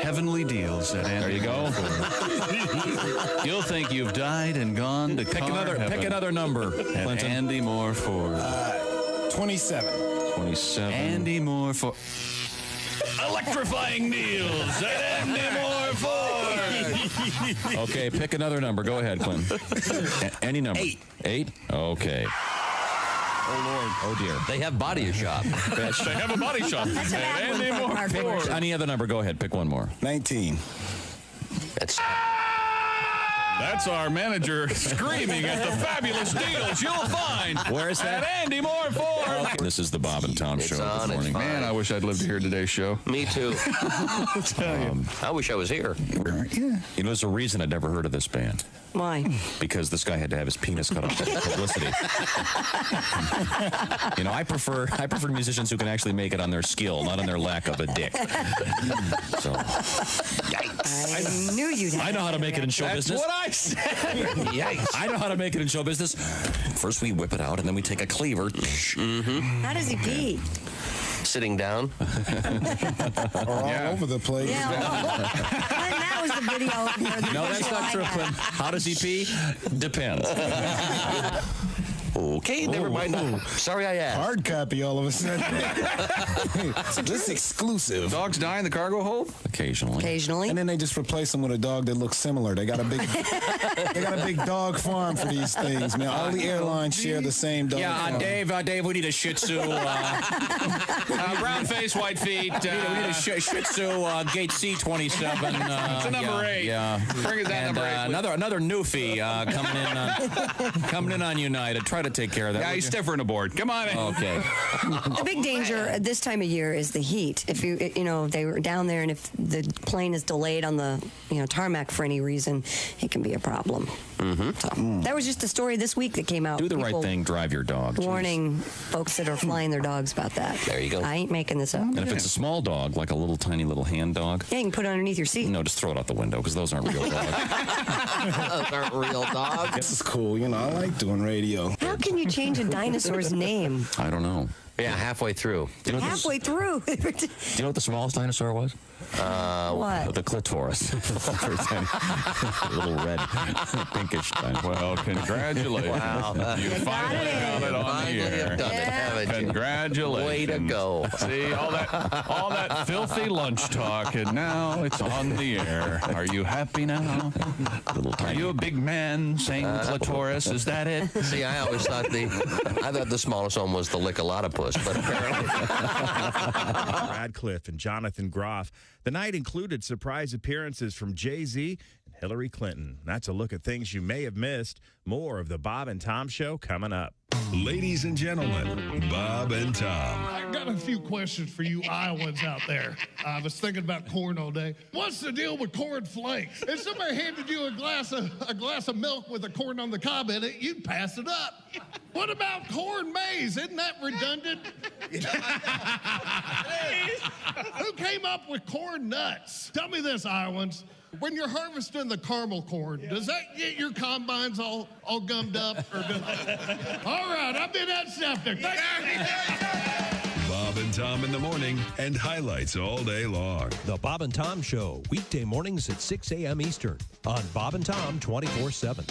Heavenly deals at Andy. There you go. You'll think you've died and gone to pick another number. At Andy Moore Ford. 27. 27. Andy Moore Ford. Electrifying deals at Andy Moore Ford. Okay, pick another number. Go ahead, Clinton. Any number. 8. 8? Okay. Oh, Lord. Oh, dear. They have body shop. They have a body shop. That's a bad one from our commercial. Any other number. Go ahead. Pick one more. 19. That's our manager screaming at the fabulous deals you'll find. Where is that? At Andy Moore Ford. Okay. This is the Bob and Tom Show this morning. Man, I wish I'd lived here today's show. Me too. I wish I was here. Yeah. You know, there's a reason I'd never heard of this band. Why? Because this guy had to have his penis cut off for publicity. You know, I prefer musicians who can actually make it on their skill, not on their lack of a dick. So, I knew you'd have I know how to make it in show business. That's what I said. Yikes. I know how to make it in show business. First we whip it out, and then we take a cleaver. How does he pee? Sitting down. Or all over the place. Yeah, that was the video. No, that's not true, Clinton. How does he pee? Depends. Okay, never mind. Sorry I asked. Hard copy all of a sudden. This is exclusive. Dogs die in the cargo hold? Occasionally. And then they just replace them with a dog that looks similar. They got a big dog farm for these things, man. All the airlines share the same dog farm. Dave, we need a Shih Tzu. Brown face, white feet. We need a Shih Tzu, gate C27. It's a number 8. Yeah. Bring us that number 8. Another newfie coming in on United. Try to take care of that. Yeah, he's stiffering aboard. Come on in. Okay. The big danger at this time of year is the heat. If they were down there, and if the plane is delayed on the tarmac for any reason, it can be a problem. Mm-hmm. So that was just a story this week that came out. Do the right thing. Drive your dog. Warning folks that are flying their dogs about that. There you go. I ain't making this up. And if it's a small dog, like a little tiny little hand dog, yeah, you can put it underneath your seat. No, just throw it out the window because those aren't real dogs. Those aren't real dogs. This is cool. I like doing radio. How can you change a dinosaur's name? I don't know. Yeah, halfway through. Halfway through. Do you know what the smallest dinosaur was? What? The clitoris. A little red, pinkish dinosaur. Well, congratulations. Wow. You finally got it on the air. Done it, haven't you? Congratulations. Way to go. See, all that filthy lunch talk, and now it's on the air. Are you happy now? Are you a big man saying clitoris? Is that it? See, I always thought the smallest one was the lick-a-lot-of-puss, but apparently. Radcliffe and Jonathan Groff. The night included surprise appearances from Jay-Z and Hillary Clinton. That's a look at things you may have missed. More of the Bob and Tom Show coming up. Ladies and gentlemen, Bob and Tom. I got a few questions for you Iowans out there. I was thinking about corn all day. What's the deal with corn flakes? If somebody handed you a glass of milk with a corn on the cob in it, you'd pass it up. What about corn maize? Isn't that redundant? Who came up with corn nuts? Tell me this, Iowans. When you're harvesting the caramel corn, does that get your combines all gummed up? All right, I've been at septic. Bob and Tom in the morning and highlights all day long. The Bob and Tom Show, weekday mornings at 6 a.m. Eastern on Bob and Tom 24/7.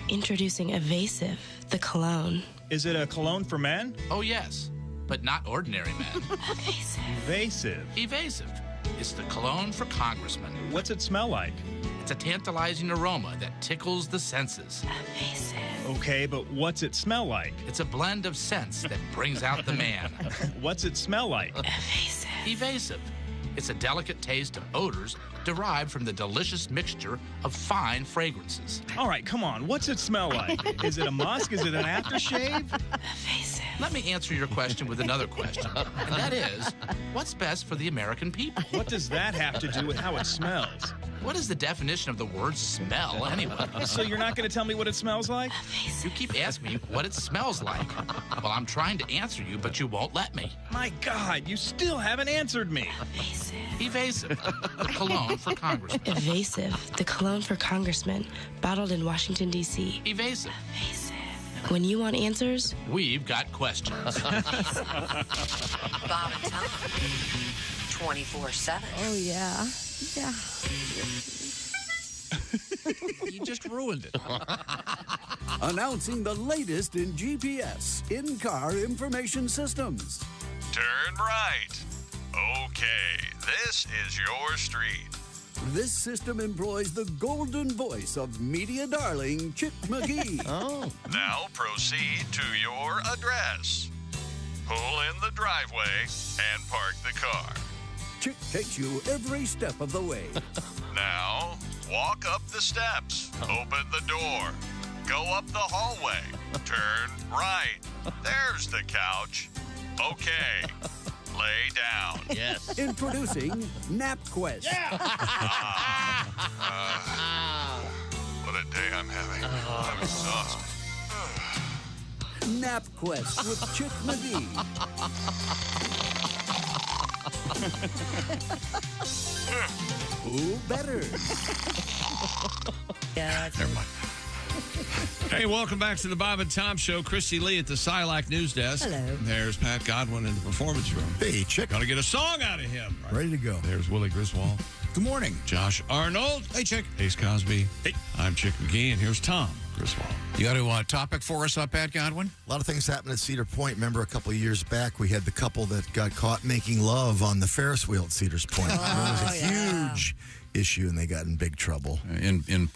Introducing Evasive, the cologne. Is it a cologne for men? Oh, yes, but not ordinary men. Evasive. Evasive. It's the cologne for congressmen. What's it smell like? It's a tantalizing aroma that tickles the senses. Evasive. Okay, but what's it smell like? It's a blend of scents that brings out the man. What's it smell like? Evasive. Evasive. It's a delicate taste of odors derived from the delicious mixture of fine fragrances. All right, come on. What's it smell like? Is it a musk? Is it an aftershave? Evasive. Let me answer your question with another question, and that is, what's best for the American people? What does that have to do with how it smells? What is the definition of the word smell, anyway? So you're not going to tell me what it smells like? You keep asking me what it smells like. Well, I'm trying to answer you, but you won't let me. My God, you still haven't answered me. Evasive. Evasive. The cologne for congressmen. Evasive. The cologne for congressmen. Bottled in Washington, D.C. Evasive. Evasive. When you want answers, we've got questions. Bob and Tom. 24/7. Oh, yeah. Yeah. You just ruined it. Announcing the latest in GPS, in-car information systems. Turn right. Okay, this is your street. This system employs the golden voice of media darling Chick McGee. Now proceed to your address. Pull in the driveway and park the car. Chick takes you every step of the way. Now, walk up the steps. Open the door. Go up the hallway. Turn right. There's the couch. Okay. Lay down. Yes. Introducing NapQuest. What a day I'm having. I'm exhausted. NapQuest with Chick McGee. Who better? Yeah, never mind. Hey, welcome back to the Bob and Tom Show. Christy Lee at the Silac News Desk. Hello. There's Pat Godwin in the performance room. Hey, Chick. Got to get a song out of him. Right? Ready to go. There's Willie Griswold. Good morning. Josh Arnold. Hey, Chick. Ace Cosby. Hey. I'm Chick McGee, and here's Tom Griswold. You got a topic for us, Pat Godwin? A lot of things happened at Cedar Point. Remember a couple of years back, we had the couple that got caught making love on the Ferris wheel at Cedars Point. It was a huge issue, and they got in big trouble. In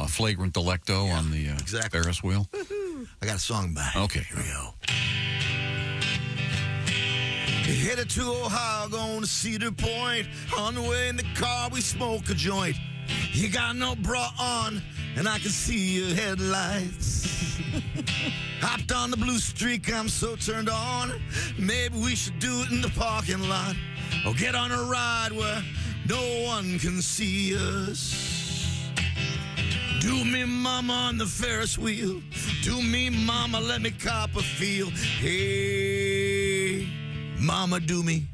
flagrant delicto on the Ferris wheel? I got a song by. Okay. Here we go. Headed to Ohio, going to Cedar Point. On the way in the car, we smoke a joint. You got no bra on, and I can see your headlights. Hopped on the blue streak, I'm so turned on. Maybe we should do it in the parking lot, or get on a ride where no one can see us. Do me, mama, on the Ferris wheel. Do me, mama, let me cop a feel. Hey, mama, do me.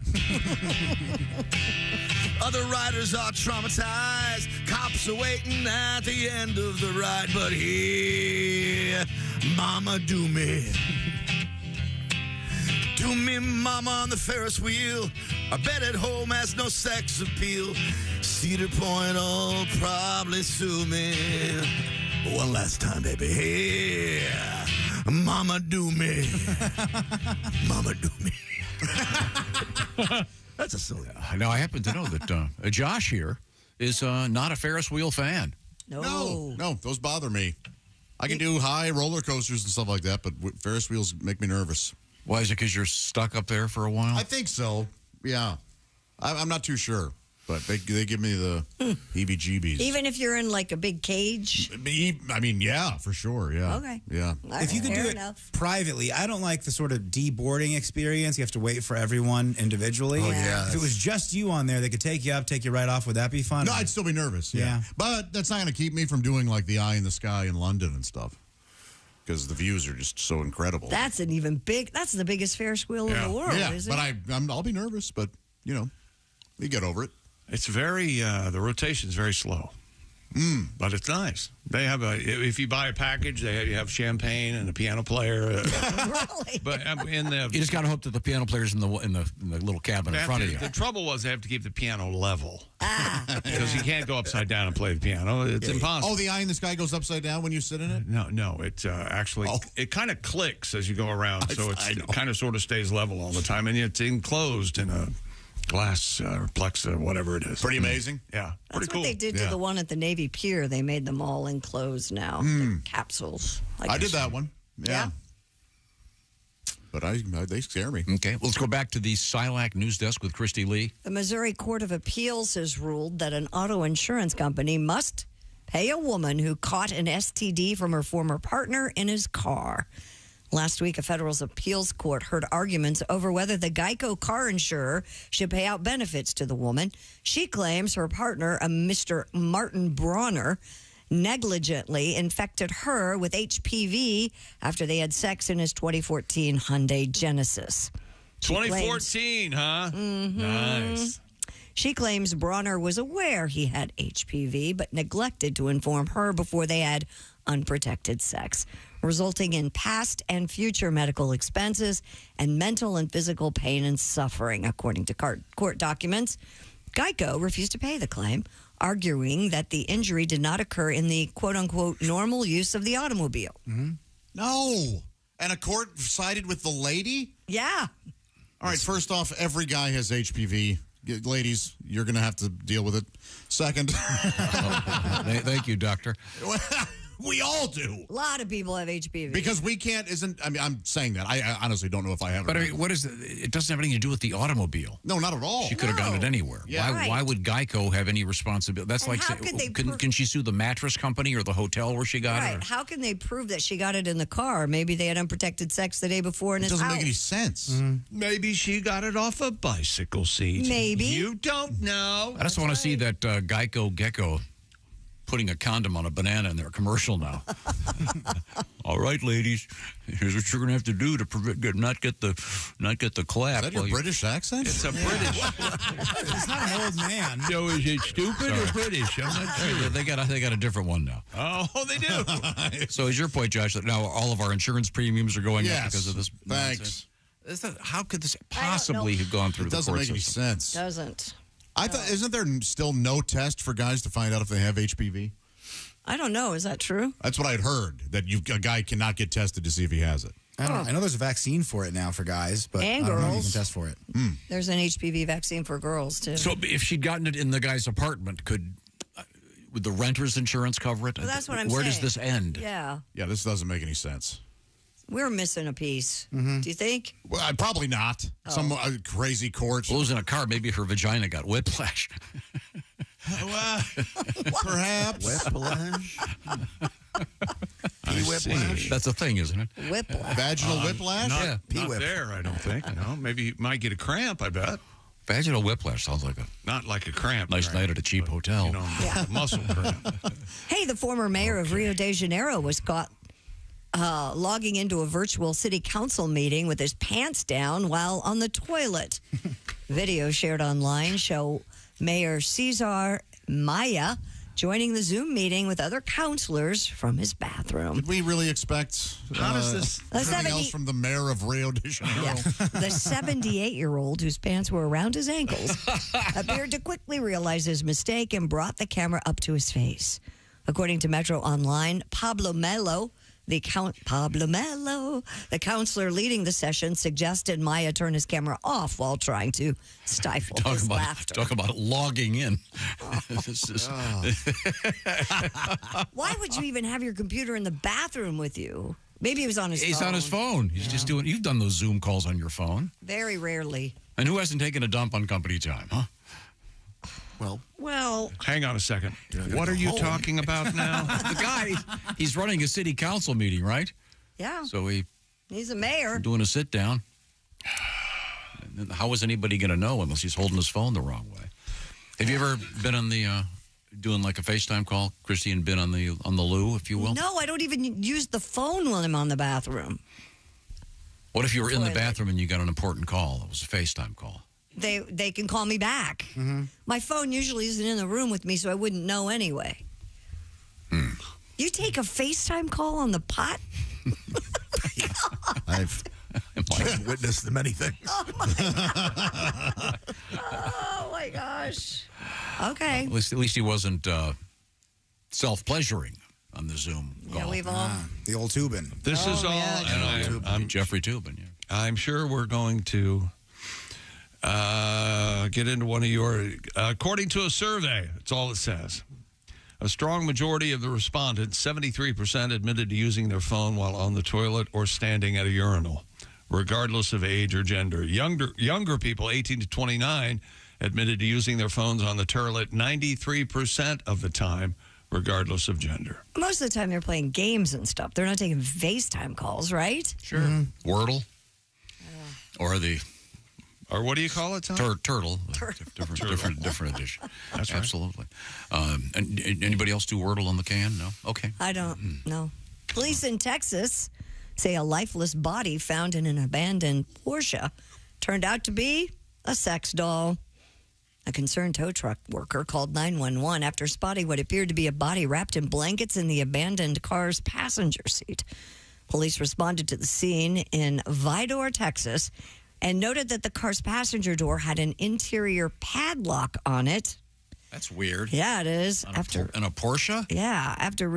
Other riders are traumatized. Cops are waiting at the end of the ride. But here, mama, do me. Do me, mama, on the Ferris wheel. Our bed at home has no sex appeal. Cedar Point will probably sue me. One last time, baby. Hey, mama, do me. Mama, do me. That's a silly. Now, I happen to know that Josh here is not a Ferris wheel fan. No, those bother me. I can do high roller coasters and stuff like that, but Ferris wheels make me nervous. Why is it? Because you're stuck up there for a while? I think so. Yeah. I'm not too sure, but they give me the heebie-jeebies. Even if you're in like a big cage? I mean, yeah, for sure, yeah. Okay. Yeah. If you could do it privately, I don't like the sort of deboarding experience. You have to wait for everyone individually. Oh, yeah. If it was just you on there, they could take you up, take you right off. Would that be fun? No, I'd still be nervous, yeah. But that's not going to keep me from doing like the eye in the sky in London and stuff. Because the views are just so incredible. That's that's the biggest Ferris wheel in the world, isn't it? But I'll be nervous, but, you know, you get over it. It's very, the rotation's very slow. But it's nice. They have if you buy a package, you have champagne and a piano player. Really? But you just got to hope that the piano player's in the little cabin in front of you. The trouble was they have to keep the piano level. Because you can't go upside down and play the piano. It's impossible. Oh, the eye in the sky goes upside down when you sit in it? No. It actually, it kind of clicks as you go around. So it kind of sort of stays level all the time. And it's enclosed in glass Plexa, whatever it is. Pretty amazing. Yeah. That's Pretty cool. what they did to the one at the Navy Pier. They made them all enclosed now. The capsules. I did that one. Yeah. But they scare me. Okay, let's go back to the SILAC news desk with Christy Lee. The Missouri Court of Appeals has ruled that an auto insurance company must pay a woman who caught an STD from her former partner in his car. Last week, a federal appeals court heard arguments over whether the Geico car insurer should pay out benefits to the woman. She claims her partner, a Mr. Martin Bronner, negligently infected her with HPV after they had sex in his 2014 Hyundai Genesis. 2014, huh? Nice. She claims Bronner was aware he had HPV, but neglected to inform her before they had unprotected sex, resulting in past and future medical expenses and mental and physical pain and suffering, according to court documents. Geico refused to pay the claim, arguing that the injury did not occur in the quote-unquote normal use of the automobile. No. And a court sided with the lady? Yeah. All right, first off, every guy has HPV. Ladies, you're going to have to deal with it. Second. Thank you, doctor. We all do. A lot of people have HPV. Because we can't, I'm saying that. I honestly don't know if I have it. But what is it? It doesn't have anything to do with the automobile. No, not at all. She could have gotten it anywhere. Yeah. Why would Geico have any responsibility? That's And like, how could they can she sue the mattress company or the hotel where she got it? Right. How can they prove that she got it in the car? Maybe they had unprotected sex the day before in his house. It doesn't make any sense. Maybe she got it off a bicycle seat. Maybe. You don't know. I just want to see that Geico gecko putting a condom on a banana in their commercial now. All right, ladies, here's what you're going to have to do to not get the clap. Is that your British accent? It's a British. He's not an old man. So is it stupid or British? I'm not sure. They got a different one now. Oh, they do. So is your point, Josh, that now all of our insurance premiums are going up Yes. because of this? Thanks. How could this possibly have gone through It the doesn't court make any system? sense. Doesn't. I thought, isn't there still no test for guys to find out if they have HPV? I don't know. Is that true? That's what I'd heard, that a guy cannot get tested to see if he has it. I know there's a vaccine for it now for guys, but And I don't know if you girls. can test for it. There's an HPV vaccine for girls, too. So if she'd gotten it in the guy's apartment, would the renter's insurance cover it? Well, that's what I'm Where saying. does this end? Yeah. Yeah, this doesn't make any sense. We're missing a piece. Mm-hmm. Do you think? Well, probably not. Some crazy court. Well, it was in a car. Maybe her vagina got whiplash. Perhaps. Whiplash. Whiplash. That's a thing, isn't it? Whiplash. Vaginal whiplash? Not, Pee not whip. there, I don't think. No, maybe you might get a cramp, I bet. Vaginal whiplash sounds like a Not like a cramp. nice right? night at a cheap hotel. You know, muscle cramp. Hey, the former mayor of Rio de Janeiro was caught logging into a virtual city council meeting with his pants down while on the toilet. Videos shared online show Mayor Cesar Maya joining the Zoom meeting with other councilors from his bathroom. Did we really expect How does this- anything else from the mayor of Rio de Janeiro? Yeah. The 78-year-old, whose pants were around his ankles, appeared to quickly realize his mistake and brought the camera up to his face. According to Metro Online, Pablo Melo, the counselor leading the session, suggested Maya turn his camera off while trying to stifle his laughter. Talk about logging in. Why would you even have your computer in the bathroom with you? Maybe he was on his phone. He's on his phone. He's just doing. You've done those Zoom calls on your phone. Very rarely. And who hasn't taken a dump on company time, huh? Well, hang on a second. What are you talking about now? The guy, he's running a city council meeting, right? Yeah. So He's a mayor. doing a sit down. How is anybody going to know unless he's holding his phone the wrong way? Have you ever been on the doing like a FaceTime call, Christy, and been on the loo, if you will? No, I don't even use the phone when I'm on the bathroom. What if you were in the bathroom and you got an important call? It was a FaceTime call. They can call me back. Mm-hmm. My phone usually isn't in the room with me, so I wouldn't know anyway. You take a FaceTime call on the pot? I've witnessed many things. Oh my gosh. Okay. At least he wasn't self-pleasuring on the Zoom call. Yeah, we've all. The old Tubin. This is all. yeah, and I'm Jeffrey Tubin, yeah. I'm sure we're going to Get into one of your... according to a survey, that's all it says. A strong majority of the respondents, 73%, admitted to using their phone while on the toilet or standing at a urinal, regardless of age or gender. Younger people, 18 to 29, admitted to using their phones on the toilet 93% of the time, regardless of gender. Most of the time they're playing games and stuff. They're not taking FaceTime calls, right? Sure. Wordle. Or the... Or what do you call it, Tom? Turtle. Different edition. That's right. Absolutely. And anybody else do Wordle on the can? No? Okay. I don't know. Police in Texas say a lifeless body found in an abandoned Porsche turned out to be a sex doll. A concerned tow truck worker called 911 after spotting what appeared to be a body wrapped in blankets in the abandoned car's passenger seat. Police responded to the scene in Vidor, Texas, and noted that the car's passenger door had an interior padlock on it. That's weird. Yeah, it is. In a Porsche? Yeah, after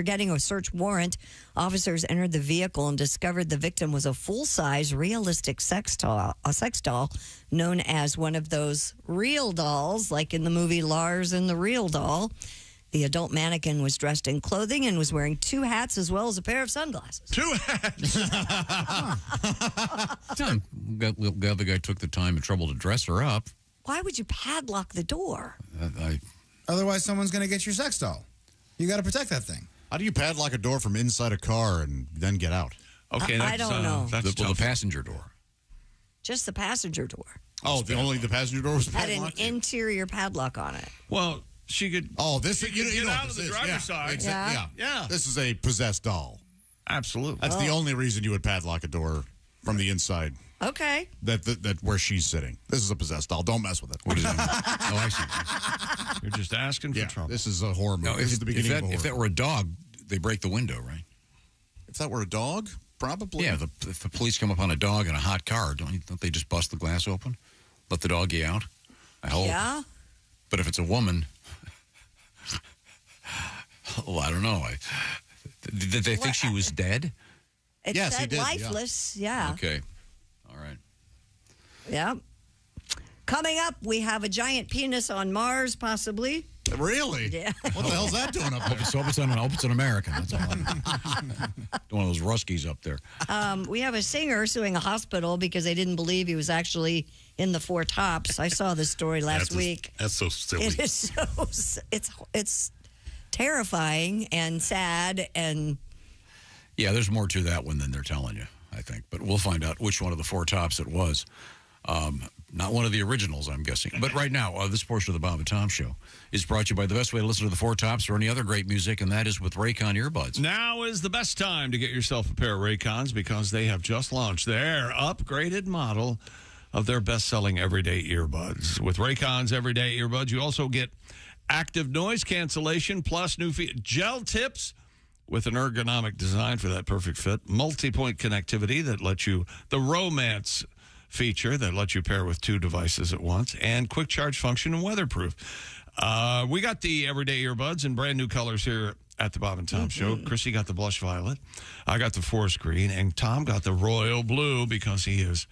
getting a search warrant, officers entered the vehicle and discovered the victim was a full-size, realistic sex doll known as one of those real dolls, like in the movie Lars and the Real Doll. The adult mannequin was dressed in clothing and was wearing 2 hats as well as a pair of sunglasses. 2 hats? I'm glad the guy took the time and trouble to dress her up. Why would you padlock the door? Otherwise, someone's going to get your sex doll. You got to protect that thing. How do you padlock a door from inside a car and then get out? Okay, I don't know. That's the passenger door. Just the passenger door. Oh, the passenger door was Had padlocked? an interior padlock on it. Well, she could... Oh, this is... You get know out what of the this is. driver's side. Yeah. This is a possessed doll. Absolutely. That's the only reason you would padlock a door from the inside. Okay. That where she's sitting. This is a possessed doll. Don't mess with it. What is it? Oh, I see. You're just asking for trouble. This is a horror movie. No, This is the beginning of a horror. if that were a dog, they break the window, right? If that were a dog, probably. Yeah, if the police come upon a dog in a hot car, don't they just bust the glass open? Let the doggy out? I hope. Yeah. But if it's a woman, well, I don't know. Did they think she was dead? It Yes, he said did, yeah. lifeless. Yeah. Okay. All right. Yeah. Coming up, we have a giant penis on Mars, possibly. Really? Yeah. What the hell's that doing up there? Hope it's an American. That's all. One of those Ruskies up there. We have a singer suing a hospital because they didn't believe he was actually in the Four Tops. I saw this story last week. That's so silly. It is it's terrifying and sad and. Yeah, there's more to that one than they're telling you, I think. But we'll find out which one of the Four Tops it was. Not one of the originals, I'm guessing. But right now, this portion of the Bob and Tom Show is brought to you by the best way to listen to the Four Tops or any other great music, and that is with Raycon earbuds. Now is the best time to get yourself a pair of Raycons because they have just launched their upgraded model of their best-selling everyday earbuds. With Raycon's everyday earbuds, you also get active noise cancellation plus new gel tips with an ergonomic design for that perfect fit, multi-point connectivity that lets you, the romance feature that lets you pair with 2 devices at once, and quick charge function and weatherproof. We got the everyday earbuds in brand new colors here at the Bob and Tom Show. Chrissy got the blush violet. I got the forest green, and Tom got the royal blue because he is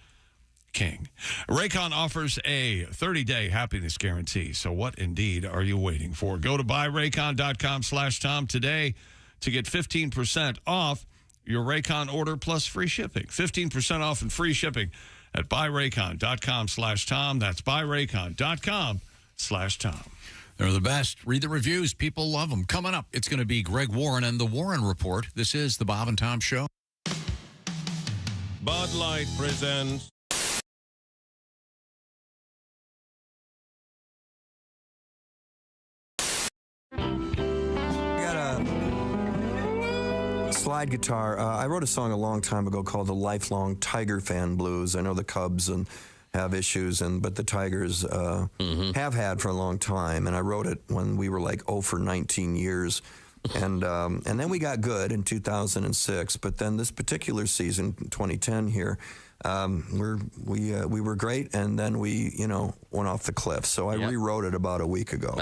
king. Raycon offers a 30-day happiness guarantee. So what indeed are you waiting for? Go to buyraycon.com/Tom today to get 15% off your Raycon order plus free shipping. 15% off and free shipping at buyraycon.com/Tom. That's buyraycon.com/Tom. They're the best. Read the reviews. People love them. Coming up, it's going to be Greg Warren and the Warren Report. This is the Bob and Tom Show. Bud Light presents. Slide guitar. I wrote a song a long time ago called "The Lifelong Tiger Fan Blues." I know the Cubs have issues, but the Tigers have had for a long time. And I wrote it when we were like 0 for 19 years, and then we got good in 2006. But then this particular season, 2010 here, we were great, and then we went off the cliff. So I rewrote it about a week ago.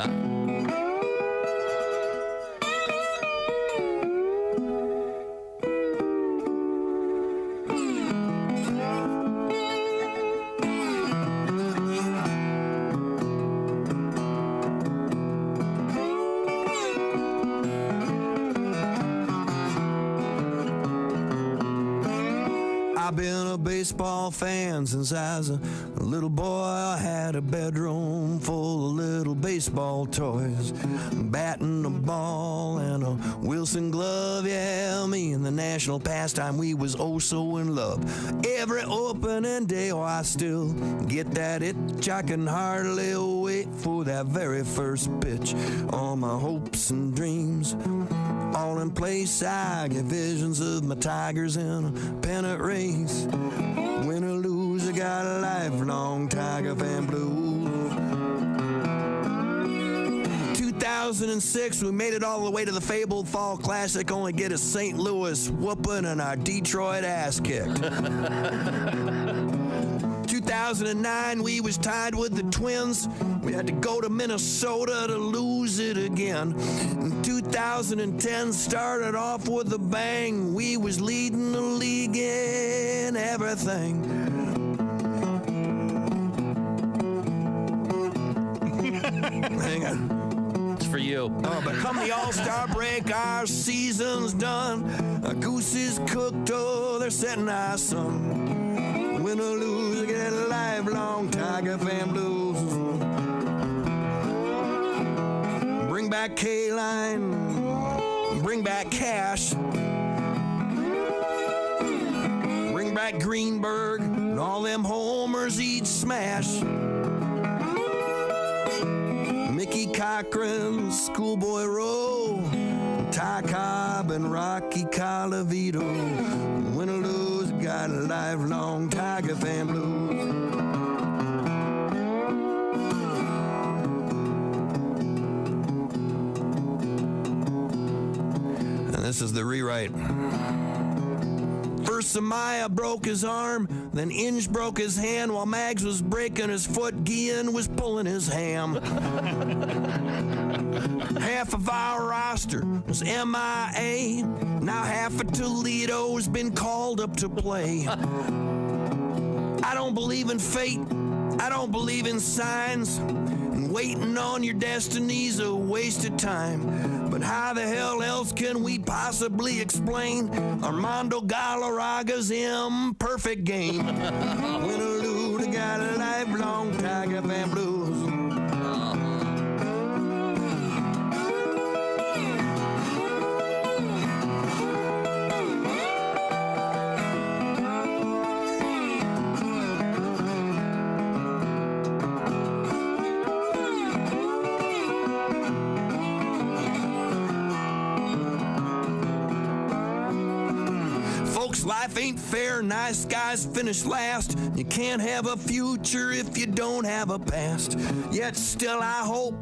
I've been a baseball fan since I was a little boy. I had a bedroom full of little baseball toys, bat and a ball and a Wilson glove. Yeah, me and the national pastime, we was oh so in love. Every opening day, oh, I still get that itch. I can hardly wait for that very first pitch. All my hopes and dreams all in place. I get visions of my Tigers in a pennant race. Win or lose, I got a lifelong Tiger fan blues. 2006, we made it all the way to the fabled Fall Classic, only get a St. Louis whooping and our Detroit ass kicked. 2009, we was tied with the Twins. We had to go to Minnesota to lose it again. In 2010, started off with a bang. We was leading the league in everything. Hang on. It's for you. Oh, but come the All-Star break, our season's done. Our goose is cooked, oh, they're setting our sun. Win or lose, I get a lifelong Tiger fan blues. Bring back K-Line, bring back Cash, bring back Greenberg, and all them homers he'd smash. Mickey Cochran, Schoolboy Rowe, Ty Cobb, and Rocky Colavito. Win or lose, got a lifelong Tiger fan blues. And this is the rewrite. First Samaya broke his arm, then Inge broke his hand while Mags was breaking his foot. Guillen was pulling his ham. Half of our roster was MIA. Now half of Toledo's been called up to play. I don't believe in fate. I don't believe in signs. And waiting on your destiny's a waste of time. But how the hell else can we possibly explain Armando Galarraga's imperfect game? Win or lose, I got a lifelong Tiger fan blues. Life ain't fair, nice guys finish last. You can't have a future if you don't have a past. Yet still I hope,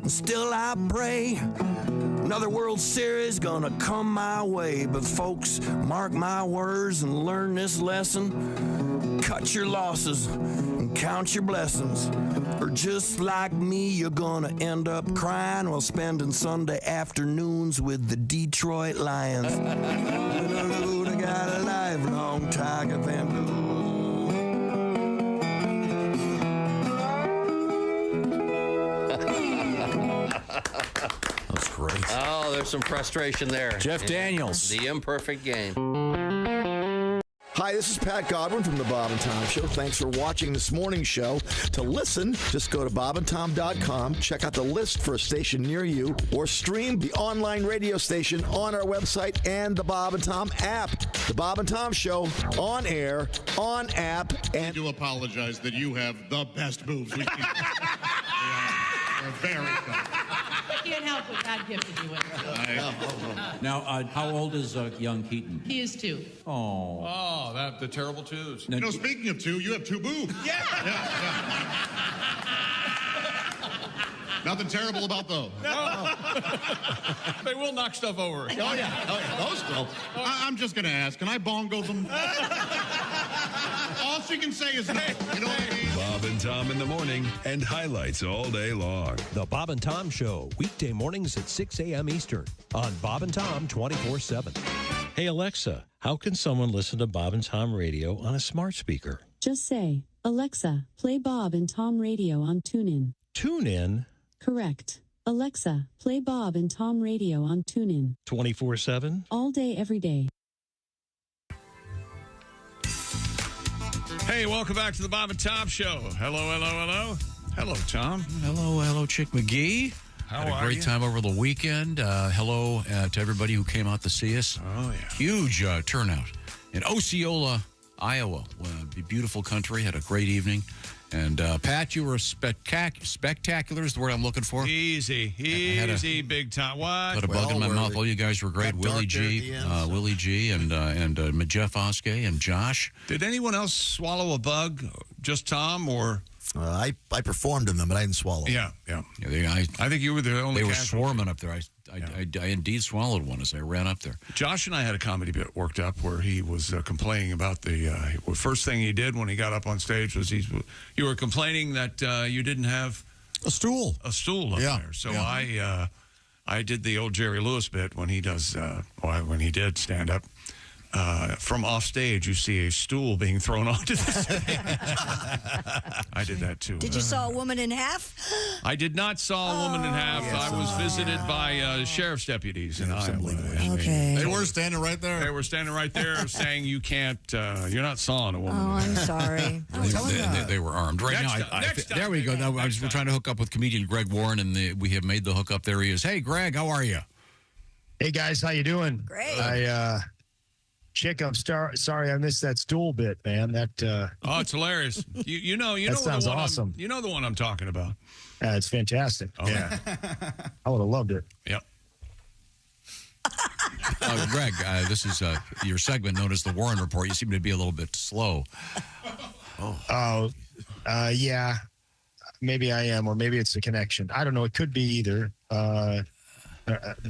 still I pray, another World Series gonna come my way. But folks, mark my words and learn this lesson. Cut your losses and count your blessings. Or just like me, you're gonna end up crying while spending Sunday afternoons with the Detroit Lions. I got a lifelong Tiger fan blues. That's great. Oh, there's some frustration there. Jeff Daniels. The imperfect game. Hi, this is Pat Godwin from the Bob and Tom Show. Thanks for watching this morning's show. To listen, just go to bobandtom.com, check out the list for a station near you, or stream the online radio station on our website and the Bob and Tom app. The Bob and Tom Show, on air, on app, and... I do apologize that you have the best moves we can. They're very good. I can't help what God gifted you with. Now, how old is young Keaton? He is 2. Oh. Oh, the terrible twos. You know, speaking of 2, you have 2 boobs. Yeah. Nothing terrible about those. No. They will knock stuff over. Oh, yeah. Those will. I'm just going to ask, can I bongo them? All she can say is no. You know what I mean? Bob and Tom in the morning and highlights all day long. The Bob and Tom Show, weekday mornings at 6 a.m. Eastern on Bob and Tom 24/7. Hey, Alexa, how can someone listen to Bob and Tom Radio on a smart speaker? Just say, Alexa, play Bob and Tom Radio on TuneIn. TuneIn? Correct. Alexa, play Bob and Tom Radio on TuneIn. 24/7? All day, every day. Hey, welcome back to the Bob and Tom Show. Hello, Tom. Hello, Chick McGee. How Had a are great you? time over the weekend. Hello to everybody who came out to see us. Oh, yeah. Huge turnout in Osceola, Iowa. Beautiful country. Had a great evening. And, Pat, you were spectacular is the word I'm looking for. Easy, big time. What? Put a bug in my mouth. All you guys were great. Willie G, and Jeff Oskey and Josh. Did anyone else swallow a bug? Just Tom, or? I performed in them, but I didn't swallow them. Yeah. I think you were the only They were casualty. swarming up there. I indeed swallowed one as I ran up there. Josh and I had a comedy bit worked up where he was complaining about the first thing he did when he got up on stage was you were complaining that you didn't have a stool up there. So I did the old Jerry Lewis bit when he does when he did stand up. From off stage, you see a stool being thrown onto the stage. I did that too. Did you saw a woman in half? I did not saw a woman in half. I was visited by sheriff's deputies in Iowa. Okay. They were standing right there. They were standing right there saying you can't, you're not sawing a woman. Oh, I'm sorry. They were armed. Right Next now, there we go. We're trying to hook up with comedian Greg Warren, and we have made the hookup. There he is. Hey, Greg, how are you? Hey, guys, how you doing? Great. Chick, I'm sorry I missed that stool bit, man. Oh, it's hilarious. You know that sounds the one awesome. You know the one I'm talking about. It's fantastic. Oh, yeah. I would have loved it. Yep. Greg, this is your segment known as the Warren Report. You seem to be a little bit slow. Yeah. Maybe I am, or maybe it's a connection. I don't know. It could be either.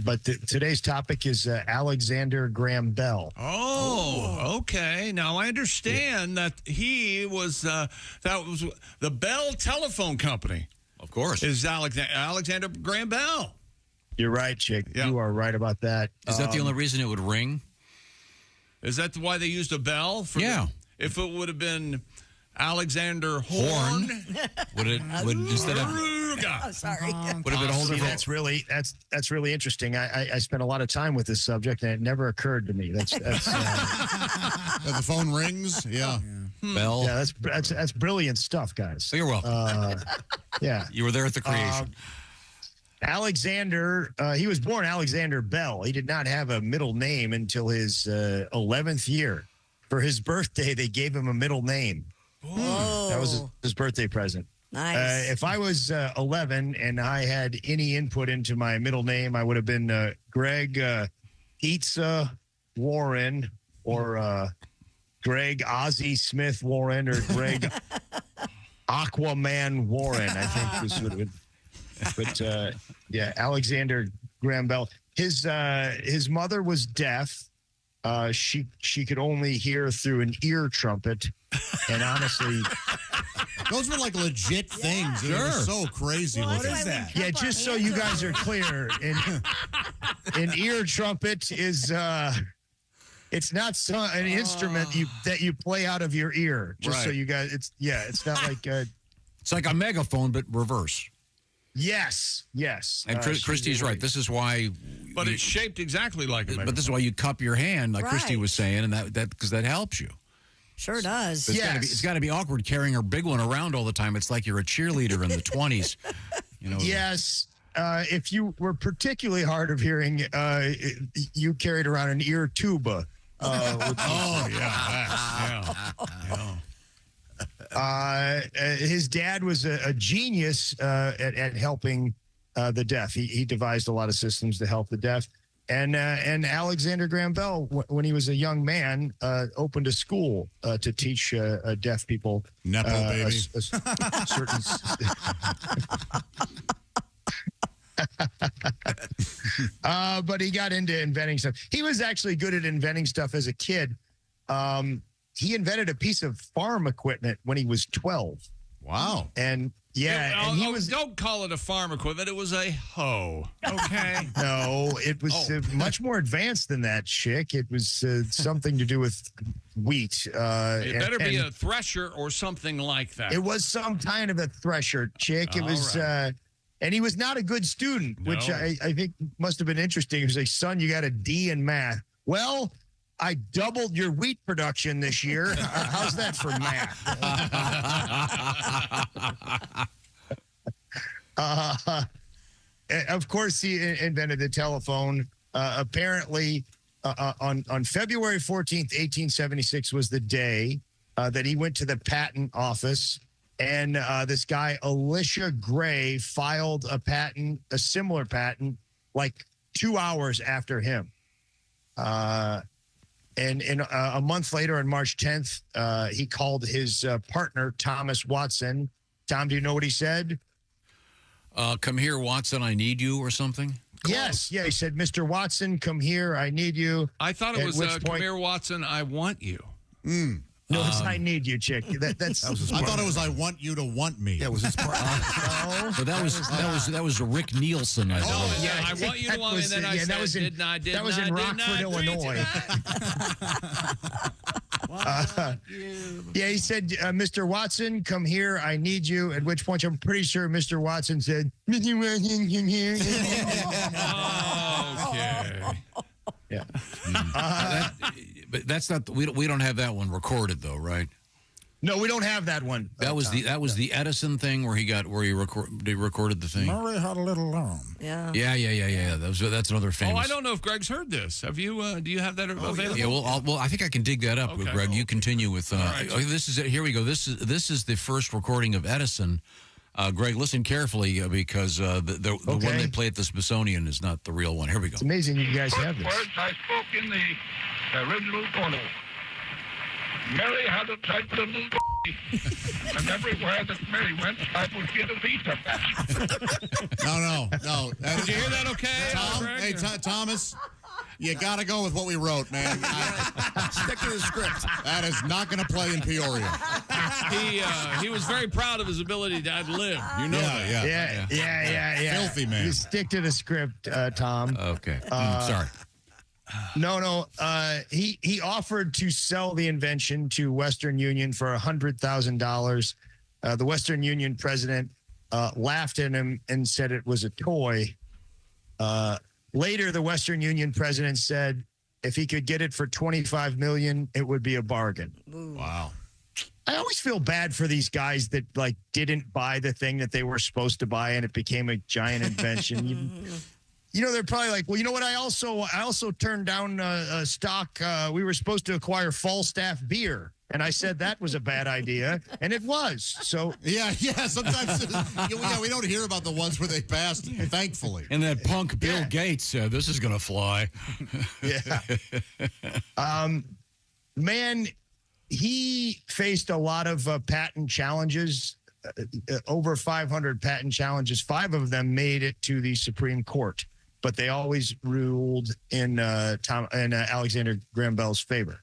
But today's topic is Alexander Graham Bell. Oh, okay. Now I understand that he was that was the Bell Telephone Company. Of course, is Alexander Graham Bell. You're right, Chick. Yeah. You are right about that. Is that the only reason it would ring? Is that why they used a bell? If it would have been Alexander Horn, would instead of? Oh, sorry. Would have been older. That's really interesting. I spent a lot of time with this subject, and it never occurred to me. That's the phone rings. Yeah. Bell. Yeah, that's brilliant stuff, guys. You're welcome. Yeah, you were there at the creation. Alexander, he was born Alexander Bell. He did not have a middle name until his 11th year. For his birthday, they gave him a middle name. Whoa. That was his birthday present. Nice. If I was 11 and I had any input into my middle name, I would have been Greg Pizza Warren, or Greg Ozzie Smith Warren, or Greg Aquaman Warren. I think this would have been. But yeah, Alexander Graham Bell. His mother was deaf. She could only hear through an ear trumpet, and honestly, those were like legit things. They were so crazy. What is that? Yeah, just so you guys are clear, an ear trumpet is it's not an instrument that you play out of your ear. Just so you guys, it's not like it's like a megaphone but reverse. Yes. And Christy's right. This is why. But it's shaped exactly like a megaphone. But this is why you cup your hand, like Christy Right. was saying, and that because that helps you. Sure does. But it's got to be awkward carrying her big one around all the time. It's like you're a cheerleader in the 20s. You know. Yes. If you were particularly hard of hearing, you carried around an ear tuba. His dad was a genius at helping the deaf. He devised a lot of systems to help the deaf. And Alexander Graham Bell, when he was a young man, opened a school to teach deaf people. Nepo baby. Certain. But he got into inventing stuff. He was actually good at inventing stuff as a kid. He invented a piece of farm equipment when he was 12. Wow. And don't call it a farm equipment. It was a hoe. Okay. No, it was much more advanced than that, Chick. It was something to do with wheat. It better be a thresher or something like that. It was some kind of a thresher, Chick. It was, and he was not a good student, which I think must have been interesting. He was like, son, you got a D in math. Well, I doubled your wheat production this year. How's that for math? Of course, he invented the telephone. Apparently, on February 14th, 1876 was the day that he went to the patent office, and this guy, Elisha Gray, filed a similar patent, like 2 hours after him. And a month later, on March 10th, he called his partner, Thomas Watson. Tom, do you know what he said? Come here, Watson, I need you, or something? Yes. Yeah, he said, Mr. Watson, come here, I need you. I thought it was, come here, Watson, I want you. No, it's I need you, chick. That's. I thought it was I want you to want me. Yeah, it was his part. But that was Rick Nielsen, I believe. Oh, yeah, I want you to want me, and then I said, that was in Rockford, Illinois. Yeah, he said, Mr. Watson, come here, I need you, at which point I'm pretty sure Mr. Watson said, Mr. Watson, come here. Okay. Yeah. But that's not we don't have that one recorded though, right? No, we don't have that one. That was the Edison thing where he recorded the thing. Murray had a little lamb. Yeah. Yeah. That's another famous. Oh, I don't know if Greg's heard this. Have you? Do you have that available? Yeah, well, I think I can dig that up, Okay. Greg. You continue with. Right. This is it. Here we go. This is the first recording of Edison. Greg, listen carefully because the one they play at the Smithsonian is not the real one. Here we go. It's amazing you guys have this. Words I spoke in the original phono. Mary had a tight little and everywhere that Mary went, I would get a visa back. No. Did you hear that okay, Tom? Greg? Hey, Thomas, you got to go with what we wrote, man. Stick to the script. That is not going to play in Peoria. He was very proud of his ability to ad lib. You know that. Yeah. Filthy man. You stick to the script, Tom. Okay. Sorry. No. He offered to sell the invention to Western Union for $100,000. The Western Union president laughed at him and said it was a toy. Later, the Western Union president said if he could get it for $25 million, it would be a bargain. Ooh. Wow. I always feel bad for these guys that didn't buy the thing that they were supposed to buy, and it became a giant invention. You know, they're probably like, well, you know what? I also turned down stock. We were supposed to acquire Falstaff beer, and I said that was a bad idea, and it was. So yeah. Sometimes we don't hear about the ones where they passed, thankfully. And that punk Bill Gates said, "This is going to fly." Man, he faced a lot of patent challenges. Over 500 patent challenges. 5 of them made it to the Supreme Court, but they always ruled in Alexander Graham Bell's favor.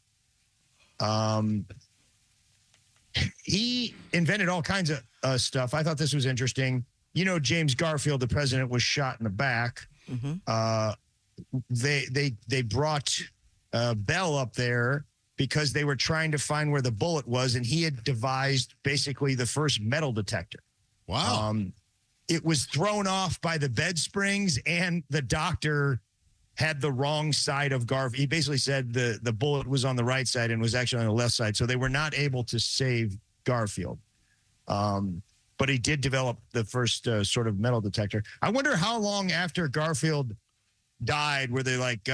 He invented all kinds of stuff. I thought this was interesting. You know, James Garfield, the president, was shot in the back. Mm-hmm. They brought Bell up there because they were trying to find where the bullet was, and he had devised basically the first metal detector. Wow. It was thrown off by the bed springs, and the doctor had the wrong side of Garfield. He basically said the bullet was on the right side and was actually on the left side, so they were not able to save Garfield. But he did develop the first sort of metal detector. I wonder how long after Garfield died were they like,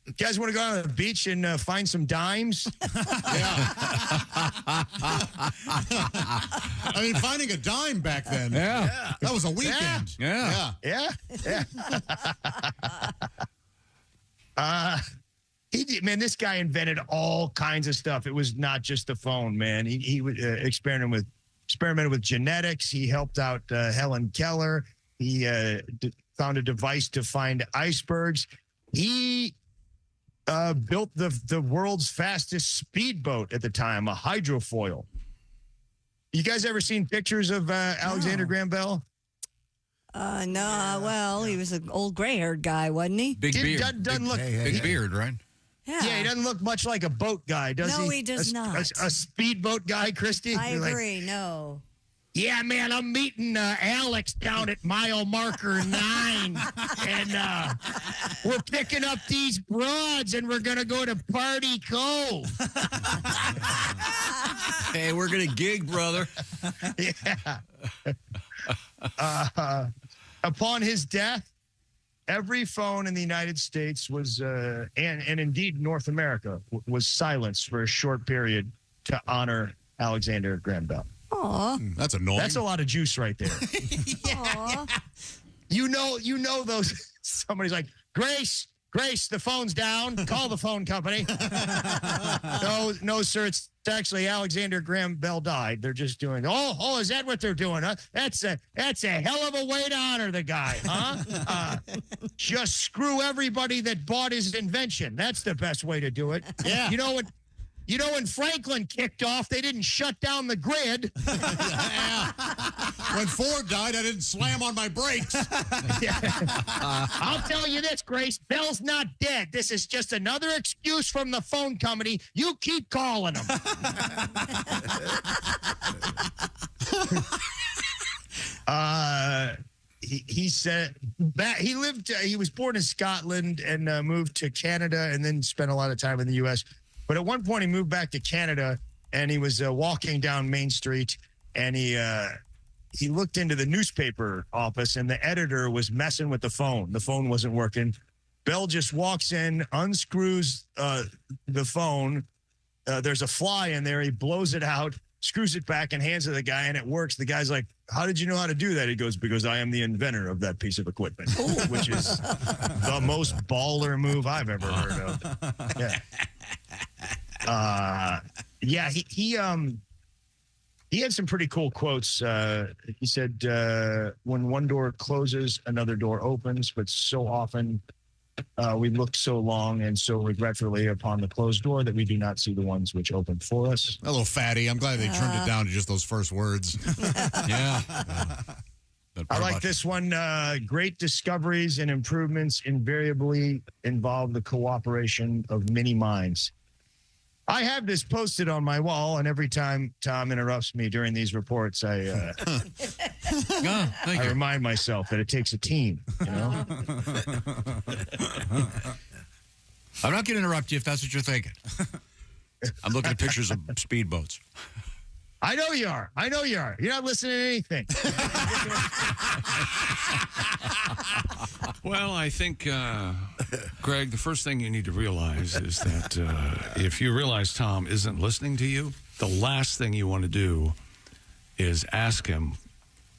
you guys want to go on the beach and find some dimes? I mean, finding a dime back then. Yeah. That was a weekend. Yeah. Man, this guy invented all kinds of stuff. It was not just the phone, man. He experimented with genetics. He helped out Helen Keller. He found a device to find icebergs. He built the world's fastest speedboat at the time, a hydrofoil. You guys ever seen pictures of Alexander Graham Bell? No. Well, he was an old gray-haired guy, wasn't he? Big beard. Doesn't look big beard, right? Yeah. He doesn't look much like a boat guy, does he? No, he does not. A speedboat guy, Christy? I agree. No. Yeah, man, I'm meeting Alex down at mile marker 9. And we're picking up these broads, and we're going to go to Party Cove. Hey, we're going to gig, brother. Yeah. Upon his death, every phone in the United States was, and indeed North America, was silenced for a short period to honor Alexander Graham Bell. Aw. That's annoying. That's a lot of juice right there. Aw. You know those. Somebody's like, Grace, the phone's down. Call the phone company. No, sir. It's actually Alexander Graham Bell died. They're just doing. Oh, is that what they're doing? Huh? That's a hell of a way to honor the guy, huh? Just screw everybody that bought his invention. That's the best way to do it. Yeah. You know when Franklin kicked off, they didn't shut down the grid. Yeah. When Ford died, I didn't slam on my brakes. I'll tell you this, Grace. Bell's not dead. This is just another excuse from the phone company. You keep calling them. He said that he lived. He was born in Scotland and moved to Canada, and then spent a lot of time in the U.S. But at one point, he moved back to Canada, and he was walking down Main Street, and he looked into the newspaper office, and the editor was messing with the phone. The phone wasn't working. Bell just walks in, unscrews the phone. There's a fly in there. He blows it out, screws it back, and hands it to the guy, and it works. The guy's like, how did you know how to do that? He goes, because I am the inventor of that piece of equipment, which is the most baller move I've ever heard of. Yeah. He had some pretty cool quotes. He said, when one door closes, another door opens, but so often we look so long and so regretfully upon the closed door that we do not see the ones which open for us. A little fatty. I'm glad they trimmed it down to just those first words. Yeah. I like this one. Great discoveries and improvements invariably involve the cooperation of many minds. I have this posted on my wall, and every time Tom interrupts me during these reports, I remind myself that it takes a team, you know? I'm not going to interrupt you if that's what you're thinking. I'm looking at pictures of speedboats. I know you are. You're not listening to anything. Well, I think, Greg, the first thing you need to realize is that if you realize Tom isn't listening to you, the last thing you want to do is ask him,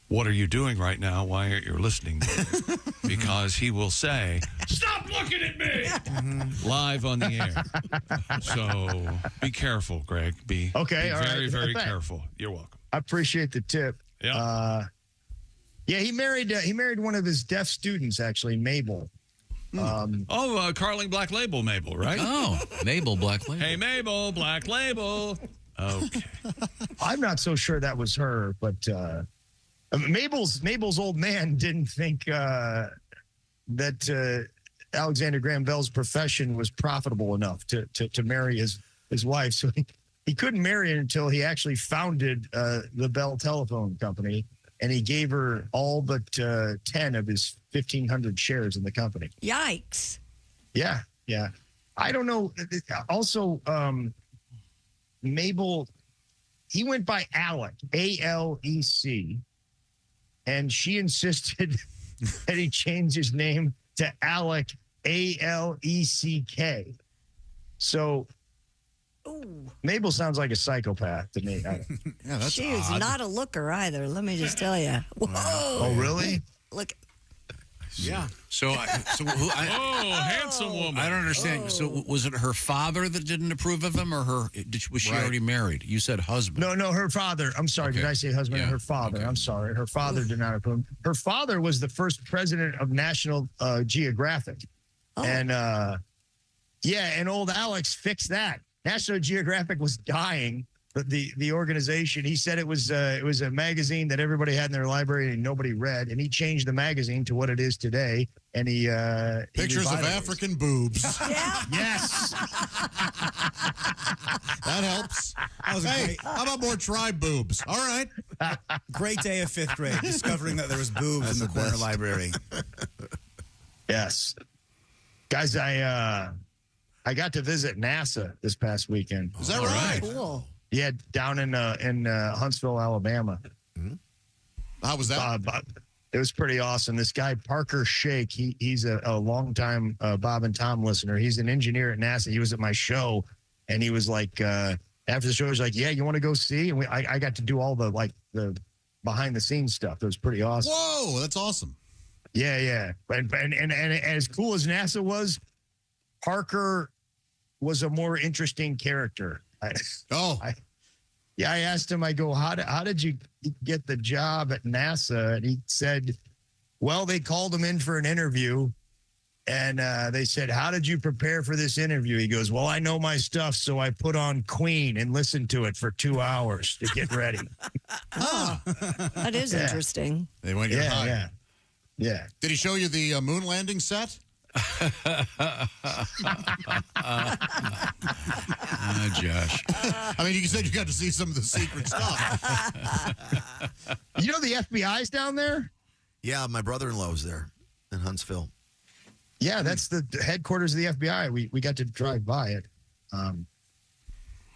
what are you doing right now? Why aren't you listening to me? Because he will say, stop looking at me! Live on the air. So be careful, Greg. Be very, very careful. You're welcome. I appreciate the tip. Yeah. He married one of his deaf students, actually, Mabel. Carling Black Label Mabel, right? Oh, Mabel Black Label. Hey, Mabel Black Label. Okay. I'm not so sure that was her, but Mabel's old man didn't think that Alexander Graham Bell's profession was profitable enough to marry his wife. So he couldn't marry her until he actually founded the Bell Telephone Company, and he gave her all but 10 of his 1,500 shares in the company. Yikes. Yeah. I don't know. Also, Mabel, he went by Alec, A-L-E-C, and she insisted that he change his name to Alec, A-L-E-C-K. So Mabel sounds like a psychopath to me. She is not a looker either, let me just tell you. Whoa. Oh, really? Look. Yeah. So handsome woman. I don't understand. So was it her father that didn't approve of him, or was she already married? You said husband. No, her father. I'm sorry. Okay. Did I say husband? Her father. Okay. I'm sorry. Her father did not approve. Her father was the first president of National Geographic. Oh. And and old Alex fixed that. National Geographic was dying. But the organization, he said it was a magazine that everybody had in their library and nobody read, and he changed the magazine to what it is today. And he pictures of African boobs. Yeah. Yes, that helps. Hey, how about more tribe boobs? All right. Great day of 5th grade, discovering that there was boobs in the corner library. Yes. Guys, I got to visit NASA this past weekend. Is that right? Cool. Yeah, down in Huntsville, Alabama. How was that? It was pretty awesome. This guy, Parker Shake, he's a longtime Bob and Tom listener. He's an engineer at NASA. He was at my show, and he was like, after the show, he was like, yeah, you want to go see? And I got to do all the behind-the-scenes stuff. It was pretty awesome. Whoa, that's awesome. Yeah. And as cool as NASA was, Parker was a more interesting character. I asked him, I go, how did you get the job at NASA? And he said, well, they called him in for an interview. And they said, how did you prepare for this interview? He goes, well, I know my stuff, so I put on Queen and listened to it for 2 hours to get ready. That is interesting. They went your high. Yeah. Did he show you the moon landing set? Josh. I mean, you said you got to see some of the secret stuff. You know the FBI's down there? Yeah, my brother-in-law was there in Huntsville. Yeah, that's the headquarters of the FBI. We got to drive by it.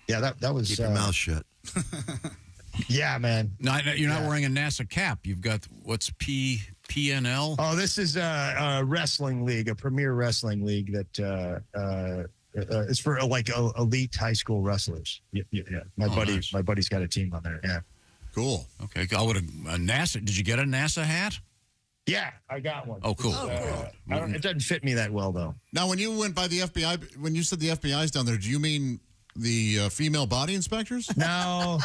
Yeah, that was... Keep your mouth shut. Yeah, man. No, you're not wearing a NASA cap. You've got, what's PNL? Oh, this is a wrestling league, a premier wrestling league that is for elite high school wrestlers. Yeah. My buddy's got a team on there. Yeah. Cool. Okay. I would have a NASA. Did you get a NASA hat? Yeah, I got one. Oh, cool. It doesn't fit me that well, though. Now, when you went by the FBI, when you said the FBI's down there, do you mean the female body inspectors? No,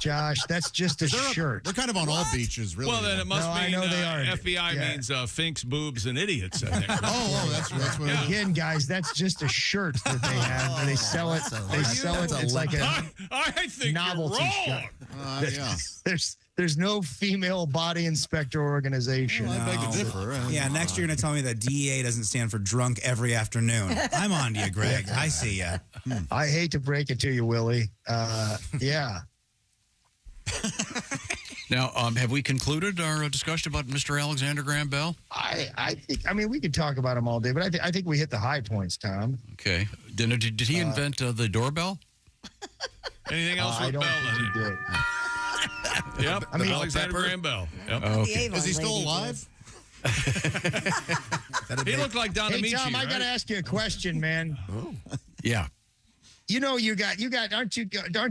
Josh, that's just a shirt. They're kind of on all beaches, really. Well, then it must mean I know they are. FBI means finks, boobs, and idiots. I think. that's what it is. Again, guys, that's just a shirt that they have. And they sell it. It's like a I think novelty you're wrong. shirt. There's no female body inspector organization. I beg to differ. Yeah, next you're going to tell me that DEA doesn't stand for drunk every afternoon. I'm on to you, Greg. I see ya. I hate to break it to you, Willie. Yeah. Now, have we concluded our discussion about Mr. Alexander Graham Bell? I mean, we could talk about him all day, but I think we hit the high points, Tom. Okay. Did he invent the doorbell? Anything else with I don't Bell think in he it? did. Yep. I mean, Alexander Graham Bell. Yep. Okay. Is he still alive? He looked like Don Hey, Amici, Tom, I right? got to ask you a question, man. Yeah. You know, you got, aren't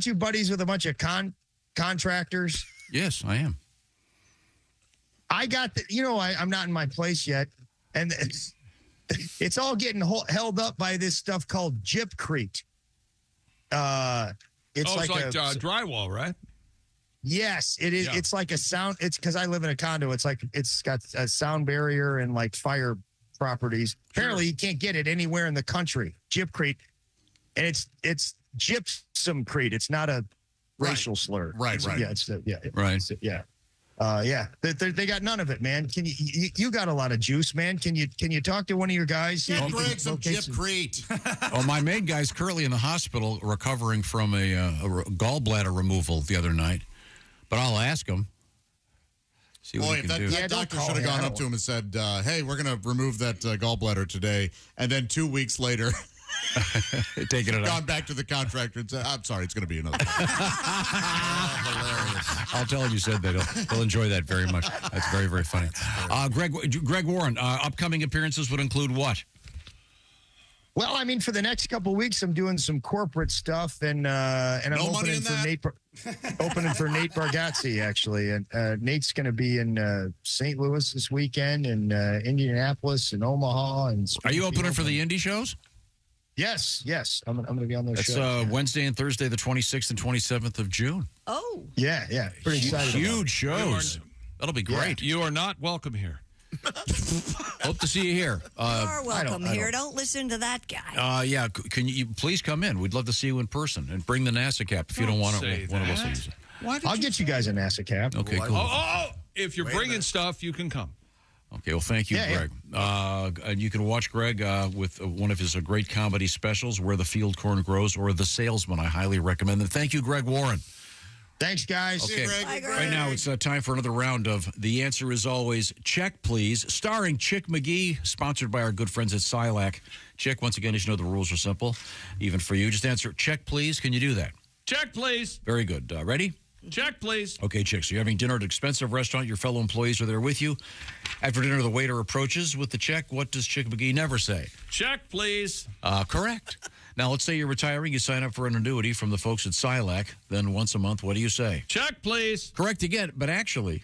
you buddies with a bunch of contractors? Yes, I am. I got I'm not in my place yet, and it's all getting held up by this stuff called gypcrete. It's like drywall, right? Yes, it is. Yeah. It's like a sound. It's because I live in a condo. It's got a sound barrier and like fire properties. Apparently, you can't get it anywhere in the country. Gypcrete, and it's gypsumcrete. It's not a racial slur. Right. Yeah. Right. Yeah. They got none of it, man. Can you got a lot of juice, man? Can you talk to one of your guys? Get Greg some gypcrete. Oh, my main guy's currently in the hospital recovering from a gallbladder removal the other night. But I'll ask him. See what he can do. That doctor should have gone up to him and said, hey, we're going to remove that gallbladder today. And then 2 weeks later, taking it gone back to the contractor and said, I'm sorry, it's going to be another. Hilarious. I'll tell him you said that. He'll enjoy that very much. That's very, very funny. Greg Warren, upcoming appearances would include what? Well, I mean, for the next couple of weeks, I'm doing some corporate stuff, and I'm opening for Nate Bargatze, actually. And Nate's going to be in St. Louis this weekend, and Indianapolis, and Omaha, and Are you opening for the indie shows? Yes. I'm going to be on those shows. That's Wednesday and Thursday, the 26th and 27th of June. Oh. Yeah. Pretty excited. Huge shows. That'll be great. You are not welcome here. Hope to see you here. You are welcome here. Don't listen to that guy. Yeah, can you please come in? We'd love to see you in person and bring the NASA cap if you don't want one of us to use it. I'll get you guys a NASA cap. Okay, cool. If you're bringing stuff, you can come. Okay, well, thank you, Greg. And you can watch Greg with one of his great comedy specials, Where the Field Corn Grows, or The Salesman. I highly recommend them. Thank you, Greg Warren. Thanks, guys. Okay. Bye, Greg. Right now, it's time for another round of The Answer Is Always Check Please, starring Chick McGee, sponsored by our good friends at Silac. Chick, once again, as you know, the rules are simple, even for you. Just answer, check, please. Can you do that? Check, please. Very good. Ready? Check, please. Okay, Chick, so you're having dinner at an expensive restaurant. Your fellow employees are there with you. After dinner, the waiter approaches with the check. What does Chick McGee never say? Check, please. Correct. Now, let's say you're retiring. You sign up for an annuity from the folks at Silac. Then once a month, what do you say? Check, please. Correct again, but actually,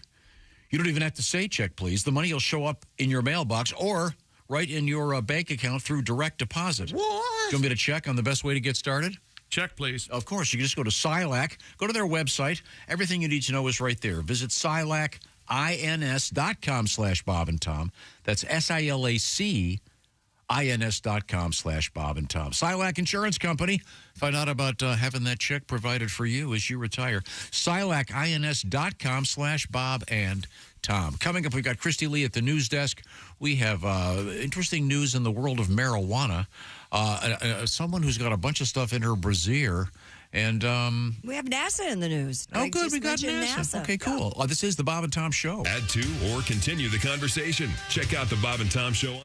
you don't even have to say check, please. The money will show up in your mailbox or right in your bank account through direct deposit. What? Do you want me to check on the best way to get started? Check, please. Of course. You can just go to Silac, go to their website. Everything you need to know is right there. Visit SilacINS.com/Bob and Tom. That's SILACINS.com/Bob and Tom. Silac Insurance Company. Find out about having that check provided for you as you retire. SilacINS.com/Bob and Tom. Coming up, we've got Christy Lee at the news desk. We have interesting news in the world of marijuana. Someone who's got a bunch of stuff in her brassiere. And we have NASA in the news. Oh, I good. just We got mentioned NASA. Okay, cool. This is the Bob and Tom Show. Add to or continue the conversation. Check out the Bob and Tom Show.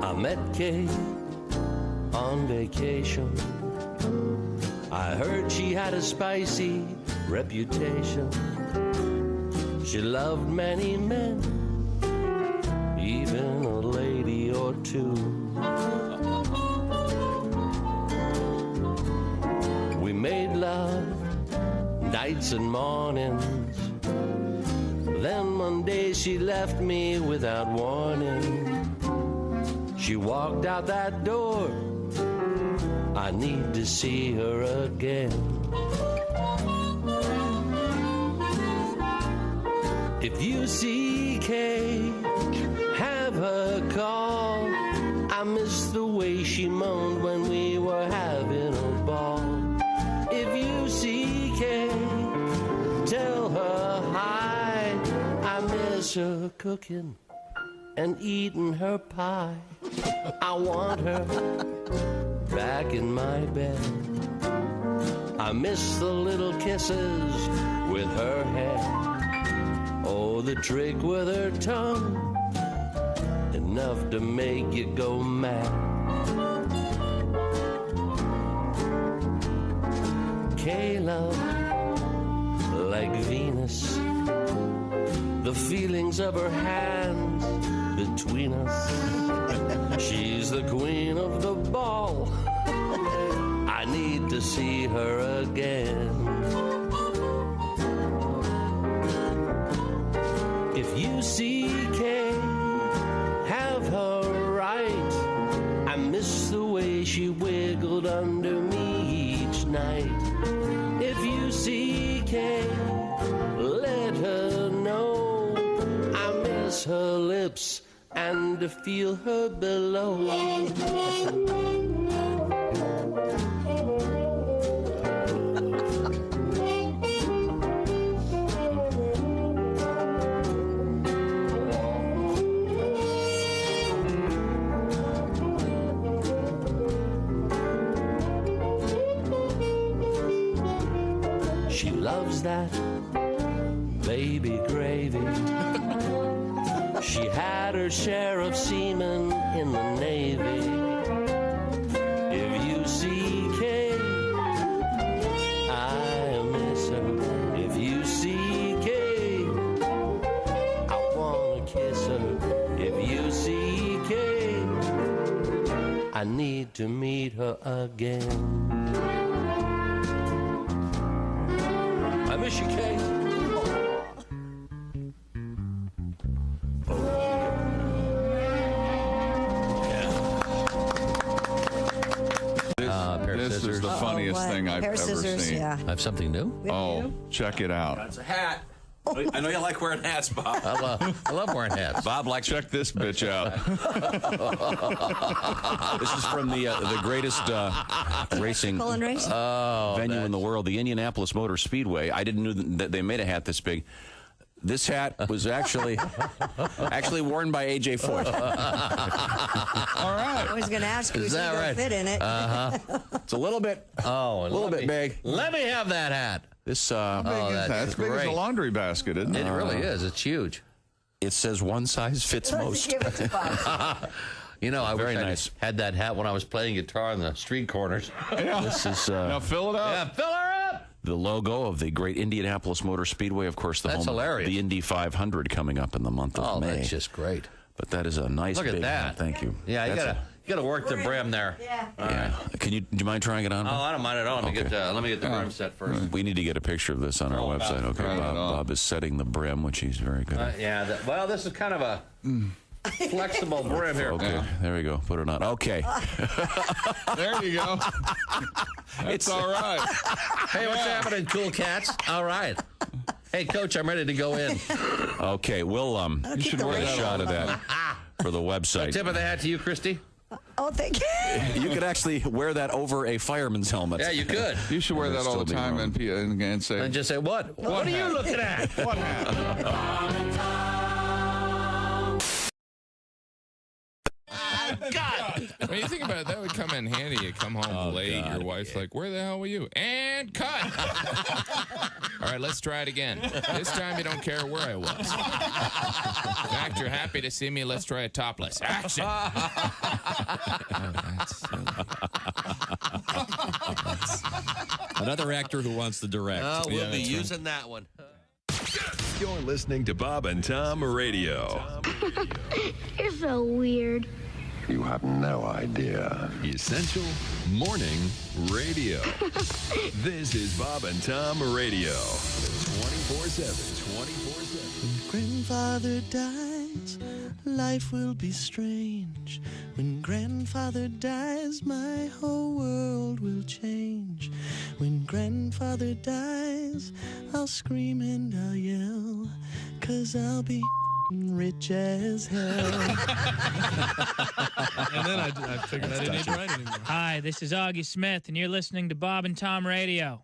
I met Kate on vacation. I heard she had a spicy reputation. She loved many men, even a lady or two. We made love nights and mornings. Then one day she left me without warning. She walked out that door. I need to see her again. If you see Kay, have her call. I miss the way she moaned when we were having a ball. If you see Kay, tell her hi. I miss her cooking and eating her pie. I want her back in my bed. I miss the little kisses with her hair. Oh, the trick with her tongue, enough to make you go mad. Kayla, like Venus, the feelings of her hands between us. She's the queen of the ball. I need to see her again. If you see Kay, have her right. I miss the way she wiggled under me each night. If you see Kay, let her know I miss her lips and to feel her below. She loves that baby gravy. She had her share of seamen in the Navy. If you see Kay, I miss her. If you see Kay, I wanna kiss her. If you see Kay, I need to meet her again. I miss you, Kay. This is the funniest thing I've ever seen. Yeah. I have something new. Oh, check it out. That's a hat. I know you like wearing hats, Bob. I love wearing hats. Bob likes. Check this bitch out. This is from the greatest racing venue in the world, the Indianapolis Motor Speedway. I didn't know that they made a hat this big. This hat was actually worn by A.J. Foyt. All right. I was going to ask you if you could fit in it. It's a little bit, bit big. Let me have that hat. This How big is that? It's big as a laundry basket, isn't it? It really is. It's huge. It says one size fits most. Give it to Bob. You know, I Very wish nice. I had that hat when I was playing guitar in the street corners. Yeah. This is now fill it up. Yeah, fill her up. the logo of the great Indianapolis Motor Speedway. Of course, the That's home hilarious. of the Indy 500 coming up in the month of May. Oh, that's just great. But that is a nice Look at big that. hat. Thank you. Yeah, you That's gotta work the brim there. Yeah. Yeah. Do you mind trying it on? Oh, I don't mind at all. Let me get the brim set first. We need to get a picture of this on our website. Okay, Bob is setting the brim, which he's very good at. Yeah. Well, this is kind of a flexible brim here. Okay, there we go. Put it on. Okay. There you go. It's all right. Hey, what's happening, cool cats? All right. Hey, Coach, I'm ready to go in. Okay, we'll you should wear a shot of that for the website. Tip of the hat to you, Christy. Oh, thank you. You could actually wear that over a fireman's helmet. Yeah, you could. You should wear that all the time and say. And just say, what? What are you looking at? What hat? God. When you think about it, that would come in handy. You come home late, your wife's like, where the hell were you? And cut. All right, let's try it again. This time you don't care where I was. In fact, you're happy to see me. Let's try it topless. Action. That's silly. Another actor who wants to direct. Oh, we'll be using that one. You're listening to Bob and Tom Radio. You're so weird. You have no idea. Essential Morning Radio. This is Bob and Tom Radio. 24/7. 24/7. When grandfather dies, life will be strange. When grandfather dies, my whole world will change. When grandfather dies, I'll scream and I'll yell, 'cause I'll be rich as hell. And then I figured I didn't need to write anymore. Hi, this is Augie Smith, and you're listening to Bob and Tom Radio.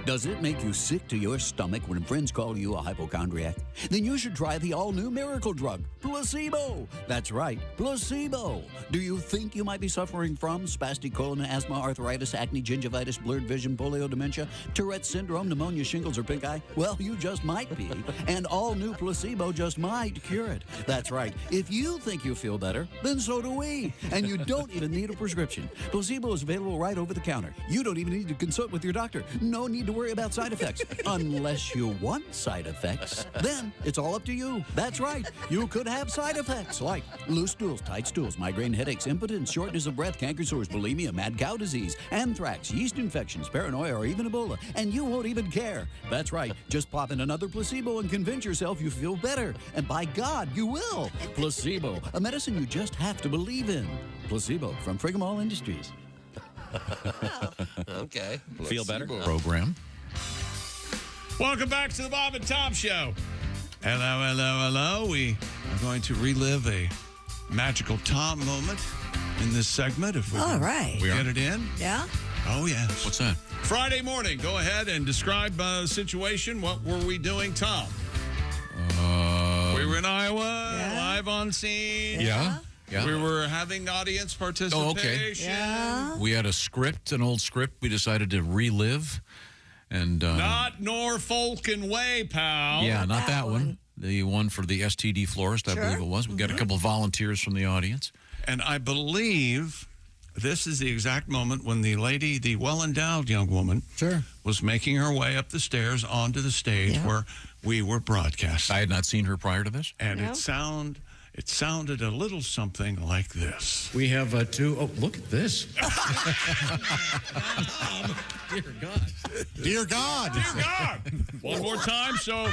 Does it make you sick to your stomach when friends call you a hypochondriac? Then you should try the all-new miracle drug, placebo. That's right, placebo. Do you think you might be suffering from spastic colon, asthma, arthritis, acne, gingivitis, blurred vision, polio, dementia, Tourette's syndrome, pneumonia, shingles, or pink eye? Well, you just might be, and all-new placebo just might cure it. That's right. If you think you feel better, then so do we. And you don't even need a prescription. Placebo is available right over the counter. You don't even need to consult with your doctor. No need to worry about side effects. Unless you want side effects, then it's all up to you. That's right. You could have side effects like loose stools, tight stools, migraine headaches, impotence, shortness of breath, canker sores, bulimia, mad cow disease, anthrax, yeast infections, paranoia, or even Ebola. And you won't even care. That's right. Just pop in another placebo and convince yourself you feel better. And by God, you will. Placebo, a medicine you just have to believe in. Placebo from Frigamall Industries. Okay. Feel better program. Welcome back to the Bob and Tom Show. Hello, hello, hello. We are going to relive a magical Tom moment in this segment. If we All can right. Get it in. Yeah? Oh, yes. What's that? Friday morning. Go ahead and describe the situation. What were we doing, Tom? We were in Iowa, live on scene. Yeah. We were having audience participation. Oh, okay. Yeah. We had a script, an old script we decided to relive. And Not Norfolk and Way, pal. yeah, not that one. The one for the STD florist, I believe it was. We got a couple of volunteers from the audience. And I believe this is the exact moment when the lady, the well-endowed young woman, was making her way up the stairs onto the stage where we were broadcasting. I had not seen her prior to this. And it sounded a little something like this. We have two. Oh, look at this. Dear God. Dear God. Dear God. One more time so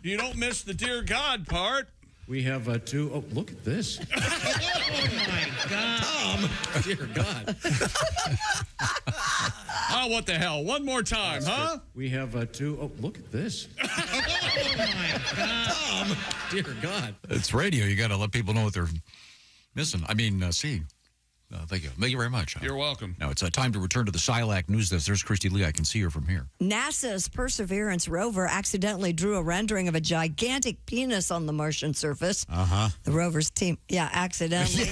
you don't miss the dear God part. We have two. Oh, look at this. Oh, my God. Tom. Dear God. Huh? What the hell? One more time, huh? We have two. Oh, look at this. Oh, my God. Dear God. It's radio. You got to let people know what they're missing. I mean, seeing. Thank you. Thank you very much. You're welcome. Now it's time to return to the SILAC news desk. There's Christy Lee. I can see her from here. NASA's Perseverance rover accidentally drew a rendering of a gigantic penis on the Martian surface. The rover's team, accidentally.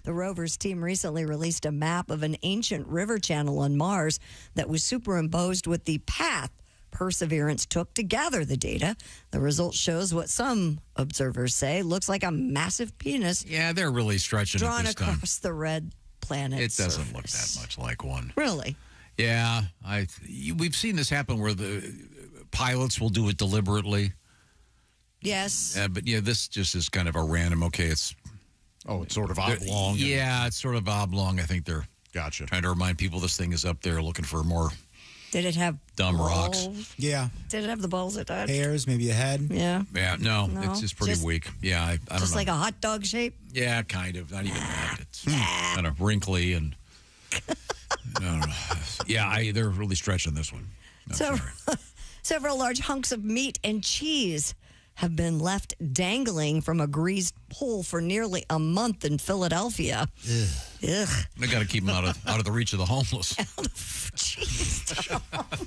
The rover's team recently released a map of an ancient river channel on Mars that was superimposed with the path Perseverance took to gather the data. The result shows what some observers say looks like a massive penis. Yeah, they're really stretching it drawn this time. across the red planet. It doesn't surface. look that much like one. Really? Yeah, we've seen this happen where the pilots will do it deliberately. Yes. But this just is kind of a random. Okay, it's sort of oblong. Yeah, it's sort of oblong. I think they're gotcha. Trying to remind people this thing is up there looking for more. Did it have dumb balls? rocks? Yeah. Did it have the balls it touched? Hairs, maybe a head. Yeah. Yeah, no, it's just pretty weak. Yeah, I don't know. Just like a hot dog shape? Yeah, kind of. Not even that. It's kind of wrinkly and. I don't know. Yeah, they're really stretching this one. Several large hunks of meat and cheese have been left dangling from a greased pole for nearly a month in Philadelphia. Ugh. They got to keep them out of the reach of the homeless.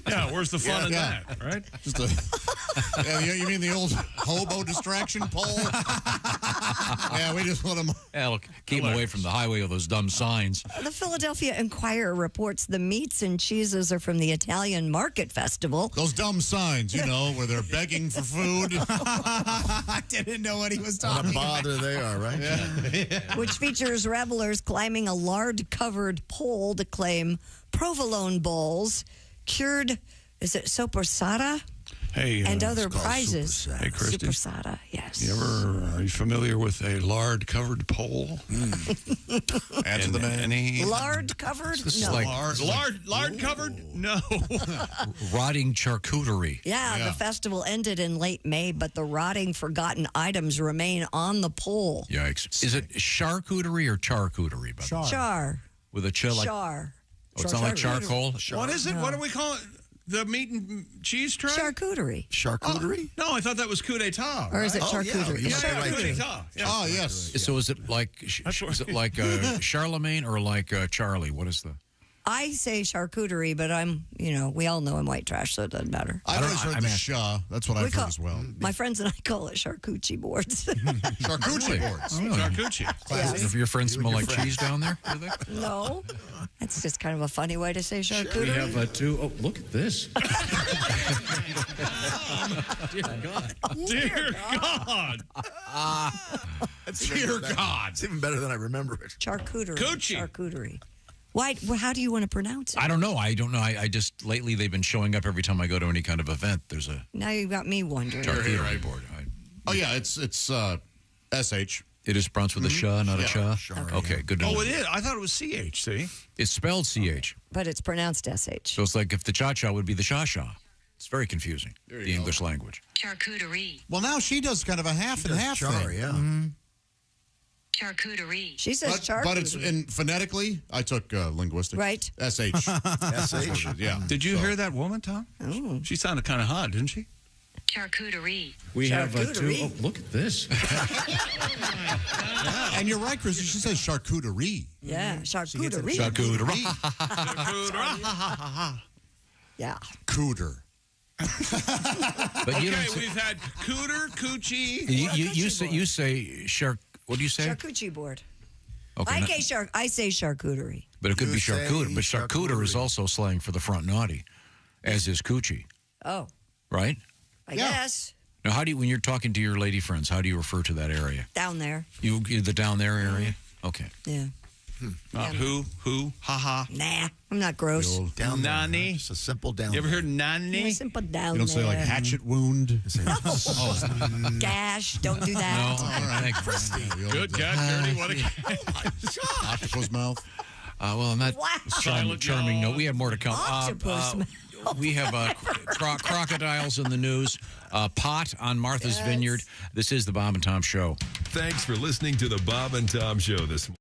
Yeah, where's the fun in that, right? Just you mean the old hobo distraction pole? Yeah, we just let them. Yeah, look, keep them away from the highway with those dumb signs. The Philadelphia Inquirer reports the meats and cheeses are from the Italian Market Festival. Those dumb signs, where they're begging for food. I didn't know what he was talking What a bother about. they are, right? Yeah. Which features revelers climbing a lard-covered pole to claim provolone balls, cured, is it sopressata? Hey, and other prizes. Hey, Christy. Sopressata, yes. Are you familiar with a lard-covered pole? Answer the man. Lard-covered? This is No. like Lard-covered? No. Rotting charcuterie. Yeah, the festival ended in late May, but the rotting, forgotten items remain on the pole. Yikes. Is it charcuterie or charcuterie? Char. With a chill like. Char. Oh, it's not like charcoal? What is it? What do we call it? The meat and cheese tray? Charcuterie. Charcuterie? No, I thought that was coup d'etat. Or is it charcuterie? Yeah, coup d'etat. Yeah. Oh, yes. So is it like Charlemagne or like Charlie? What is the? I say charcuterie, but we all know I'm white trash, so it doesn't matter. I've always heard the Shaw. That's what I've heard as well. My friends and I call it charcuterie boards. Charcuterie boards. Charcuterie. If your friends smell like cheese down there? No. That's just kind of a funny way to say charcuterie. We have two. Oh, look at this. Dear God. Dear God. Dear God. It's even better than I remember it. Charcuterie. Coochie. Charcuterie. Why? How do you want to pronounce it? I don't know. I just lately they've been showing up every time I go to any kind of event. There's a Now you've got me wondering. charcuterie board. Oh, yeah, it's SH. It is pronounced with a sha, not a cha. Okay, good to know. Oh, it is. I thought it was CH, see? It's spelled CH. But it's pronounced SH. So it's like if the cha-cha would be the sha-sha. It's very confusing, the English language. Charcuterie. Well, now she does kind of a half and half thing. Yeah. Charcuterie. She says charcuterie. But it's phonetically, I took linguistics. Right. SH. SH. Yeah. Did you hear that woman, Tom? Oh. She sounded kind of hot, didn't she? Charcuterie. We have two. Charcuterie. Oh, look at this. And you're right, Chris. She says charcuterie. Yeah, charcuterie. Charcuterie. Yeah. Cooter. But you Okay, don't we've had cooter, coochie. you say shark. What do you say? Charcuterie board. Okay, I say charcuterie. but it could be You say charcuterie. But charcuter is charcuterie. also slang for the front naughty, as is coochie, Oh, right? I guess. Now, how do you, when you're talking to your lady friends, how do you refer to that area? Down there. You the down there area? Okay. Yeah. Not who, ha. Nah, I'm not gross. Down there, Nani. huh? It's a simple down You ever there. heard nani? Yeah, simple down You don't say like there. hatchet wound. Gash, don't do that. No, all right. Good God, Gertie, what a Octopus mouth. Well, on that Wow. charming note, we have more to come. Octopus mouth. We have crocodiles in the news. Pot on Martha's Vineyard. This is the Bob and Tom Show. Thanks for listening to the Bob and Tom Show this morning.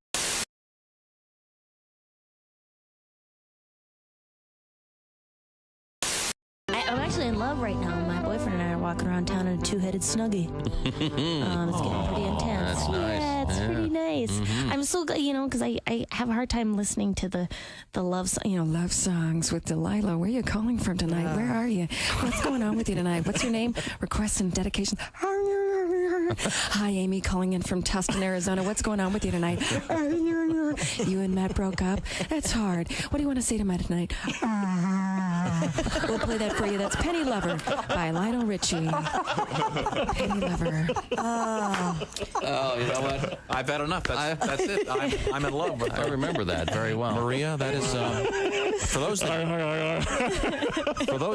I'm actually in love right now. My boyfriend and I are walking around town in a two-headed snuggie. It's getting pretty intense. That's nice. Yeah, it's pretty nice. Mm-hmm. I'm so, because I have a hard time listening to the love, love songs with Delilah. Where are you calling from tonight? Where are you? What's going on with you tonight? What's your name? Requests and dedications. Hi, Amy, calling in from Tustin, Arizona. What's going on with you tonight? You and Matt broke up? That's hard. What do you want to say to Matt tonight? We'll play that for you. That's Penny Lover by Lionel Richie. Penny Lover. Oh, you know what? I've had enough. That's it. I'm in love with her. I remember that very well. Maria, that is for those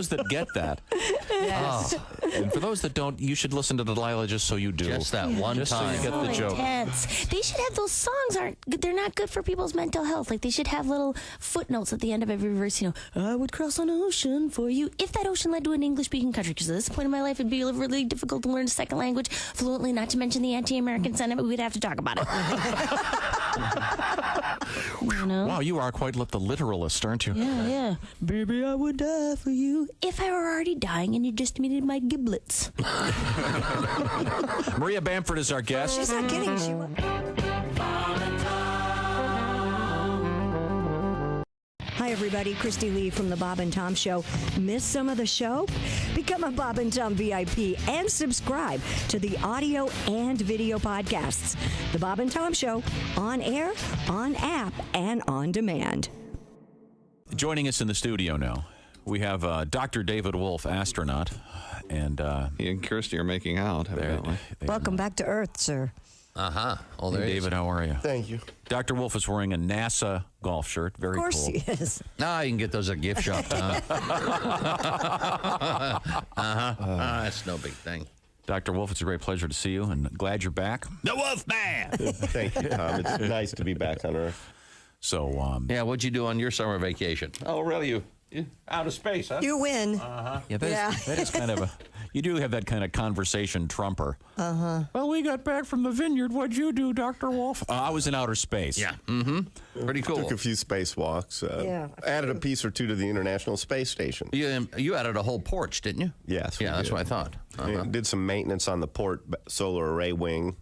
that get that. Yes. And for those that don't, you should listen to Delilah just so you do. Just that one just time. So you get the joke. Intense. They should have those songs. They're not good for people's mental health. Like, they should have little footnotes at the end of every verse. I would cross an ocean for you if that ocean led to an English-speaking country. Because at this point in my life, it'd be really difficult to learn a second language fluently. Not to mention the anti-American sentiment. We'd have to talk about it. Wow, you are quite the literalist, aren't you? Yeah. Baby, I would die for you if I were already dying and you just needed my giblets. Maria Bamford is our guest. She's not kidding. She was. Hi, everybody. Christy Lee from the Bob and Tom Show. Miss some of the show? Become a Bob and Tom VIP and subscribe to the audio and video podcasts. The Bob and Tom Show, on air, on app, and on demand. Joining us in the studio now, we have Dr. David Wolf, astronaut. And he and Kirsty are making out, evidently. Welcome back to Earth, sir. Uh-huh. Oh, there David, how are you? Thank you. Dr. Wolf is wearing a NASA golf shirt. Very cool. Of course he is. Now you can get those at gift shop, Tom. That's no big thing. Dr. Wolf, it's a great pleasure to see you, and glad you're back. The Wolf Man! Thank you, Tom. It's nice to be back on Earth. So, yeah, what'd you do on your summer vacation? Oh, really? You out of space, huh? You win. Yeah, that is kind of you do have that kind of conversation trumper. Well, we got back from the vineyard. What'd you do, Dr. Wolf? I was in outer space. Yeah. Pretty cool. Took a few spacewalks. Added a piece or two to the International Space Station. You added a whole porch, didn't you? Yes. Yeah, that's what I thought. Did some maintenance on the port solar array wing.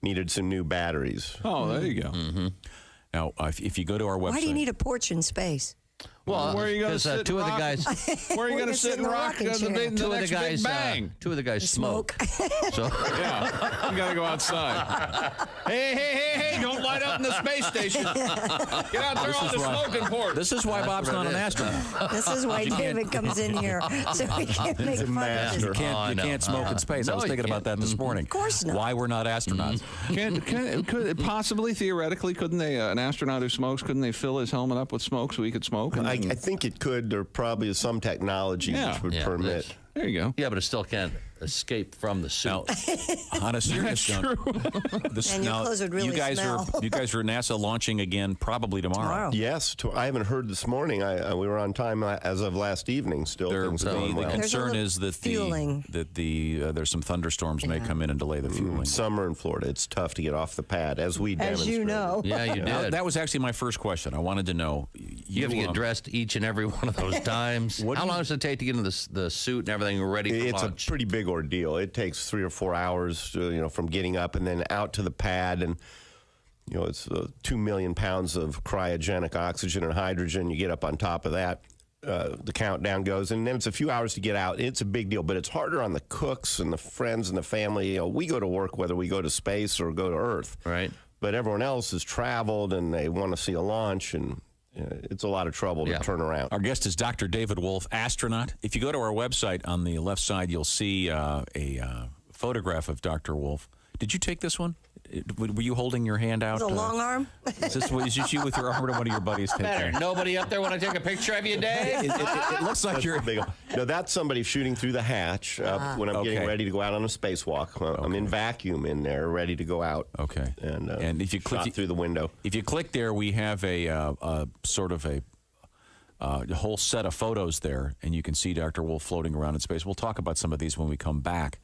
Needed some new batteries. Oh, there you go. Now, if you go to our website. Why do you need a porch in space? Well, where are you going to sit? Two of the guys. Where are you going to sit and rock the next Big Bang? Two of the guys smoke. So yeah, you got to go outside. Hey! Don't light up in the space station. Get out there on the smoking port. This is why Bob's not an astronaut. This is why David comes in here, so we can't make fun of You can't smoke in space. I was thinking about that this morning. Of course not. Why we're not astronauts. Could possibly, theoretically, couldn't they, an astronaut who smokes, couldn't they fill his helmet up with smoke so he could smoke? I think it could. There probably is some technology which would permit. There you go. Yeah, but it still can't escape from the suit. Now, on a serious note, and your clothes would really you guys smell. are NASA launching again probably tomorrow. Yes, I haven't heard this morning. We were on time as of last evening. Still, things are going well. The concern is that there's some thunderstorms may come in and delay the fueling. Summer in Florida, it's tough to get off the pad, as we demonstrated. you know. Yeah, you did. That was actually my first question. I wanted to know. You have to get dressed each and every one of those times. How long does it take to get into the suit and everything ready for launch? It's a pretty big ordeal. It takes 3 or 4 hours, from getting up and then out to the pad, and it's 2 million pounds of cryogenic oxygen and hydrogen. You get up on top of that, the countdown goes, and then it's a few hours to get out. It's a big deal, but it's harder on the cooks and the friends and the family. We go to work whether we go to space or go to Earth, right? But everyone else has traveled and they want to see a launch, and it's a lot of trouble to turn around. Our guest is Dr. David Wolf, astronaut. If you go to our website on the left side, you'll see a photograph of Dr. Wolf. Did you take this one? Were you holding your hand out? Is it a long arm? Is this you with your arm, or did one of your buddies take it? Nobody up there want to take a picture of you, Dave? It looks like you're... No, that's somebody shooting through the hatch when I'm getting ready to go out on a spacewalk. I'm in vacuum in there, ready to go out. Okay. And if you click through the window. If you click there, we have a sort of a whole set of photos there, and you can see Dr. Wolf floating around in space. We'll talk about some of these when we come back.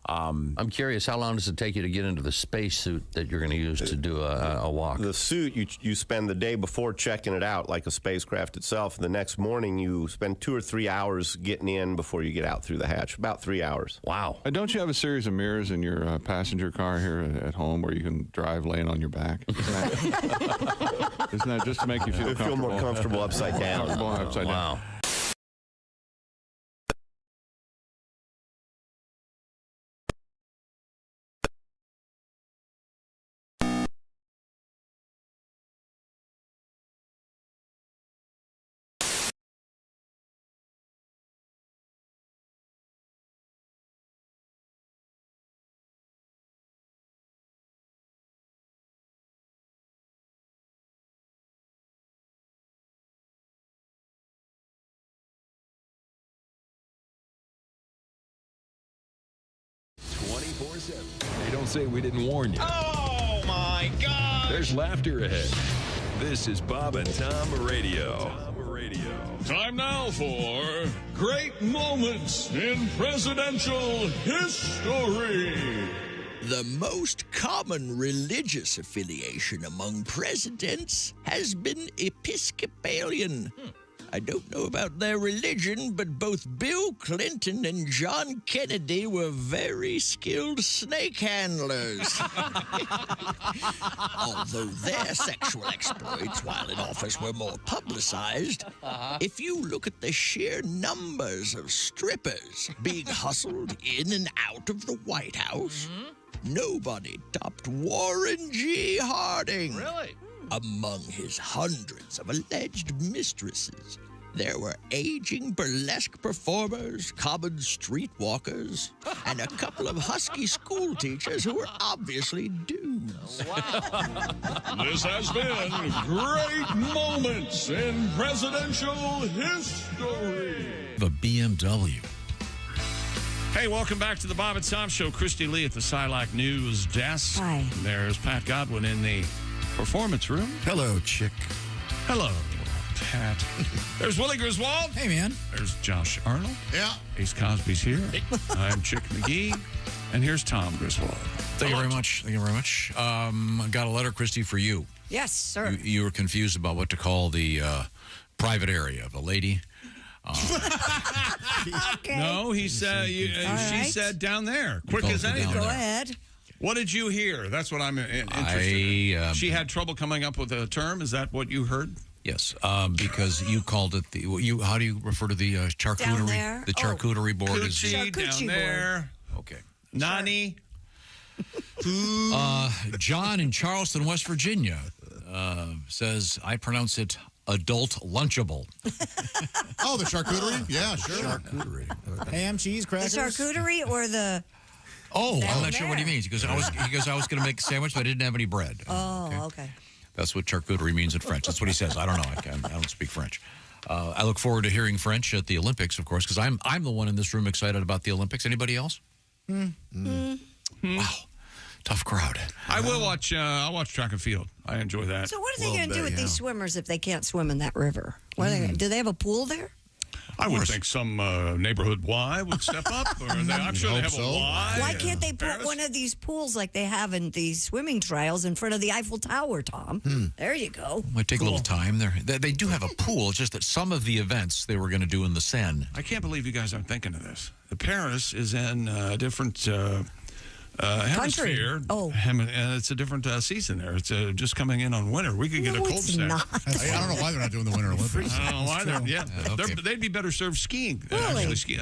I'm curious, how long does it take you to get into the space suit that you're going to use to do a walk? The suit, you spend the day before checking it out like a spacecraft itself. The next morning, you spend 2 or 3 hours getting in before you get out through the hatch. About 3 hours. Wow. Don't you have a series of mirrors in your passenger car here at home where you can drive laying on your back? Isn't that just to make you feel comfortable? Feel more comfortable upside down. Upside down. Wow. They don't say we didn't warn you. Oh, my God. There's laughter ahead. This is Bob and Tom Radio. Time now for Great Moments in Presidential History. The most common religious affiliation among presidents has been Episcopalian. I don't know about their religion, but both Bill Clinton and John Kennedy were very skilled snake handlers. Although their sexual exploits while in office were more publicized, if you look at the sheer numbers of strippers being hustled in and out of the White House, nobody topped Warren G. Harding. Really? Among his hundreds of alleged mistresses, there were aging burlesque performers, common streetwalkers, and a couple of husky school teachers who were obviously dudes. This has been Great Moments in Presidential History. The BMW. Hey, welcome back to the Bob and Tom Show. Christy Lee at the Silac News Desk. Hi. There's Pat Godwin in the performance room. Hello, chick. Hello, Pat. There's Willie Griswold. Hey, man. There's Josh Arnold. Yeah. Ace Cosby's here. I'm Chick McGee. And here's Tom Griswold. Thank you very much. Thank you very much. I got a letter, Christy, for you. Yes, sir. You were confused about what to call the private area of a lady. Okay. No, he said, she right. said down there. Quick Called as it down anything. Go there. ahead. What did you hear? That's what I'm interested in. She had trouble coming up with a term. Is that what you heard? Yes, because you called it the. How do you refer to the charcuterie? Down there. The charcuterie board is Coochie down there. okay. Nani. John in Charleston, West Virginia, says I pronounce it adult lunchable. Oh, the charcuterie? Yeah, sure. Charcuterie. Ham, cheese, crackers. The charcuterie or the... Oh, Down I'm not sure what he there. means. Because I was going to make a sandwich, but I didn't have any bread. Oh, okay. That's what charcuterie means in French. That's what he says. I don't know. I don't speak French. I look forward to hearing French at the Olympics, of course, because I'm the one in this room excited about the Olympics. Anybody else? Wow. Tough crowd. I will watch. I'll watch track and field. I enjoy that. So what are they going to do with these swimmers if they can't swim in that river? What are they gonna, do they have a pool there? I would think some neighborhood Y would step up. Or I'm sure they have a Y. Why can't they put one of these pools like they have in these swimming trials in front of the Eiffel Tower, Tom? There you go. Might take a little time there. They do have a pool. It's just that some of the events they were going to do in the Seine. I can't believe you guys aren't thinking of this. Paris is in a different hemisphere. Oh. And it's a different season there. It's just coming in on winter. We could get a cold snap. I don't know why they're not doing the Winter Olympics. I don't know why they're. Yeah, okay. they'd be better served skiing. Really? Actually, ski,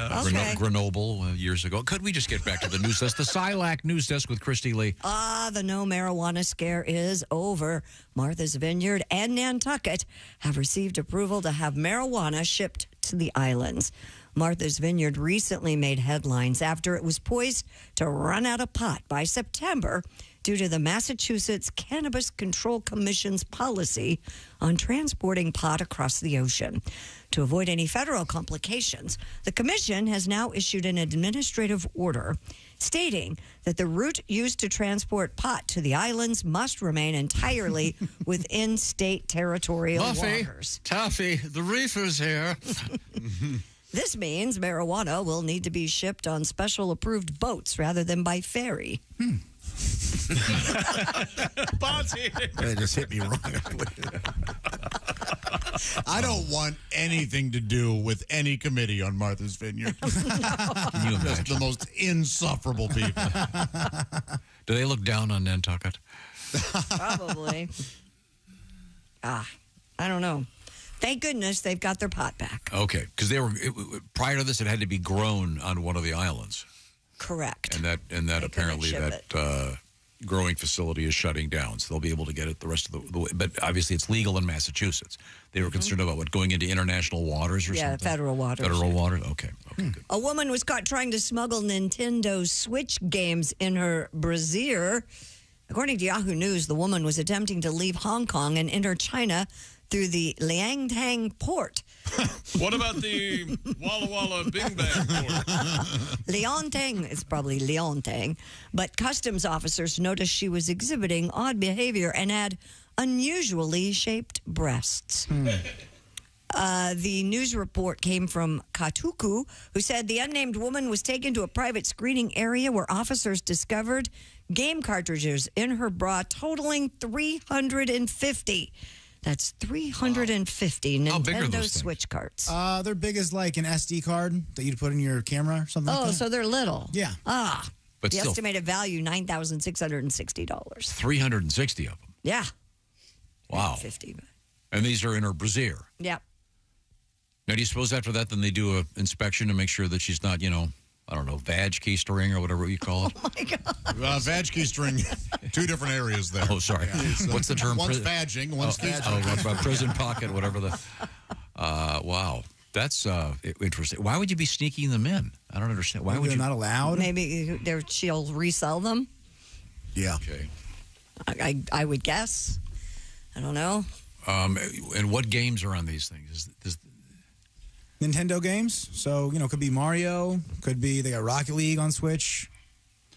Grenoble years ago. Could we just get back to the news desk? The Silac News Desk with Christy Lee. The no marijuana scare is over. Martha's Vineyard and Nantucket have received approval to have marijuana shipped to the islands. Martha's Vineyard recently made headlines after it was poised to run out of pot by September due to the Massachusetts Cannabis Control Commission's policy on transporting pot across the ocean. To avoid any federal complications, the commission has now issued an administrative order stating that the route used to transport pot to the islands must remain entirely within state territorial waters. Taffy, the reefer's here. This means marijuana will need to be shipped on special approved boats rather than by ferry. They just hit me wrong. I don't want anything to do with any committee on Martha's Vineyard. Can you imagine? Just the most insufferable people. Do they look down on Nantucket? Probably. I don't know. Thank goodness they've got their pot back. Okay, because prior to this, it had to be grown on one of the islands. Correct. And that apparently that growing facility is shutting down, so they'll be able to get it the rest of the way. But obviously, it's legal in Massachusetts. They were concerned about going into international waters or something? Yeah, federal waters. Federal waters? Okay, good. A woman was caught trying to smuggle Nintendo Switch games in her brassiere. According to Yahoo News, the woman was attempting to leave Hong Kong and enter China through the Liangtang port. What about the Walla Walla Bing Bang port? Liangtang, it's probably Liangtang, but customs officers noticed she was exhibiting odd behavior and had unusually shaped breasts. The news report came from Katuku, who said the unnamed woman was taken to a private screening area where officers discovered game cartridges in her bra totaling 350. That's 350 Nintendo Switch carts. They're big as like an SD card that you'd put in your camera or something like that. Oh, so they're little. Yeah. But the still, estimated value, $9,660. 360 of them. Yeah. Wow. 50. And these are in her brassiere. Yep. Now, do you suppose after that, then they do an inspection to make sure that she's not, I don't know, vag keystring or whatever you call it? Oh, my God. Vag keystring, two different areas there. Oh, sorry. Yeah. What's the term? One's vagging, one's keystring. Prison pocket, whatever the... wow. That's interesting. Why would you be sneaking them in? I don't understand. Why would you... not allowed? Maybe she'll resell them. Yeah. Okay. I would guess. I don't know. And what games are on these things? Nintendo games. So, could be Mario. Could be, they got Rocket League on Switch.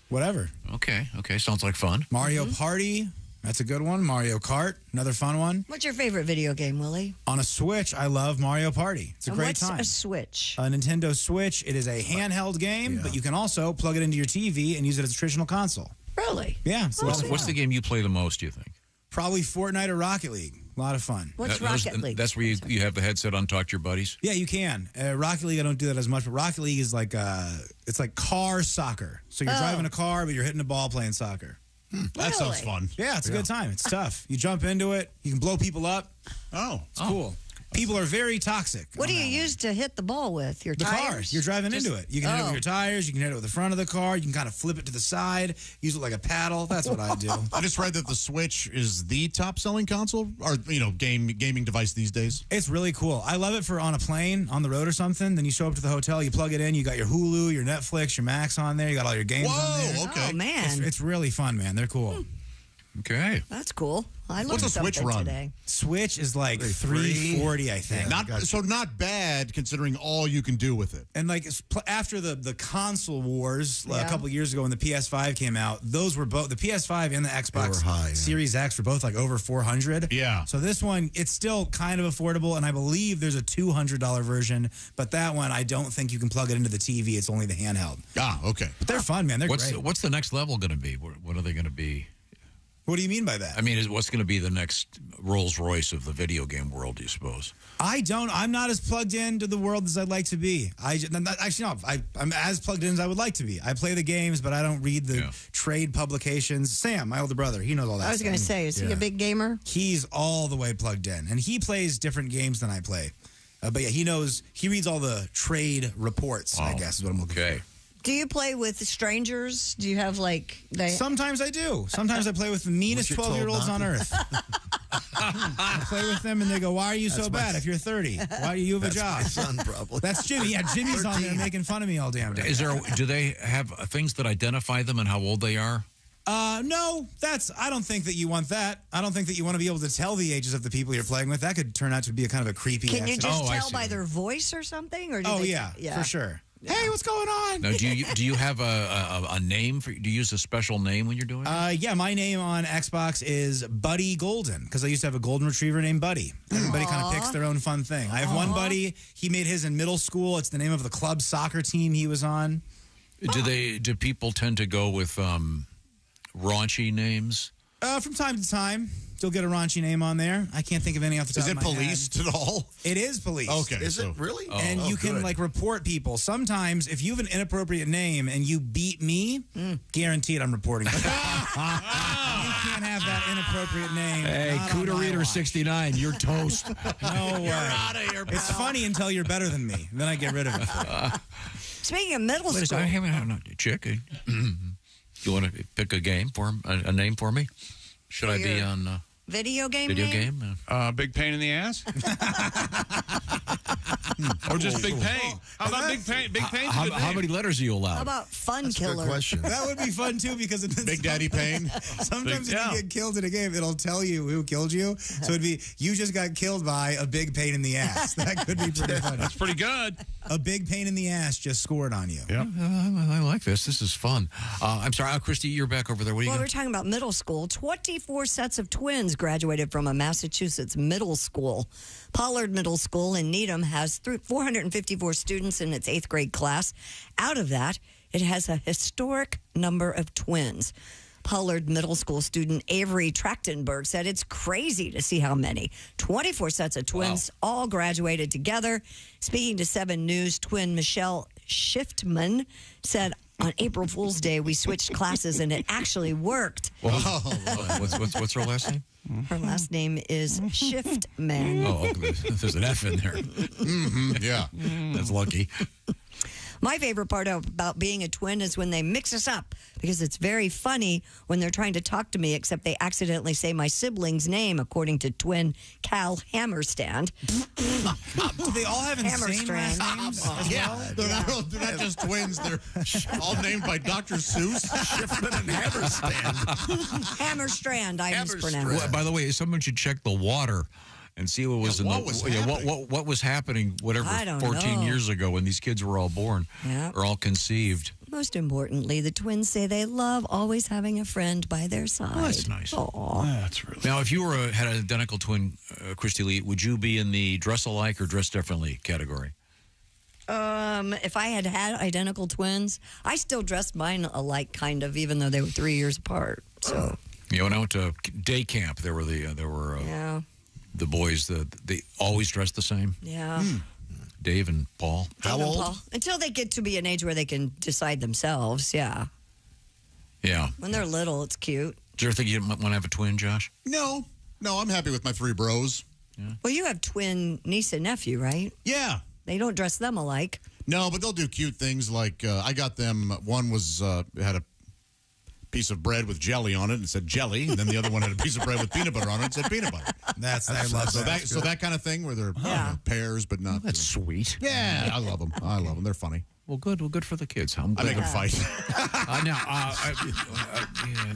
Whatever. Okay. Sounds like fun. Mario Party. That's a good one. Mario Kart. Another fun one. What's your favorite video game, Willie? On a Switch, I love Mario Party. It's a great time. What's a Switch? A Nintendo Switch. It is a handheld game, but you can also plug it into your TV and use it as a traditional console. Really? Yeah. What's the game you play the most, do you think? Probably Fortnite or Rocket League. A lot of fun. What's Rocket League? That's where you have the headset on, talk to your buddies? Yeah, you can. Rocket League, I don't do that as much, but Rocket League is like it's like car soccer. So you're driving a car, but you're hitting a ball playing soccer. That sounds fun. Yeah, it's a good time. It's tough. You jump into it. You can blow people up. It's cool. People are very toxic. What do you use to hit the ball with? Your tires? Cars. You're driving into it. You can hit it with your tires. You can hit it with the front of the car. You can kind of flip it to the side. Use it like a paddle. That's what I do. I just read that the Switch is the top-selling console or gaming device these days. It's really cool. I love it for on a plane, on the road or something. Then you show up to the hotel, you plug it in, you got your Hulu, your Netflix, your Max on there. You got all your games on there. Okay. Oh, man. It's really fun, man. They're cool. Okay. That's cool. I learned What's a Switch something run? today. Switch is like $340, I think. Not bad considering all you can do with it. And like after the console wars a couple years ago when the PS5 came out, those were both the PS5 and the Xbox Series X were both like over $400. Yeah. So this one, it's still kind of affordable, and I believe there's a $200 version, but that one I don't think you can plug it into the TV. It's only the handheld. Okay. But they're fun, man. They're great. What's the next level going to be? What are they going to be? What do you mean by that? I mean, what's going to be the next Rolls Royce of the video game world, do you suppose? I'm not as plugged into the world as I'd like to be. I'm as plugged in as I would like to be. I play the games, but I don't read the trade publications. Sam, my older brother, he knows all that I was going to say, is he a big gamer? He's all the way plugged in, and he plays different games than I play. But yeah, he reads all the trade reports, I guess is what I'm looking for. Do you play with strangers? Do you have Sometimes I do. Sometimes I play with the meanest 12-year-olds on earth. I play with them and they go, "Why are you so bad if you're 30? Why do you have a job?" My son, probably. That's Jimmy. Yeah, Jimmy's 13. On there making fun of me all damn day. Do they have things that identify them and how old they are? No, I don't think that you want that. I don't think that you want to be able to tell the ages of the people you're playing with. That could turn out to be a kind of a creepy Can you accident. just tell by their voice or something? Or yeah, for sure. Hey, what's going on? Now, do you have a name for? Do you use a special name when you're doing it? Yeah, my name on Xbox is Buddy Golden because I used to have a golden retriever named Buddy. Everybody kind of picks their own fun thing. I have one buddy. He made his in middle school. It's the name of the club soccer team he was on. Do people tend to go with raunchy names? From time to time. You'll get a raunchy name on there. I can't think of any off the top of my head. Is it policed at all? It is policed. Okay. Is it really? And you can like report people. Sometimes if you have an inappropriate name and you beat me, guaranteed I'm reporting you. You can't have that inappropriate name. Hey, Cooter Reader 69, you're toast. No way. You're out of here, pal. It's funny until you're better than me. Then I get rid of it. Speaking of middle school. Chick, you want to pick a name for me? Should I be on video game? Game? Big pain in the ass? Or just big pain? How about big pain? Big pain. How many letters are you allowed? How about fun killer? Good question. That would be fun too because Big Daddy Pain. Sometimes if you get killed in a game, it'll tell you who killed you. So it'd be you just got killed by a big pain in the ass. That could be pretty funny. That's pretty good. A big pain in the ass just scored on you. Yeah. I like this. This is fun. I'm sorry, Christy, you're back over there. What are you Well, we're talking about middle school. 24 sets of twins graduated from a Massachusetts middle school. Pollard Middle School in Needham has 454 students in its 8th grade class. Out of that, it has a historic number of twins. Pollard Middle School student Avery Trachtenberg said it's crazy to see how many. 24 sets of twins all graduated together. Speaking to 7 News, twin Michelle Shiftman said, on April Fool's Day, we switched classes and it actually worked. What's her last name? Her last name is Shiftman. Oh, there's an F in there. Yeah. That's lucky. My favorite part about being a twin is when they mix us up because it's very funny when they're trying to talk to me, except they accidentally say my sibling's name, according to twin Cal Hammerstand. Do they all have insane last names? They're not just twins. They're all named by Dr. Seuss. Shiftman and Hammerstand. Hammerstrand, I mispronounced. Well, by the way, someone should check the water and see what was what was happening, whatever, I don't 14 know. years ago when these kids were all born or all conceived. Most importantly, the twins say they love always having a friend by their side. Oh, that's nice. Aww. That's really Now, if you had an identical twin, Christy Lee, would you be in the dress alike or dress differently category? If I had identical twins, I still dressed mine alike, kind of, even though they were 3 years apart. So, when I went to day camp, there were the boys. They always dressed the same. Yeah. Dave and Paul. How old? Paul. Until they get to be an age where they can decide themselves. Yeah. Yeah. When they're little, it's cute. Do you ever think you might want to have a twin, Josh? No, I'm happy with my 3 bros. Yeah. Well, you have twin niece and nephew, right? Yeah. They don't dress them alike. No, but they'll do cute things like I got them. One was had a piece of bread with jelly on it and said jelly, and then the other one had a piece of bread with peanut butter on it and said peanut butter. I love that. So that kind of thing where they're pairs, but not. That's sweet. Yeah, I love them. They're funny. Well, good. Well, good for the kids. I make them fight.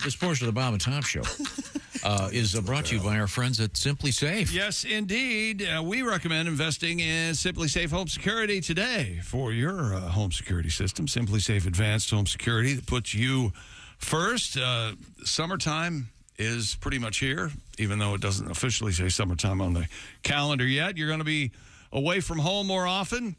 This portion of the Bob and Tom Show is brought to you by our friends at Simply Safe. Yes, indeed. We recommend investing in Simply Safe Home Security today for your home security system. Simply Safe Advanced Home Security that puts you first. Summertime is pretty much here, even though it doesn't officially say summertime on the calendar yet. You're going to be away from home more often.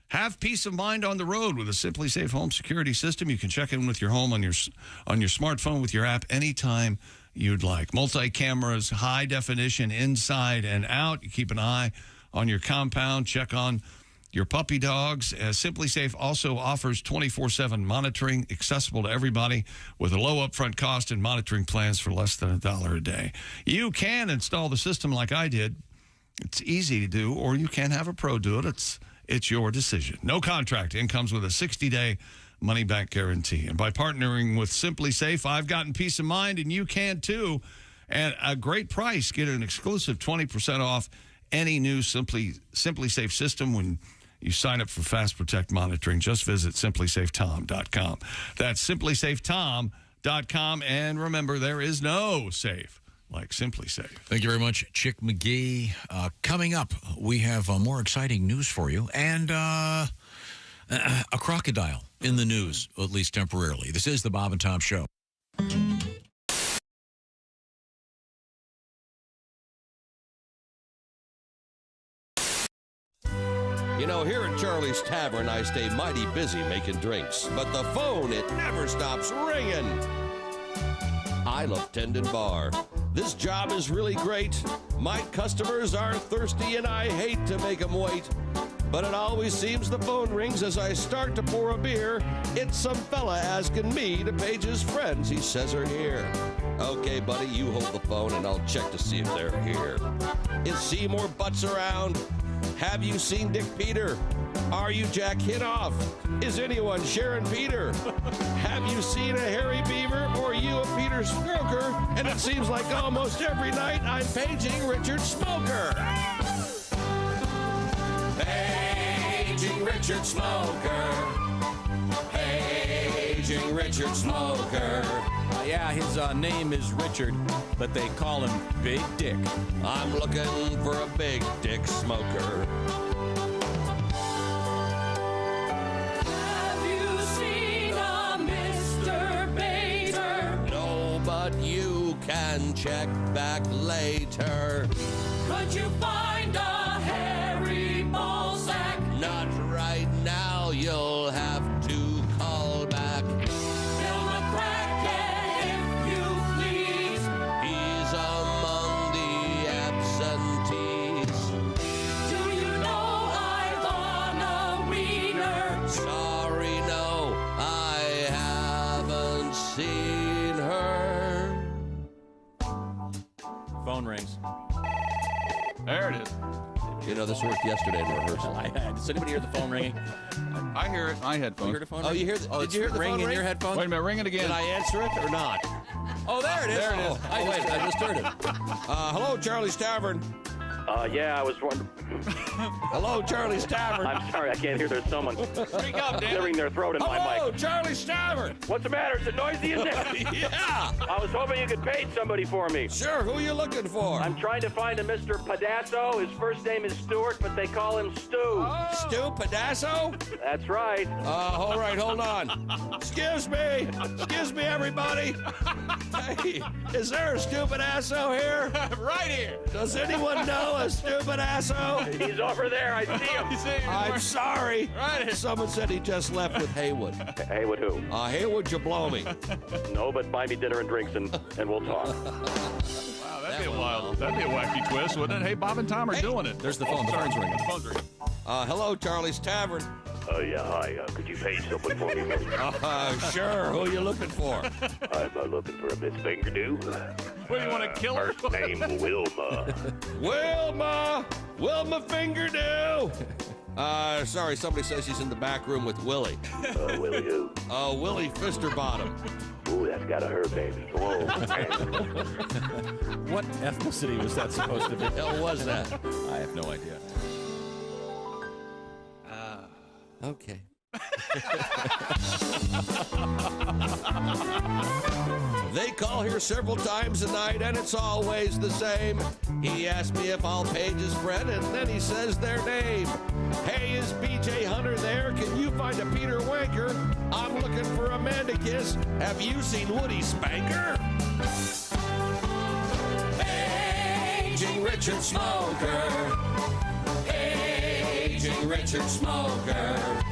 Have peace of mind on the road with a Simply Safe home security system. You can check in with your home on your smartphone with your app anytime you'd like. Multi-cameras, high definition inside and out. You keep an eye on your compound. Check on your puppy dogs. Simply Safe also offers 24/7 monitoring, accessible to everybody with a low upfront cost and monitoring plans for less than $1 a day. You can install the system like I did. It's easy to do, or you can have a pro do it. It's your decision. No contract. It comes with a 60-day money-back guarantee. And by partnering with Simply Safe, I've gotten peace of mind, and you can too. At a great price, get an exclusive 20% off any new Simply Safe system when you sign up for Fast Protect monitoring. Just visit simplysafetom.com. That's simplysafetom.com. And remember, there is no safe like Simply Safe. Thank you very much, Chick McGee. Coming up, we have more exciting news for you. And a crocodile in the news, at least temporarily. This is the Bob and Tom Show. You know, here at Charlie's Tavern, I stay mighty busy making drinks, but the phone, it never stops ringing. I love Tendon Bar. This job is really great. My customers are thirsty and I hate to make them wait. But it always seems the phone rings as I start to pour a beer. It's some fella asking me to page his friends he says are here. Okay, buddy, you hold the phone and I'll check to see if they're here. Is Seymour Butts around? Have you seen Dick Peter? Are you Jack Hinoff? Is anyone Sharon Peter? Have you seen a Harry Beaver or you a Peter Stroker? And it seems like almost every night I'm paging Richard Smoker. Paging Richard Smoker. Paging Richard Smoker. Yeah, his name is Richard, but they call him Big Dick. I'm looking for a Big Dick Smoker. Have you seen a Mr. Bader? No, but you can check back later. Could you find a hairy ballsack? Not right now, you'll have to call back. Bill McCracken, if you please. He's among the absentees. Do you know Ivana Wiener? Sorry, no, I haven't seen her. Phone rings. There it is. You know, this worked yesterday in rehearsal. Does anybody hear the phone ringing? I hear it. My headphones. You heard a phone Oh, ring? you hear? Did you hear the ring phone in ring? your headphones? Wait a minute, ring it again. Did I answer it or not? Oh, there it is. There it is. I just heard it. Hello, Charlie's Tavern. Yeah, I was wondering. Hello, Charlie's Tavern. I'm sorry, I can't hear. There's someone Speak up, Dan. clearing their throat in my Hello, mic. Charlie's Tavern. What's the matter? Is it noisy in there? Yeah. I was hoping you could page somebody for me. Sure, who are you looking for? I'm trying to find a Mr. Padasso. His first name is Stuart, but they call him Stu. Stu Padasso? That's right. All right, hold on. Excuse me. Excuse me, everybody. Hey, is there a Stu Padasso here? Right here. Does anyone know a Stu Padasso? He's over there. I see him. I'm sorry. Right here. Someone said he just left with Haywood. Haywood who? Haywood Jablomi. No, but buy me dinner and drinks and we'll talk. Wow, that'd be a wild. That'd be a wacky twist, wouldn't it? Hey, Bob and Tom are doing it. There's the phone. The phone's ringing. The phone's ringing. Hello, Charlie's Tavern. Yeah, hi. Could you page someone for me? Sure. Who are you looking for? I'm looking for a Miss Fingerdew. What, do you want to kill her? First name Wilma. Wilma Fingerdew. Sorry, somebody says she's in the back room with Willie. Willie who? Willie Fisterbottom. Ooh, that's got a her baby. Whoa. What ethnicity was that supposed to be? What the hell was that? I have no idea. Okay. They call here several times a night, and it's always the same. He asks me if I'll page his friend, and then he says their name. Hey, is B.J. Hunter there? Can you find a Peter Wanker? I'm looking for Amanda Kiss. Have you seen Woody Spanker? Paging Richard Smoker. Paging Richard Smoker.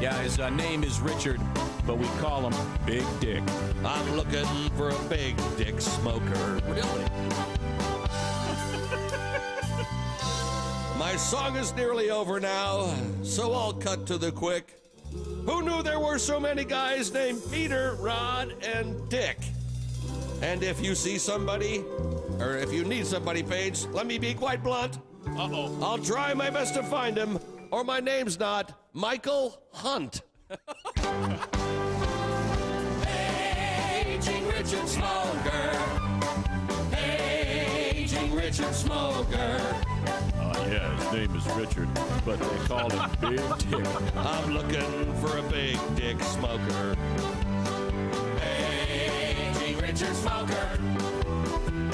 Yeah, his name is Richard, but we call him Big Dick. I'm looking for a Big Dick Smoker. Really? My song is nearly over now, so I'll cut to the quick. Who knew there were so many guys named Peter, Rod, and Dick? And if you see somebody, or if you need somebody, Paige, let me be quite blunt. Uh-oh. I'll try my best to find him, or my name's not Michael Hunt. Paging Richard Smoker. Paging Richard Smoker. Yeah, his name is Richard, but they call him Big Dick. I'm looking for a Big Dick Smoker. Paging Richard Smoker.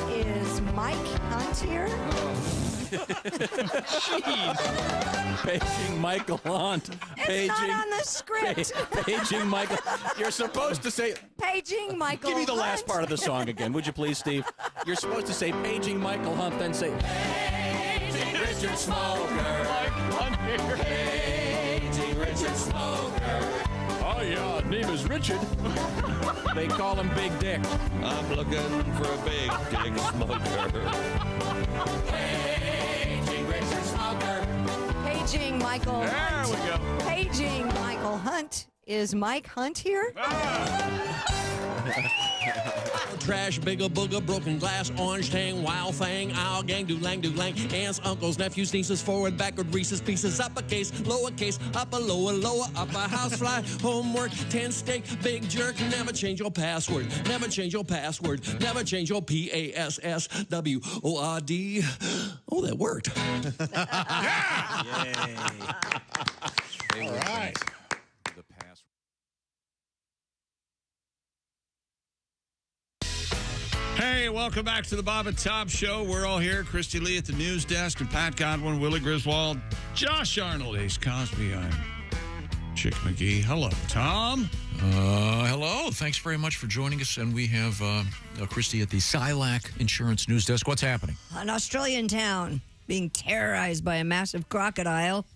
Is Mike Hunt here? Paging Michael Hunt. It's not on the script. Paging Michael. You're supposed to say. Paging Michael Give me the last Hunt. part of the song again, would you please, Steve? You're supposed to say paging Michael Hunt, then say paging Richard Smoker. Hunt here. Paging Richard Smoker. Oh yeah, name is Richard. They call him Big Dick. I'm looking for a big dick smoker. Paging Richard Smoker. Paging Michael There Hunt. we go. Paging Michael Hunt. Is Mike Hunt here? Trash, bigger booger, broken glass, orange tang, wild thing, owl gang, do lang, aunts, uncles, nephews, nieces, forward, backward, Reese's pieces, uppercase, lowercase, upper, lower, upper, housefly, homework, 10 steak, big jerk, never change your password, never change your password, never change your PASSWORD. Oh, that worked. Yay. All right. Hey, welcome back to the Bob and Tom Show. We're all here. Christy Lee at the news desk, and Pat Godwin, Willie Griswold, Josh Arnold, Ace Cosby. I'm Chick McGee. Hello, Tom. Hello. Thanks very much for joining us. And we have Christy at the Silac Insurance News Desk. What's happening? An Australian town being terrorized by a massive crocodile.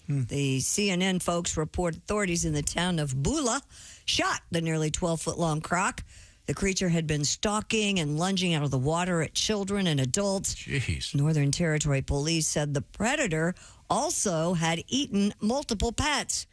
The CNN folks report authorities in the town of Bula shot the nearly 12-foot-long croc. The creature had been stalking and lunging out of the water at children and adults. Jeez. Northern Territory police said the predator also had eaten multiple pets.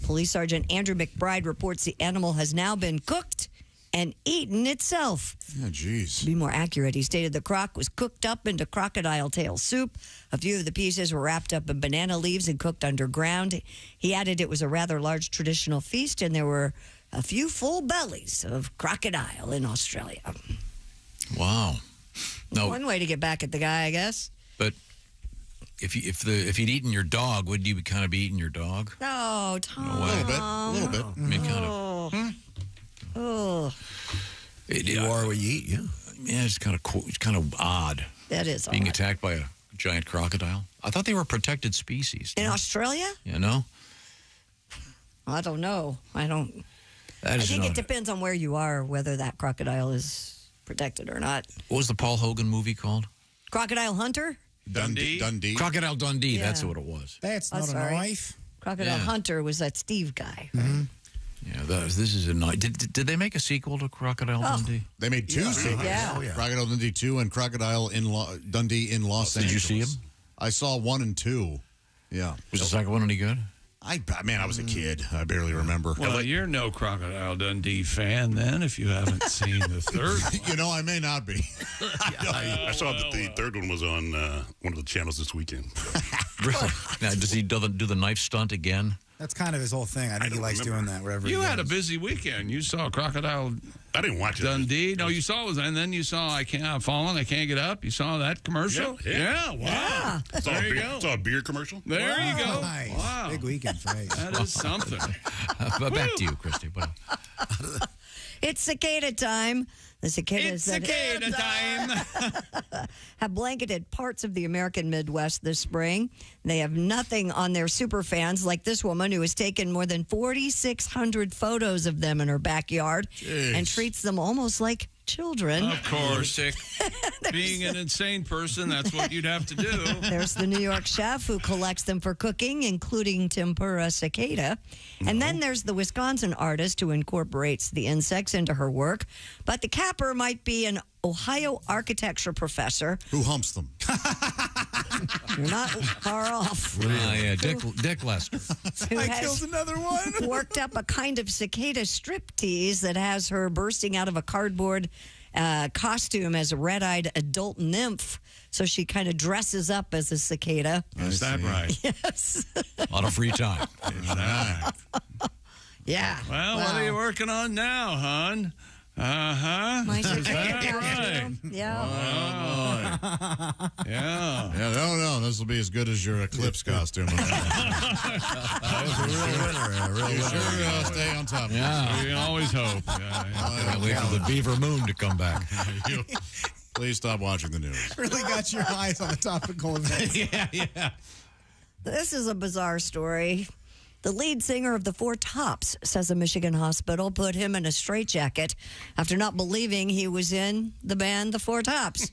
Police Sergeant Andrew McBride reports the animal has now been cooked and eaten itself. Yeah, geez. To be more accurate, he stated the croc was cooked up into crocodile tail soup. A few of the pieces were wrapped up in banana leaves and cooked underground. He added it was a rather large traditional feast, and there were a few full bellies of crocodile in Australia. Wow. No, One way to get back at the guy, I guess. but if he'd eaten your dog, wouldn't you kind of be eating your dog? Oh, Tom. A little bit. I mean, kind of. Oh, You are what you eat, yeah. Yeah, it's kind of cool. It's kind of odd. that is Being odd. attacked by a giant crocodile. I thought they were a protected species. In Australia? You know? I don't know. I That is think not- it depends on where you are, whether that crocodile is protected or not. What was the Paul Hogan movie called? Crocodile Hunter? Dundee. Crocodile Dundee. Yeah. That's what it was. That's Oh, not a sorry. knife. Crocodile Yeah. Hunter was that Steve guy. Yeah, this is a nice. Did they make a sequel to Crocodile Dundee? They made two sequels. Yeah. Crocodile Dundee 2 and Crocodile Dundee in Los Did Angeles. you see him? I saw 1 and 2. Yeah. Was the second one any good? I was a kid. I barely remember. Well, you're no Crocodile Dundee fan then if you haven't seen the third one. You know, I may not be. I saw that the third one was on one of the channels this weekend. Really? Now, does he do the knife stunt again? That's kind of his whole thing. I think he likes doing that wherever You he had a goes. busy weekend. You saw Crocodile I didn't watch it. Dundee. No, you saw it, and then you saw I'm Fallen, I Can't Get Up. You saw that commercial? Yeah. Wow. Saw There a you beer, go. saw a beer commercial. There you go. Nice. Wow. Big weekend for Ace. That is something. But back to you, Christy. What- It's cicada time. The cicadas It's cicada time. have blanketed parts of the American Midwest this spring. They have nothing on their super fans like this woman who has taken more than 4,600 photos of them in her backyard and treats them almost like children. Of course. Being an insane person, that's what you'd have to do. There's the New York chef who collects them for cooking, including tempura cicada. And then there's the Wisconsin artist who incorporates the insects into her work. But the capper might be an Ohio architecture professor. Who humps them? You're not far off. yeah, Dick Lester. Who I has killed another one. worked up a kind of cicada striptease that has her bursting out of a cardboard costume as a red-eyed adult nymph. So she kind of dresses up as a cicada. Is that right? Yes. A lot of free time. Yeah. Well, what are you working on now, hon? Uh-huh. My Is cicada that right? costume. Yeah. Oh, yeah. Yeah, no. This will be as good as your Eclipse costume. You sure stay on top. Yeah. We always hope. Can't wait for the Beaver Moon to come back. Please stop watching the news. Really got your eyes on the topical events. Yeah. This is a bizarre story. The lead singer of the Four Tops says a Michigan hospital put him in a straitjacket after not believing he was in the band The Four Tops.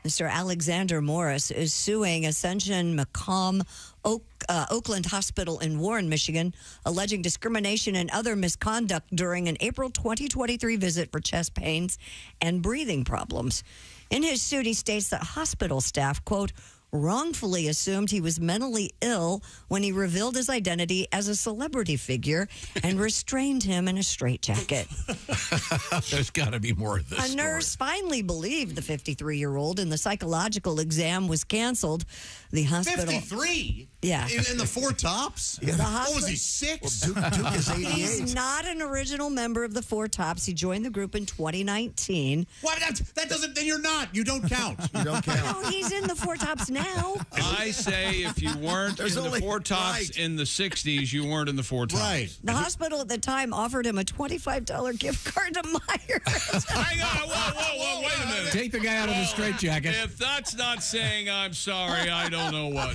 Mr. Alexander Morris is suing Ascension Macomb Oakland Hospital in Warren, Michigan, alleging discrimination and other misconduct during an April 2023 visit for chest pains and breathing problems. In his suit, he states that hospital staff, quote, wrongfully assumed he was mentally ill when he revealed his identity as a celebrity figure and restrained him in a straitjacket. There's got to be more of this. A nurse finally believed the 53-year-old, and the psychological exam was canceled. The hospital. 53? Yeah. In the Four Tops? Yeah. What was he, 6? Well, Duke is 88. He's not an original member of the Four Tops. He joined the group in 2019. What? That doesn't. Then you're not. You don't count. You don't count. No, he's in the Four Tops now. I say if you weren't in the Four Tops in the 60s, you weren't in the Four Tops. Right. The hospital at the time offered him a $25 gift card to Myers. Hang on. Whoa, wait a minute. Take the guy out of the straitjacket. If that's not saying I'm sorry, I don't know what.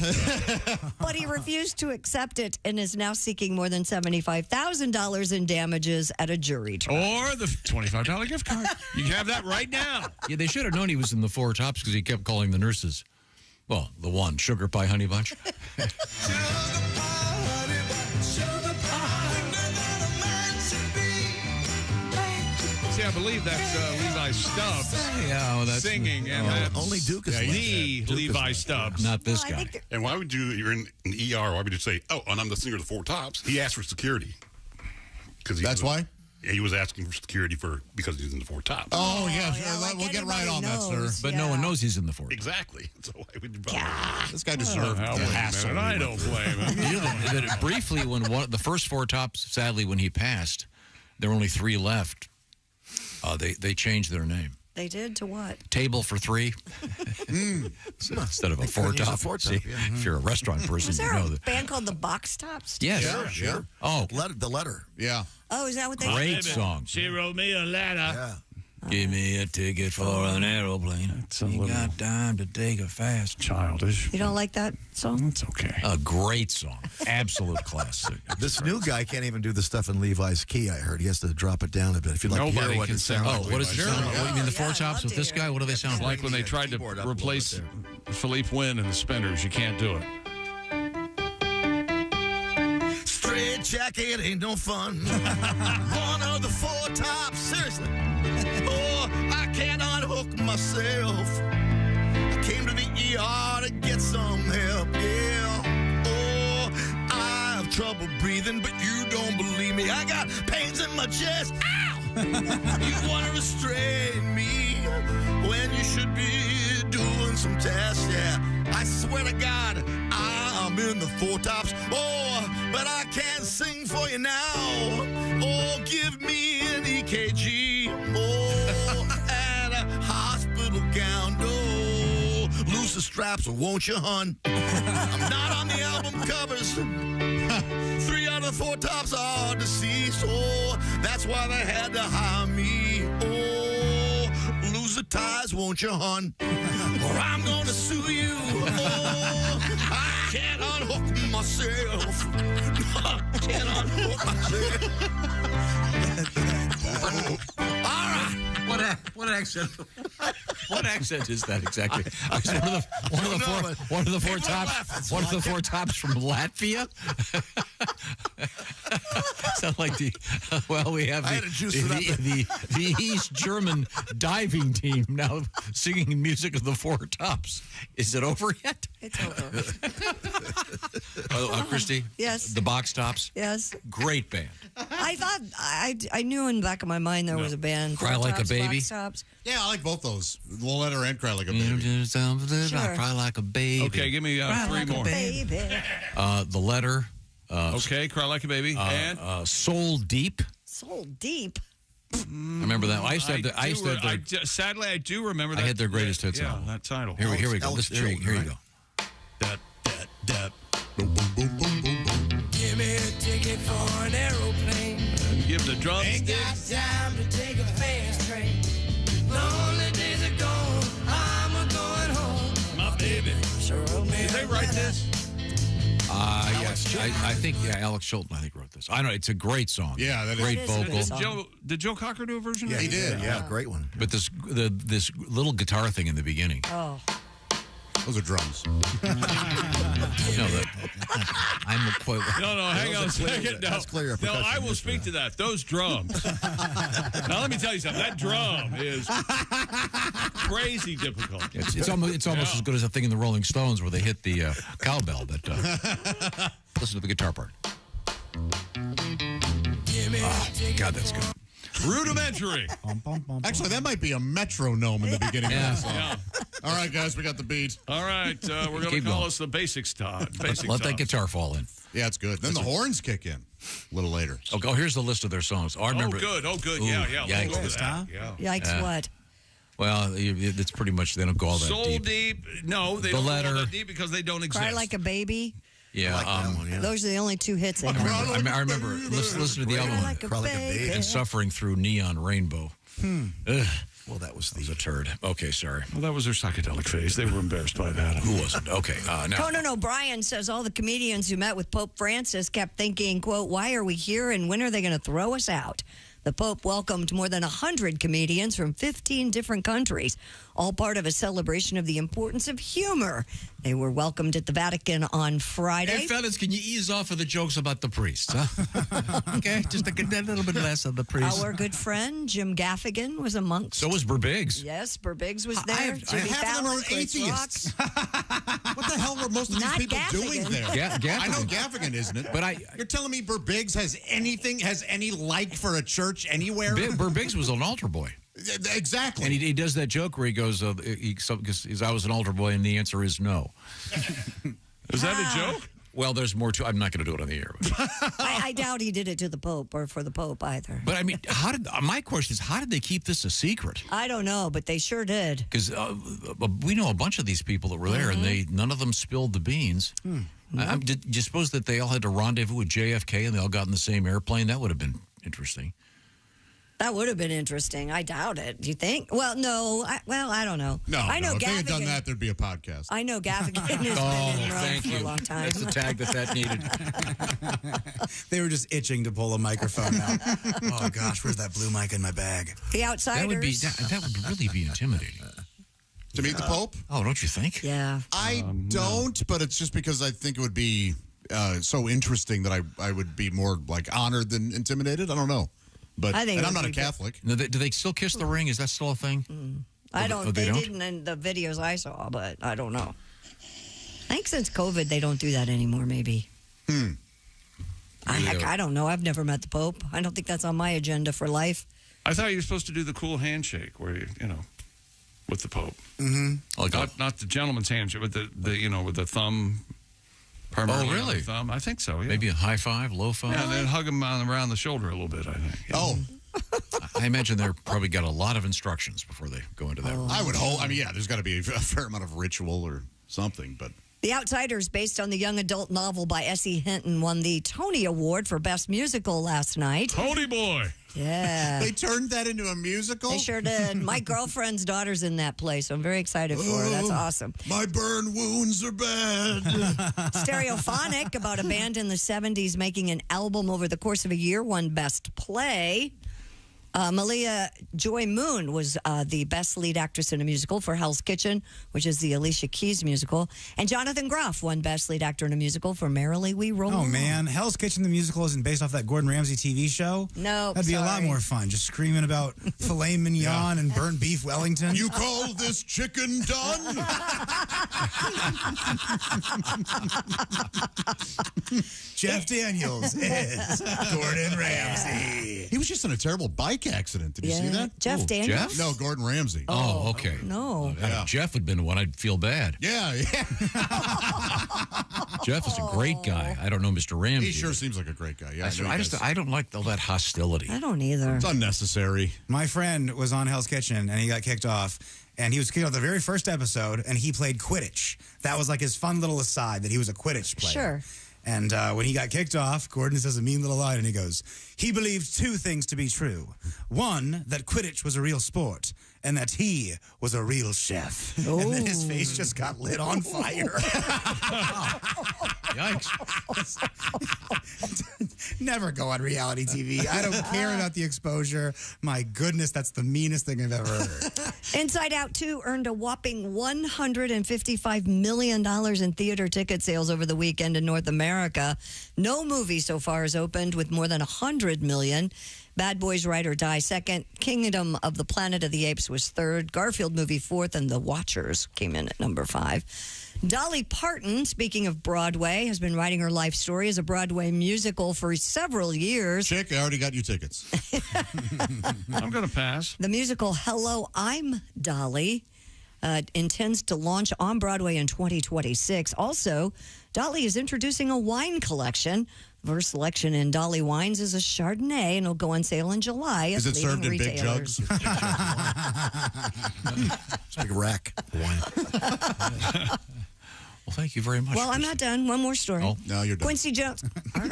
But he refused to accept it and is now seeking more than $75,000 in damages at a jury trial. Or the $25 gift card. You can have that right now. Yeah, they should have known he was in the Four Tops because he kept calling the nurses. Well, the one, Sugar Pie Honey Bunch. See, I believe that's Levi Stubbs singing. And only Duke is the Levi Stubbs. Not this guy. And why would you're in an ER, why would you say, oh, and I'm the singer of the Four Tops? He asked for security. That's why? He was asking for security because he's in the Four Tops. Oh, yeah. like we'll get right on knows. that, sir. But no one knows he's in the Four Tops. Exactly. So why would you This guy deserved the hassle. I don't blame him. Briefly, when the first Four Tops, sadly, when he passed, there were only 3 left. They changed their name. They did to what? Table for 3. So instead of a Four Top. See, if you're a restaurant person, Was you there know a that. band called the Box Tops? Yes. Sure. Oh, The letter. Yeah. Oh, is that what they great song. She wrote me a letter. Yeah. Give me a ticket for an airplane. You got time to take a fast. Childish. You don't like that song? It's okay. A great song. Absolute classic. This new guy can't even do the stuff in Levi's key, I heard. He has to drop it down a bit. If you'd like to Nobody hear what can it sounds sound like. Oh, what does it sound like? What do you mean, the Four I'd Tops love with to this hear guy? What do they sound like? Like when they tried to keyboard up a little replace bit Philippe Wynne and the Spinners. You can't do it. Straight jacket ain't no fun. One of the Four Tops, seriously. Oh, I can't unhook myself. I came to the ER to get some help, yeah. Oh, I have trouble breathing, but you don't believe me. I got pains in my chest. Ow! You want to restrain me when you should be doing some tests, yeah. I swear to God, I'm in the Four Tops. Oh, but I can't sing for you now. Oh, give me an EKG. Oh, and a hospital gown. Oh, loose the straps, won't you, hun? I'm not on the album covers. 3 out of the Four Tops are deceased. Oh, that's why they had to hire me. Oh, lose the ties, won't you, hun? Or I'm gonna sue you. Oh, I can't unhook myself. I can't unhook myself. All right. What accent? What accent is that exactly? One of the Four Tops. One of the Four Tops from Latvia. Sound like we have the East German diving team now singing music of the Four Tops. Is it over yet? It's over. Christy. Yes. The Box Tops. Yes. Great band. I thought I knew in the back of my mind there was a band. Cry Like a Baby. Box Tops. Yeah, I like both those. The letter and Cry Like a Baby. Sure. Cry Like a Baby. Okay, give me 3 more. Baby. The letter. Okay, Cry Like a Baby. And Soul Deep. Soul Deep. I remember that. Sadly, I do remember that. I had their greatest hits Yeah, album. that title. Here we go. Here you go. Give me a ticket for an aeroplane. Give the drumstick. Ain't got time to take a fast train. Lonely days are gone. Did they write this? Yes. I think, Alex Chilton, I think, wrote this. I don't know. It's a great song. Yeah, that is. Great It is a vocal. good song. Did Joe Cocker do a version Yeah, of it? he did. Yeah, great one. But this little guitar thing in the beginning. Oh. Those are drums. I'm quite. No, hang on a second. No, that's clear no, I percussion will speak to that. Those drums. Now, let me tell you something. That drum is crazy difficult. It's almost as good as that thing in the Rolling Stones where they hit the cowbell. But listen to the guitar part. Oh, God, that's good. Rudimentary. Actually, that might be a metronome in the beginning of the song. Yeah. All right, guys, we got the beat. All right, we're going to call us the Basics, Todd. Let that guitar fall in. Yeah, it's good. Then the horns kick in a little later. Oh, here's the list of their songs. I remember. Oh, good. Ooh, Yeah. Yikes. Yikes, what? Well, it's pretty much, they don't go all that Soul deep. No, they don't go all that deep because they don't exist. Cry Like a Baby. Yeah, Those are the only two hits they have. I remember listen to the album Cry Like a Baby. and Suffering Through Neon Rainbow. Ugh. Well, that was a turd. Okay, sorry. Well, that was their psychedelic phase. They were embarrassed by that. Who wasn't? Okay. Now. Conan O'Brien says all the comedians who met with Pope Francis kept thinking, quote, why are we here and when are they going to throw us out? The Pope welcomed more than 100 comedians from 15 different countries, all part of a celebration of the importance of humor. They were welcomed at the Vatican on Friday. Hey, fellas, can you ease off of the jokes about the priests, huh? Okay, just a little bit less of the priests. Our good friend Jim Gaffigan was amongst. So was Burbiggs. Yes, Burbiggs was there. Half of them are atheists. What the hell were most of these Not people Gaffigan. doing there? Gaffigan. I know Gaffigan, isn't it? But you're telling me Burbiggs has any like for a church anywhere? Burbiggs was an altar boy. Exactly. And he does that joke where he goes, I was an altar boy, and the answer is no. Is that a joke? Well, there's more to. I'm not going to do it on the air. I doubt he did it to the Pope or for the Pope either. But I mean, my question is, how did they keep this a secret? I don't know, but they sure did. Because we know a bunch of these people that were there, and none of them spilled the beans. Did you suppose that they all had to rendezvous with JFK and they all got in the same airplane? That would have been interesting. That would have been interesting. I doubt it. Do you think? Well, no. I don't know. No, I know if they had done Gaffigan- that, there'd be a podcast. I know Gaffigan has been in Rome thank for you. a long time. That's the tag that needed. They were just itching to pull a microphone out. Oh, gosh, where's that blue mic in my bag? The Outsiders. That would really be intimidating. To meet the Pope? Oh, don't you think? Yeah. I don't, but it's just because I think it would be so interesting that I would be more like honored than intimidated. I don't know. But I think and it I'm would not a be good. Catholic. Do they still kiss the ring? Is that still a thing? I don't. They don't? didn't in the videos I saw, but I don't know. I think since COVID, they don't do that anymore. Maybe. I don't know. I've never met the Pope. I don't think that's on my agenda for life. I thought you were supposed to do the cool handshake where you know, with the Pope. Mm-hmm. Not the gentleman's handshake, but the with the thumb. Primarily Oh, really? on the thumb. I think so. Yeah. Maybe a high five, low five. Yeah, and then hug him around the shoulder a little bit. I think. Yeah. Oh. I imagine they're probably got a lot of instructions before they go into that. I would hope. I mean, yeah, there's got to be a fair amount of ritual or something, but. The Outsiders, based on the young adult novel by S.E. Hinton, won the Tony Award for Best Musical last night. Tony boy. Yeah. They turned that into a musical? They sure did. My girlfriend's daughter's in that play, so I'm very excited for her. That's awesome. My burn wounds are bad. Stereophonic, about a band in the 70s making an album over the course of a year, won Best Play. Malia Joy Moon was the best lead actress in a musical for Hell's Kitchen, which is the Alicia Keys musical. And Jonathan Groff won best lead actor in a musical for Merrily We Roll Oh, Along. man. Hell's Kitchen, the musical, isn't based off that Gordon Ramsay TV show? No, That'd be a lot sorry. more fun. Just screaming about filet mignon and burnt beef Wellington. You call this chicken done? Jeff Daniels is Gordon Ramsay. He was just in a terrible bike accident. Did you see that? Jeff Daniels? Jeff? No, Gordon Ramsay. Oh, okay. No. If Jeff had been the one, I'd feel bad. Yeah. Jeff is a great guy. I don't know Mr. Ramsey. He sure seems like a great guy. Yeah, I don't like all that hostility. I don't either. It's unnecessary. My friend was on Hell's Kitchen, and he got kicked off. And he was kicked off the very first episode, and he played Quidditch. That was like his fun little aside that he was a Quidditch player. Sure. And when he got kicked off, Gordon says a mean little line, and he goes, he believed two things to be true. One, that Quidditch was a real sport, and that he was a real chef. Ooh. And then his face just got lit on fire. Yikes. Never go on reality TV. I don't care about the exposure. My goodness, that's the meanest thing I've ever heard. Inside Out 2 earned a whopping $155 million in theater ticket sales over the weekend in North America. No movie so far has opened with more than $100 million. Bad Boys Ride or Die second. Kingdom of the Planet of the Apes was third. Garfield movie fourth, and The Watchers came in at number 5. Dolly Parton, speaking of Broadway, has been writing her life story as a Broadway musical for several years. Chick, I already got you tickets. I'm going to pass. The musical Hello, I'm Dolly intends to launch on Broadway in 2026. Also, Dolly is introducing a wine collection. First selection in Dolly Wines is a Chardonnay, and it'll go on sale in July. Is it served in big jugs? retailers. It's like a rack. Wine. Well, thank you very much. Well, I'm not done. One more story. Oh, no, you're done. Quincy Jones. All right.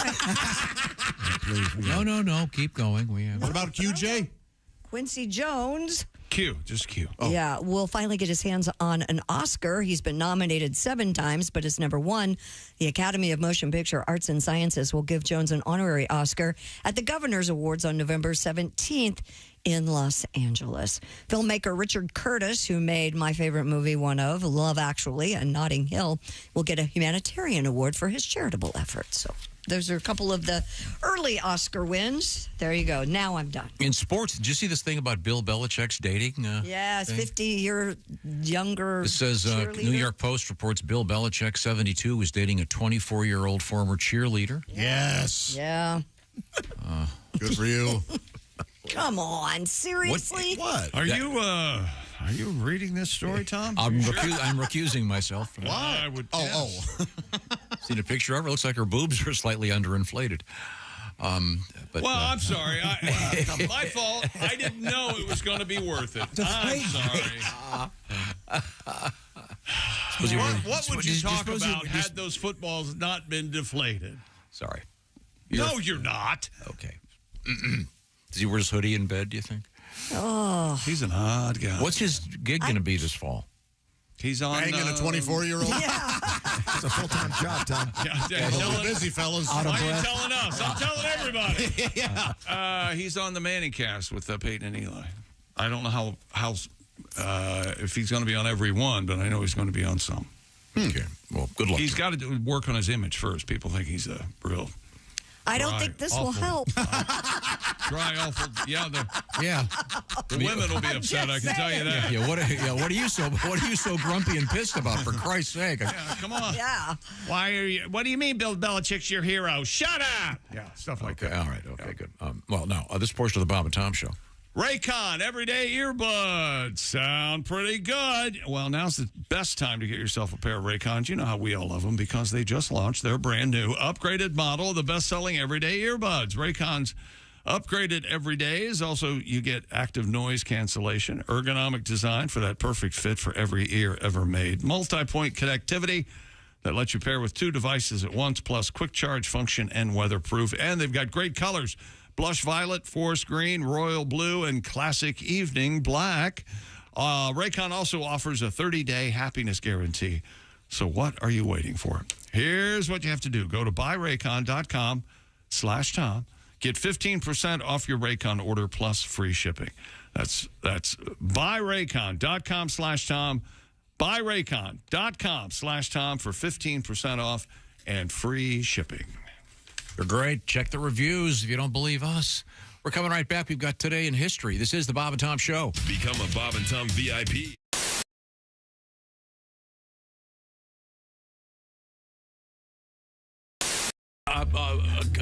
No. Keep going. What about QJ? Quincy Jones. Q, just Q. Yeah, will finally get his hands on an Oscar. He's been nominated 7 times, but has never won. The Academy of Motion Picture Arts and Sciences will give Jones an honorary Oscar at the Governor's Awards on November 17th in Los Angeles. Filmmaker Richard Curtis, who made my favorite movie, one of Love Actually and Notting Hill, will get a humanitarian award for his charitable efforts. So those are a couple of the early Oscar wins. There you go. Now I'm done. In sports, did you see this thing about Bill Belichick's dating? Yes, 50-year younger. It says New York Post reports Bill Belichick, 72, was dating a 24-year-old former cheerleader. Yes. Yeah. Good for you. Come on, seriously? What? Are you reading this story, Tom? I'm recusing myself from that. Why? I would. Seen a picture of her. Looks like her boobs are slightly underinflated. But, well, I'm sorry. My fault. I didn't know it was going to be worth it. I'm sorry. What would you talk about had those footballs not been deflated? Sorry. You're not. Okay. Does he wear his hoodie in bed, do you think? Oh. He's an odd guy. What's his gig going to be this fall? He's on banging a 24-year-old. Yeah. It's a full-time job, Tom. Yeah, busy, fellas. Why are you telling us? I'm telling everybody. Yeah. He's on the Manning cast with Peyton and Eli. I don't know how if he's going to be on every one, but I know he's going to be on some. Okay. Well, good luck. He's got to work on his image first. People think he's a real. I don't think this will help. Dry, awful. Yeah, the mean, women will be upset. I can tell you that. Yeah. What are you so grumpy and pissed about? For Christ's sake! Yeah, come on. Yeah. Why are you? What do you mean, Bill Belichick's your hero? Shut up. Yeah, stuff like that. All right. Okay. Good. Well, now this portion of the Bob and Tom Show. Raycon Everyday Earbuds sound pretty good. Well, now's the best time to get yourself a pair of Raycons. You know how we all love them because they just launched their brand new upgraded model of the best-selling Everyday Earbuds. Raycon's upgraded Everyday is also you get active noise cancellation, ergonomic design for that perfect fit for every ear ever made, multi-point connectivity that lets you pair with 2 devices at once, plus quick charge function and weatherproof. And they've got great colors. Blush violet, forest green, royal blue, and classic evening black. Raycon also offers a 30-day happiness guarantee. So what are you waiting for? Here's what you have to do. Go to buyraycon.com/Tom. Get 15% off your Raycon order plus free shipping. That's buyraycon.com/Tom. Buyraycon.com/Tom for 15% off and free shipping. They're great. Check the reviews if you don't believe us. We're coming right back. We've got Today in History. This is the Bob and Tom Show. Become a Bob and Tom VIP.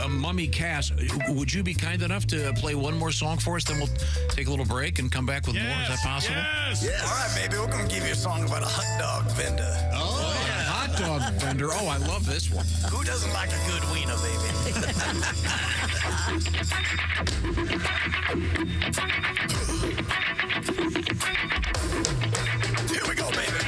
Mummy Cass, would you be kind enough to play one more song for us? Then we'll take a little break and come back with more. Is that possible? Yes. All right, baby. We're going to give you a song about a hot dog vendor. Oh, yeah. Hot dog vendor. Oh, I love this one. Who doesn't like a good wiener, baby? Here we go, baby.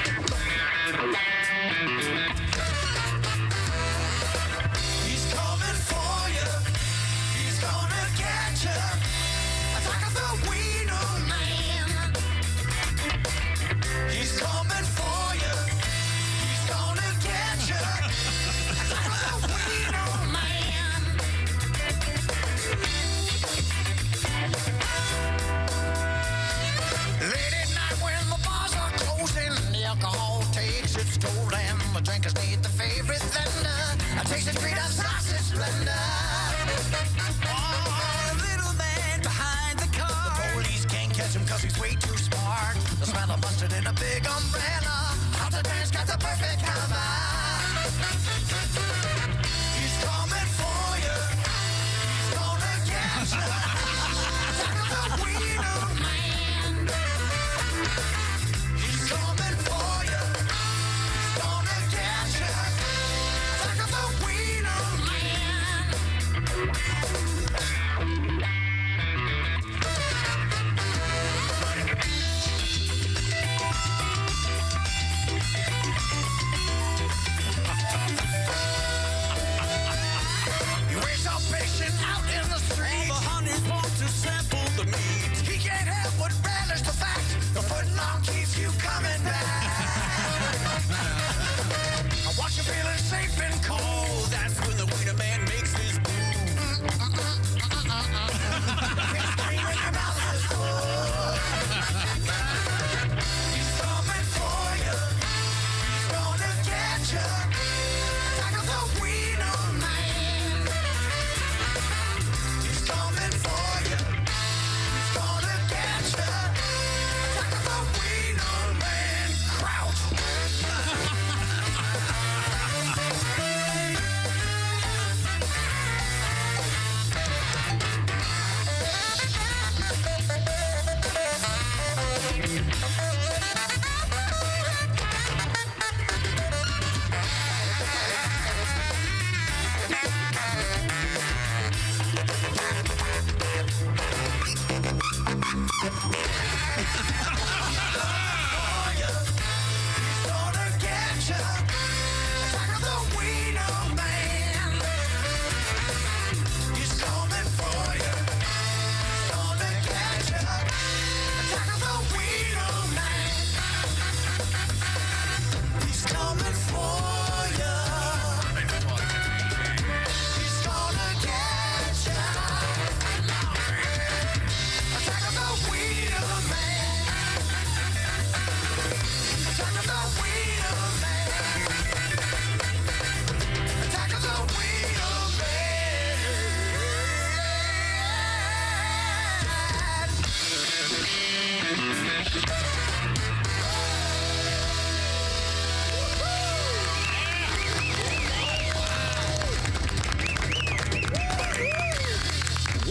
all busted in a big umbrella. How to dance got the perfect combine. He's coming for you. He's gonna get you. Talk about Wiener Man. He's coming for you. He's gonna get you. Talk about Wiener Man. You raise up patient out in the street. All the honeys want to sample the meat. He can't help but relish the fact the footlong keeps you coming back. I watch you feeling safe and cold. That's when the Wiener Man makes his move. Screaming your mouth is full. He's coming for you. He's gonna get you. Talk about Wiener Man. He's coming for you. He's gonna get you. Talk about Wiener Man. Kraut. He's gonna get you. Talk about Wiener Man. He's coming for you. He's gonna get you. Talk about Wiener Man. He's coming for you. He's gonna get you. Talk about Wiener Man. Talk about Wiener Man. Talk about Wiener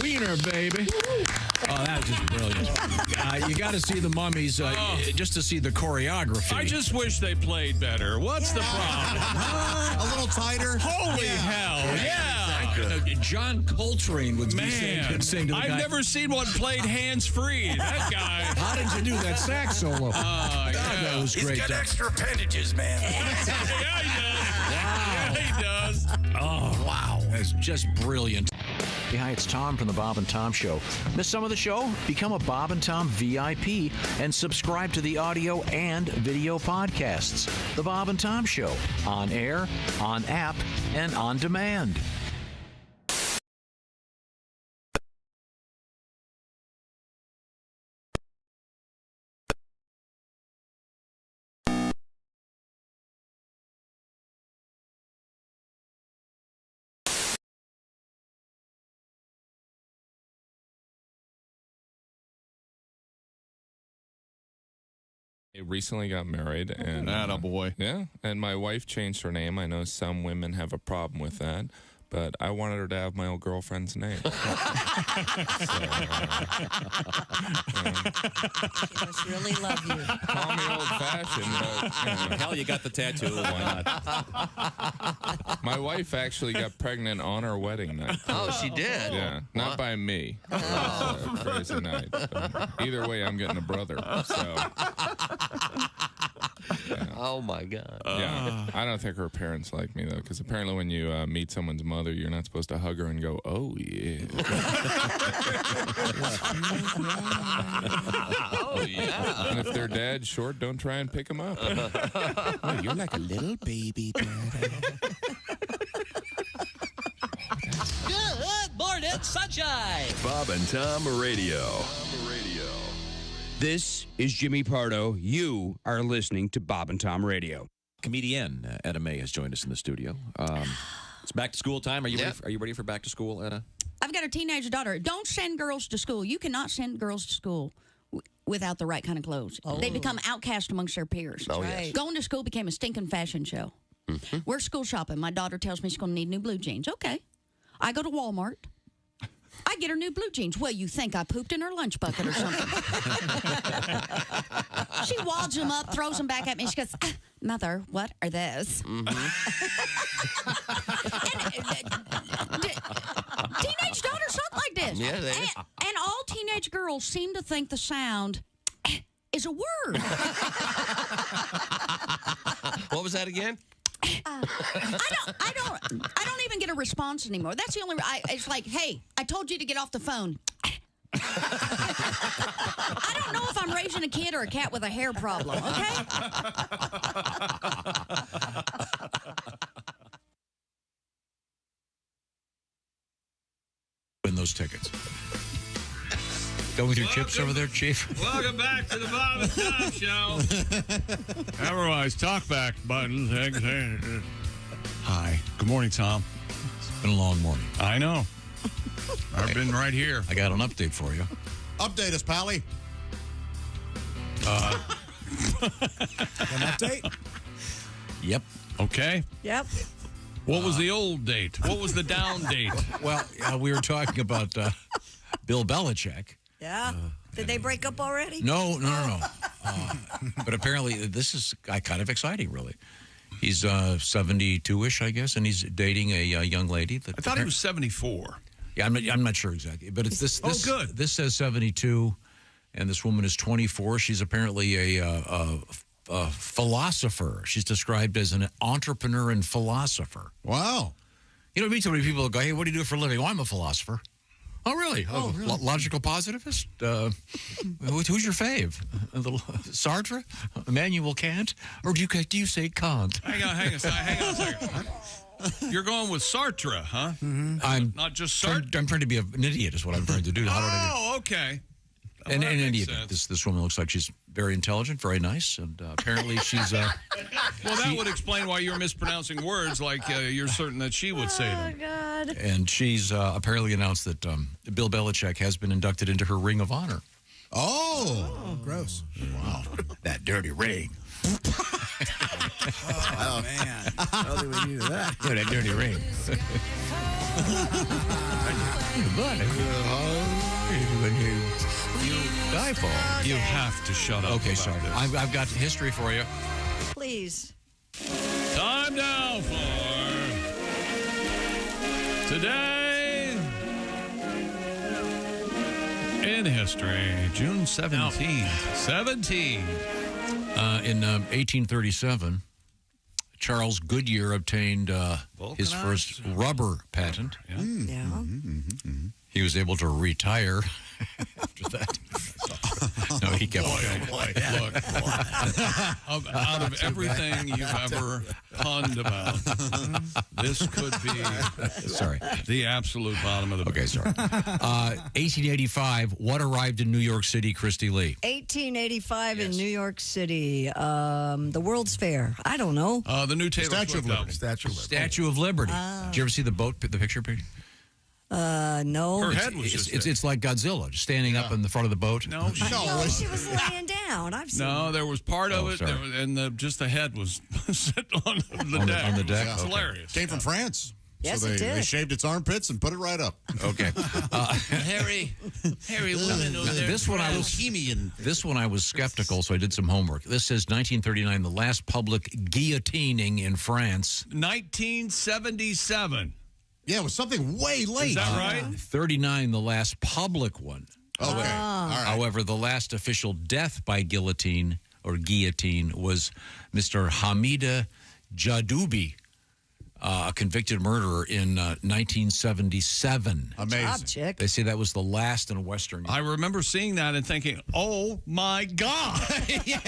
Wiener, baby. Oh, that was just brilliant. You got to see the Mummies just to see the choreography. I just wish they played better. What's the problem? A little tighter. Holy hell, yeah. John Coltrane would Man, sing to the I've guy. never seen one played hands-free. That guy. How did you do that sax solo? Yeah. That was He's great. got extra appendages, man. Yeah, he does. Oh, wow. That's just brilliant. Hey, hi, it's Tom from the Bob and Tom Show. Miss some of the show? Become a Bob and Tom VIP and subscribe to the audio and video podcasts. The Bob and Tom Show, on air, on app, and on demand. I recently got married, and attaboy. Yeah, and my wife changed her name. I know some women have a problem with that, but I wanted her to have my old girlfriend's name. She must really love you. Call me old-fashioned, but Hell, you got the tattoo. Why not? My wife actually got pregnant on our wedding night. Oh, she did? Yeah, not by me. It was, crazy night. Either way, I'm getting a brother. So. Yeah. Oh my God! Yeah, I don't think her parents like me though, because apparently when you meet someone's mother, you're not supposed to hug her and go, "Oh yeah." Oh yeah. And if their dad's short, don't try and pick him up. Oh, you're like a little baby, Dad. Good morning, sunshine. Bob and Tom Radio. This is Jimmy Pardo. You are listening to Bob and Tom Radio. Comedian Etta May has joined us in the studio. It's back to school time. Are you ready for back to school, Etta? I've got a teenage daughter. Don't send girls to school. You cannot send girls to school. without the right kind of clothes. They become outcast amongst their peers. Oh, yes. Going to school became a stinking fashion show. We're school shopping. My daughter tells me she's going to need new blue jeans. Okay. I go to Walmart. I get her new blue jeans. Well, you think I pooped in her lunch bucket or something. She wads them up, throws them back at me. She goes, Mother, what are those? Teenage daughters talk like this. Yeah, they do. And all teenage girls seem to think the sound is a word. What was that again? I don't even get a response anymore. That's the only. It's like, hey, I told you to get off the phone. I don't know if I'm raising a kid or a cat with a hair problem. Okay. Win those tickets. Go with your chips over there, Chief. Welcome back to the Bob and Tom Show. Otherwise, talkback button. Hi. Good morning, Tom. It's been a long morning. I know. I've been right here. I got an update for you. Update us, Pally. An update? Yep. Okay. Yep. What was the old date? What was the down date? Well, we were talking about Bill Belichick. Yeah. Did they break up already? No. But apparently, this is kind of exciting, really. He's 72-ish, I guess, and he's dating a young lady. That I thought he was 74. Yeah, I'm not sure exactly, but it's this. Oh, good. This says 72, and this woman is 24. She's apparently a philosopher. She's described as an entrepreneur and philosopher. Wow. You know, meet so many people who go, "Hey, what do you do for a living?" "Oh, I'm a philosopher." "Oh, really? Oh, really? Logical positivist? Who's your fave? A little Sartre? Immanuel Kant? Or do you say Kant?" Hang on a second. You're going with Sartre, huh? Mm-hmm. I'm not just Sartre. I'm trying to be an idiot is what I'm trying to do. Okay. And in any event, this woman looks like she's very intelligent, very nice, and apparently she's... well, that would explain why you're mispronouncing words like you're certain that she would say them. Oh, God. And she's apparently announced that Bill Belichick has been inducted into her Ring of Honor. Oh, gross. Wow. That dirty ring. Oh, man. I don't think we needed that. Yeah, that dirty ring. You have to shut up. Okay, sorry. I've got history for you. Please. Time now for Today in History, June 17th. In 1837, Charles Goodyear obtained his first rubber patent. Yeah. He was able to retire after that. No, he kept going. Look, out of everything you've ever punned about, this could be the absolute bottom of the Okay, sorry. 1885, what arrived in New York City, Christy Lee? 1885 in New York City. The World's Fair. I don't know. The new Taylor Statue of Swift Liberty. album. Statue of Liberty. Did you ever see the picture? No. Her head was just it's like Godzilla, just standing up in the front of the boat. No, she was laying down. I've seen No, it. there was part of it, sorry. and just the head was sitting on the deck. On the deck? It's Okay. hilarious. Came from France. Yes, so it did. They shaved its armpits and put it right up. Okay. Hairy women over there. This one I was skeptical, so I did some homework. This says 1939, the last public guillotining in France. 1977. Yeah, it was something way late. Is that right? 39, the last public one. Okay. All right. However, the last official death by guillotine was Mr. Hamida Jadoubi, a convicted murderer in 1977. Amazing. Job, chick. They say that was the last in Western Europe. I remember seeing that and thinking, oh, my God. yeah.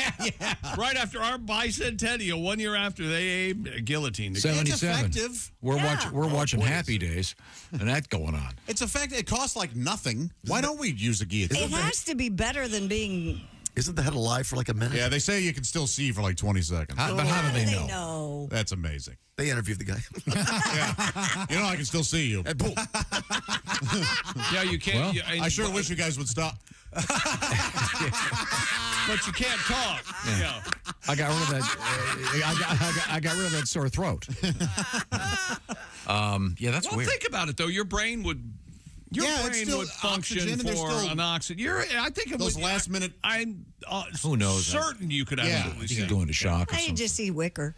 Right after our bicentennial, 1 year after they guillotined. 77. It's effective. We're watching boy, Happy Days, and that going on. It's effective. It costs like nothing. Why don't we use a guillotine? It has to be better than being... Isn't the head alive for like a minute? Yeah, they say you can still see for like 20 seconds. But how do they know? know? That's amazing. They interviewed the guy. Yeah. You know, I can still see you. And boom. Yeah, you can't. Well, I sure wish you guys would stop. But you can't talk. Yeah. I got rid of that. I got rid of that sore throat. Yeah, that's well, weird. Think about it though. Your brain would. Your brain would function for an oxygen. I think it those would, last minute. I'm who knows? Certain you could absolutely you could go into shock. Or I just see Wicker.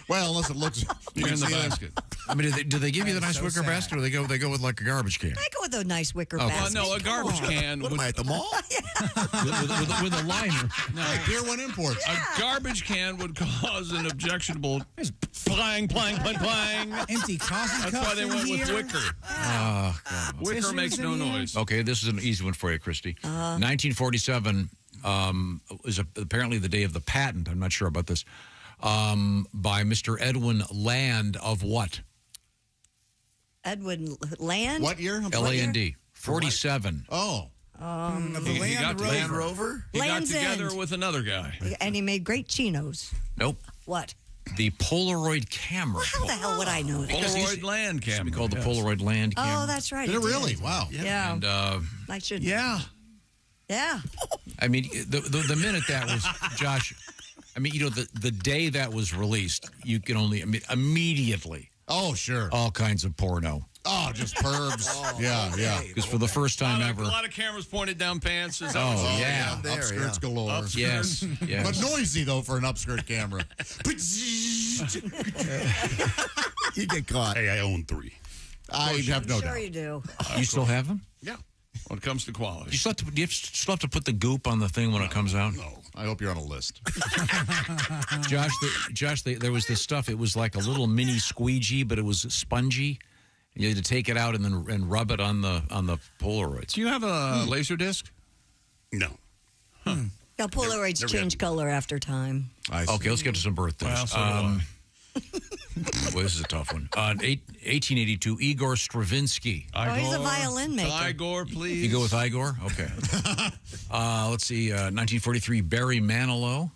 Well, unless it looks you're in the basket. I mean, do they give you the nice wicker basket, or they go with like a garbage can? I go with a nice wicker Oh, basket. no, a garbage can. What am I at the mall? with a liner. No, Pier 1 Imports. A garbage can would cause an objectionable plang, plang, plang, plang. Empty coffee cups. That's why they went with wicker. Oh, God. Wicker makes no noise. Okay, this is an easy one for you, Christy. 1947 is apparently the day of the patent. I'm not sure about this. By Mr. Edwin Land of what? Edwin Land? What year? L-A-N-D. 47. Oh. Of the He got Land Rover. Rover? He got Land's together End. with another guy. And he made great chinos. Nope. What? The Polaroid camera. How the hell would I know that? Polaroid land It used to camera. be called the yes. Polaroid Land camera. Oh, that's right. Did it did. really? Wow. Yeah. And I should. Yeah. Yeah. I mean, the minute that was, Josh, I mean, you know, the day that was released, you can only immediately. Oh, sure. All kinds of porno. Oh, just pervs. Yeah. Because for the first time ever. A lot of cameras pointed down pants. Is that Oh, what- yeah. there, Upskirts galore. Upskirts. Yes. But noisy, though, for an upskirt camera. You get caught. Hey, I own 3. I have no Sure doubt. you do. You still have them? Yeah. When it comes to quality. Do you still have to put the goop on the thing when it comes out? No. I hope you're on a list. Josh, there was this stuff. It was like a little mini squeegee, but it was spongy. You had to take it out and then rub it on the Polaroids. Do you have a laser disc? No. Now, Polaroids Never change happened. color after time. Okay, let's get to some birthdays. Well, so do I. Well, this is a tough one. 1882, Igor Stravinsky. Oh, he's a violin maker. Igor, please. You go with Igor? Okay. Let's see, 1943, Barry Manilow.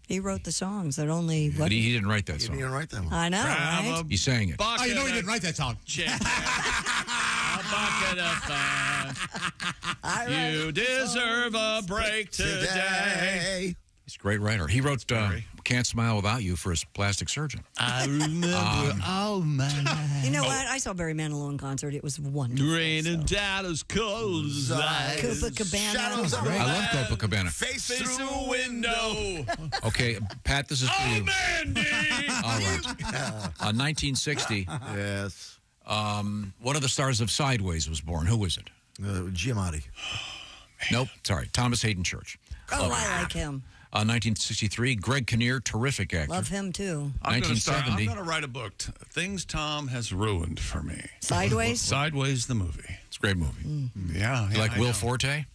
He wrote the songs that only. But he didn't write that You song. didn't write that one. I know, Grab right? a He sang it. bucket Oh, you know he of didn't write that song. chicken. A bucket of fun. You deserve a break today. He's a great writer. He wrote Can't Smile Without You for his plastic surgeon. I remember all my life. You know what? I saw Barry Manilow in concert. It was wonderful. Raining down as cold as ice. Copacabana. Shadows of I love Copacabana. Face Face through through window. Okay, Pat, this is for you. Mandy. All right. 1960, Yes. one of the stars of Sideways was born. Who was it? Giamatti. Nope, sorry. Thomas Hayden Church. Oh, I like him. 1963, Greg Kinnear, terrific actor. Love him too. I'm 1970. going to write a book. Things Tom has ruined for me. Sideways? Sideways, the movie. It's a great movie. Yeah. You like I Will know. Forte?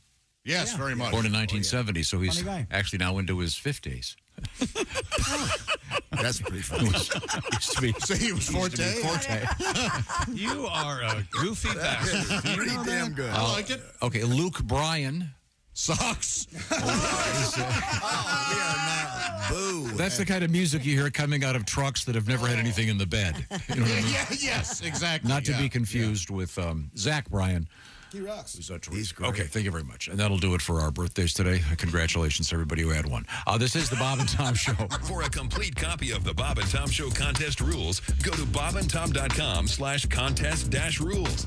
Yes, very much. Born in 1970, so he's Funny guy. actually now into his 50s. That's pretty funny. Used to be, So he was Forte? You are a goofy bastard. Pretty damn good. I like it. Okay, Luke Bryan. Sucks. Boo. That's the kind of music you hear coming out of trucks that have never had anything in the bed. You know what I mean? Yes, exactly. Not to Yeah. be confused with Zach Bryan. He rocks. He's great. Okay, thank you very much. And that'll do it for our birthdays today. Congratulations to everybody who had one. This is the Bob and Tom Show. For a complete copy of the Bob and Tom Show contest rules, go to bobandtom.com/contest-rules.